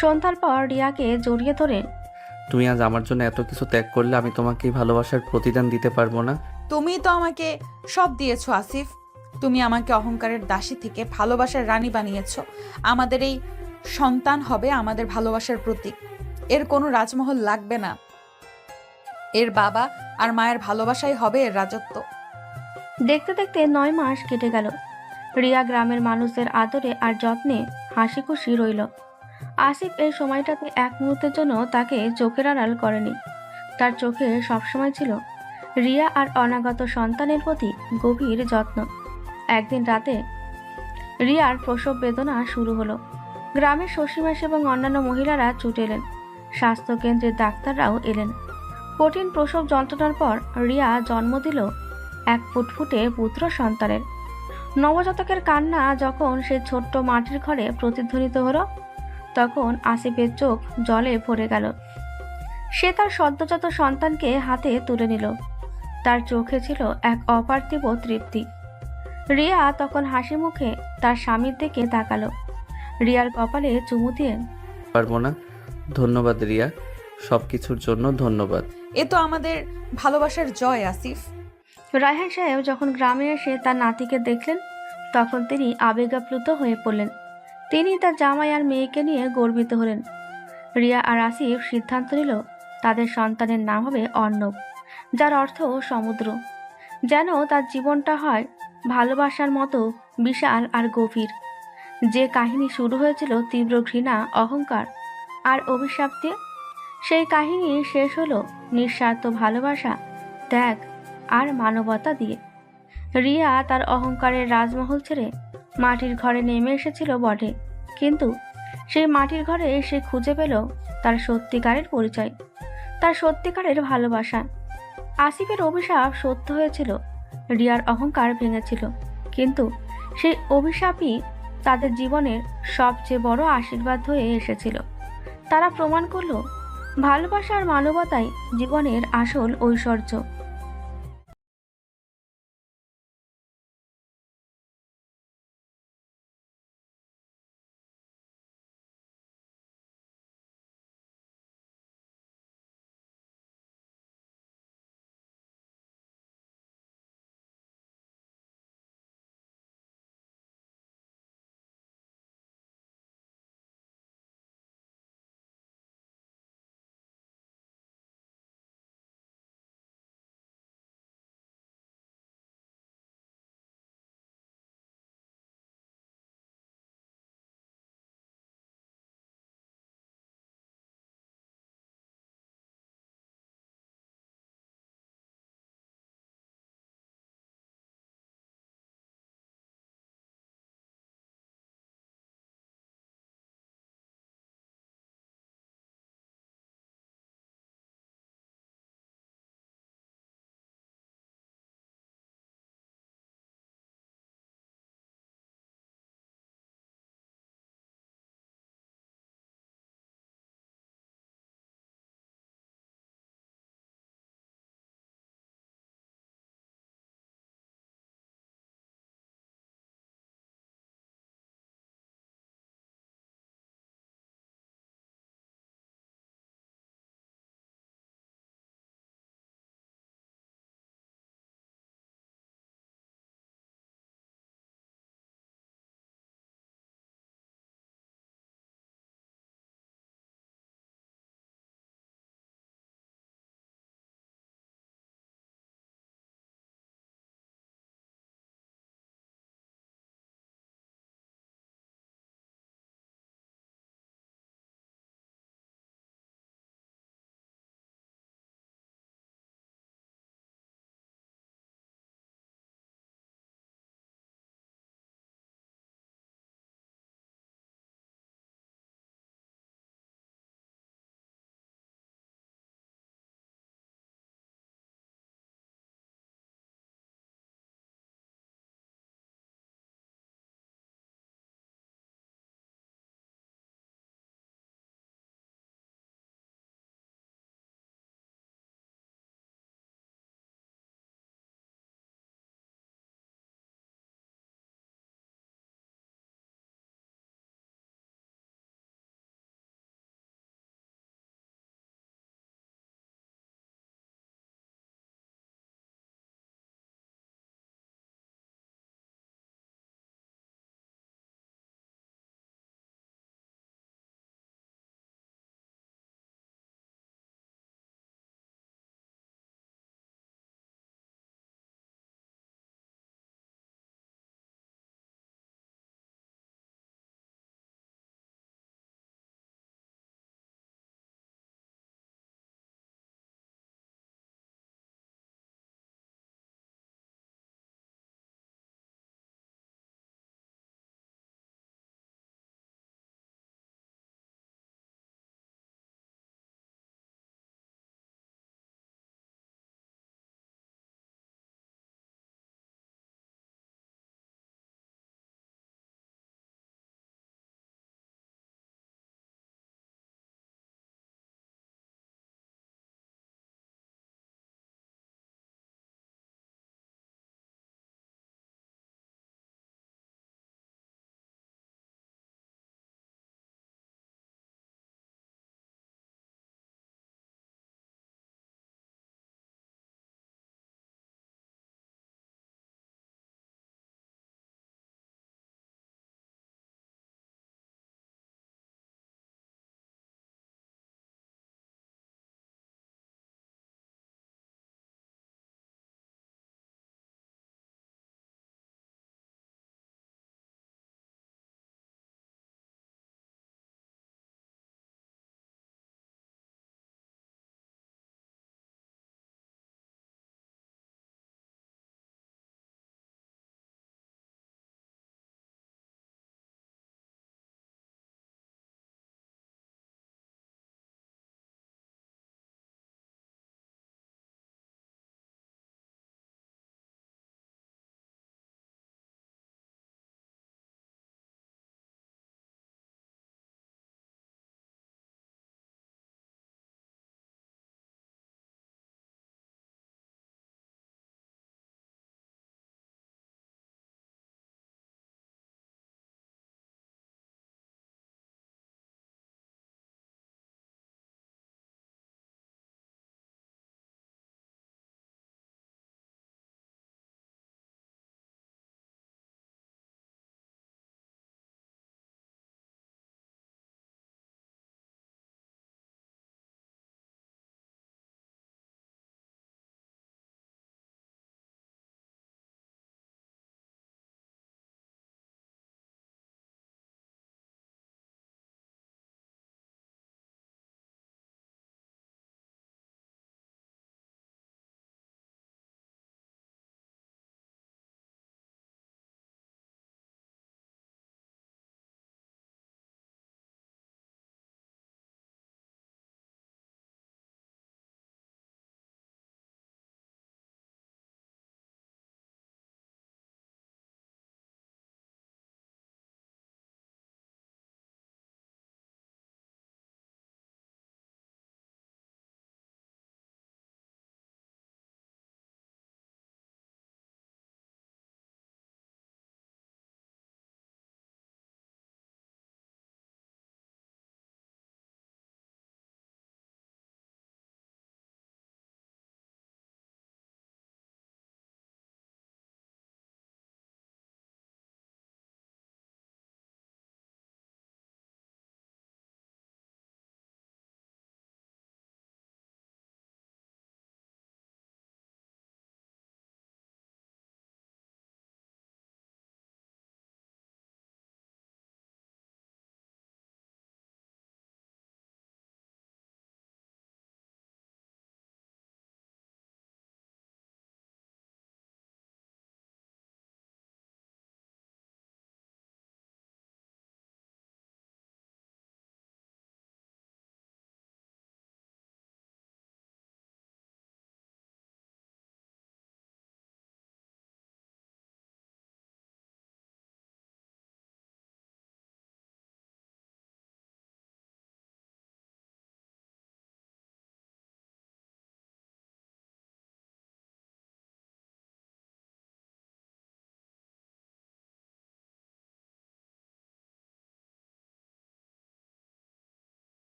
[SPEAKER 3] সন্ধ্যার পর রিয়াকে জড়িয়ে ধরে,
[SPEAKER 1] তুমি আজ আমার জন্য এত কিছু ত্যাগ করলে আমি তোমাকে এই ভালোবাসার প্রতিদান দিতে পারবো না।
[SPEAKER 2] তুমি তো আমাকে সব দিয়েছো আসিফ। তুমি আমাকে অহংকারের দাসী থেকে ভালোবাসার রানী বানিয়েছো। আমাদের এই সন্তান হবে আমাদের ভালোবাসার প্রতীক। এর কোনো রাজমহল লাগবে না, এর বাবা আর মায়ের ভালোবাসাই হবে এর রাজত্ব।
[SPEAKER 3] দেখতে দেখতে 9 মাস কেটে গেল। রিয়া গ্রামের মানুষদের আদরে আর যত্নে হাসি খুশি রইল। আসিফ এই সময়টাতে এক মুহূর্তের জন্য তাকে চোখের আড়াল করেনি। তার চোখে সবসময় ছিল রিয়া আর অনাগত সন্তানের প্রতি গভীর যত্ন। একদিন রাতে রিয়ার প্রসব বেদনা শুরু হলো। গ্রামের শশীমাস এবং অন্যান্য মহিলারা ছুটে এলেন। স্বাস্থ্যকেন্দ্রের ডাক্তাররাও এলেন। কঠিন প্রসব যন্ত্রণার পর রিয়া জন্ম দিল এক ফুটফুটে পুত্র সন্তানের। নবজাতকের কান্না যখন সে ছোট্ট মাটির ঘরে প্রতিধ্বনিত হলো, তখন আসিফের চোখ জলে ভরে গেল। সে তার সদ্যজাত সন্তানকে হাতে তুলে নিল। তার চোখে ছিল এক অপার্থিব তৃপ্তি। রিয়া তখন হাসি মুখে তার স্বামীর দিকে তাকালো। রিয়ার কপালে চুমু দিয়ে
[SPEAKER 1] পারবো না। ধন্যবাদ রিয়া, সব কিছুর জন্য ধন্যবাদ।
[SPEAKER 2] এ তো আমাদের ভালোবাসার জয় আসিফ।
[SPEAKER 3] রায়হান সাহেব যখন গ্রামে এসে তার নাতিকে দেখলেন তখন তিনি আবেগাপ্লুত হয়ে পড়লেন। তিনি তার জামাই আর মেয়েকে নিয়ে গর্বিত হলেন। রিয়া আর আসিফ সিদ্ধান্ত নিল তাদের সন্তানের নাম হবে অর্ণব, যার অর্থ সমুদ্র। যেন তার জীবনটা হয় ভালোবাসার মতো বিশাল আর গভীর। যে কাহিনী শুরু হয়েছিল তীব্র ঘৃণা, অহংকার আর অভিশাপ দিয়ে, সেই কাহিনী শেষ হলো নিঃস্বার্থ ভালোবাসা, ত্যাগ আর মানবতা দিয়ে। রিয়া তার অহংকারের রাজমহল ছেড়ে মাটির ঘরে নেমে এসেছিল বটে, কিন্তু সেই মাটির ঘরে সে খুঁজে পেল তার সত্যিকারের পরিচয়, তার সত্যিকারের ভালোবাসা। আসিফের অভিশাপ সত্য হয়েছিল, রিয়ার অহংকার ভেঙেছিল, কিন্তু সেই অভিশাপই তাদের জীবনের সবচেয়ে বড় আশীর্বাদ হয়ে এসেছিল। তারা প্রমাণ করল ভালোবাসা আর মানবতাই জীবনের আসল ঐশ্বর্য।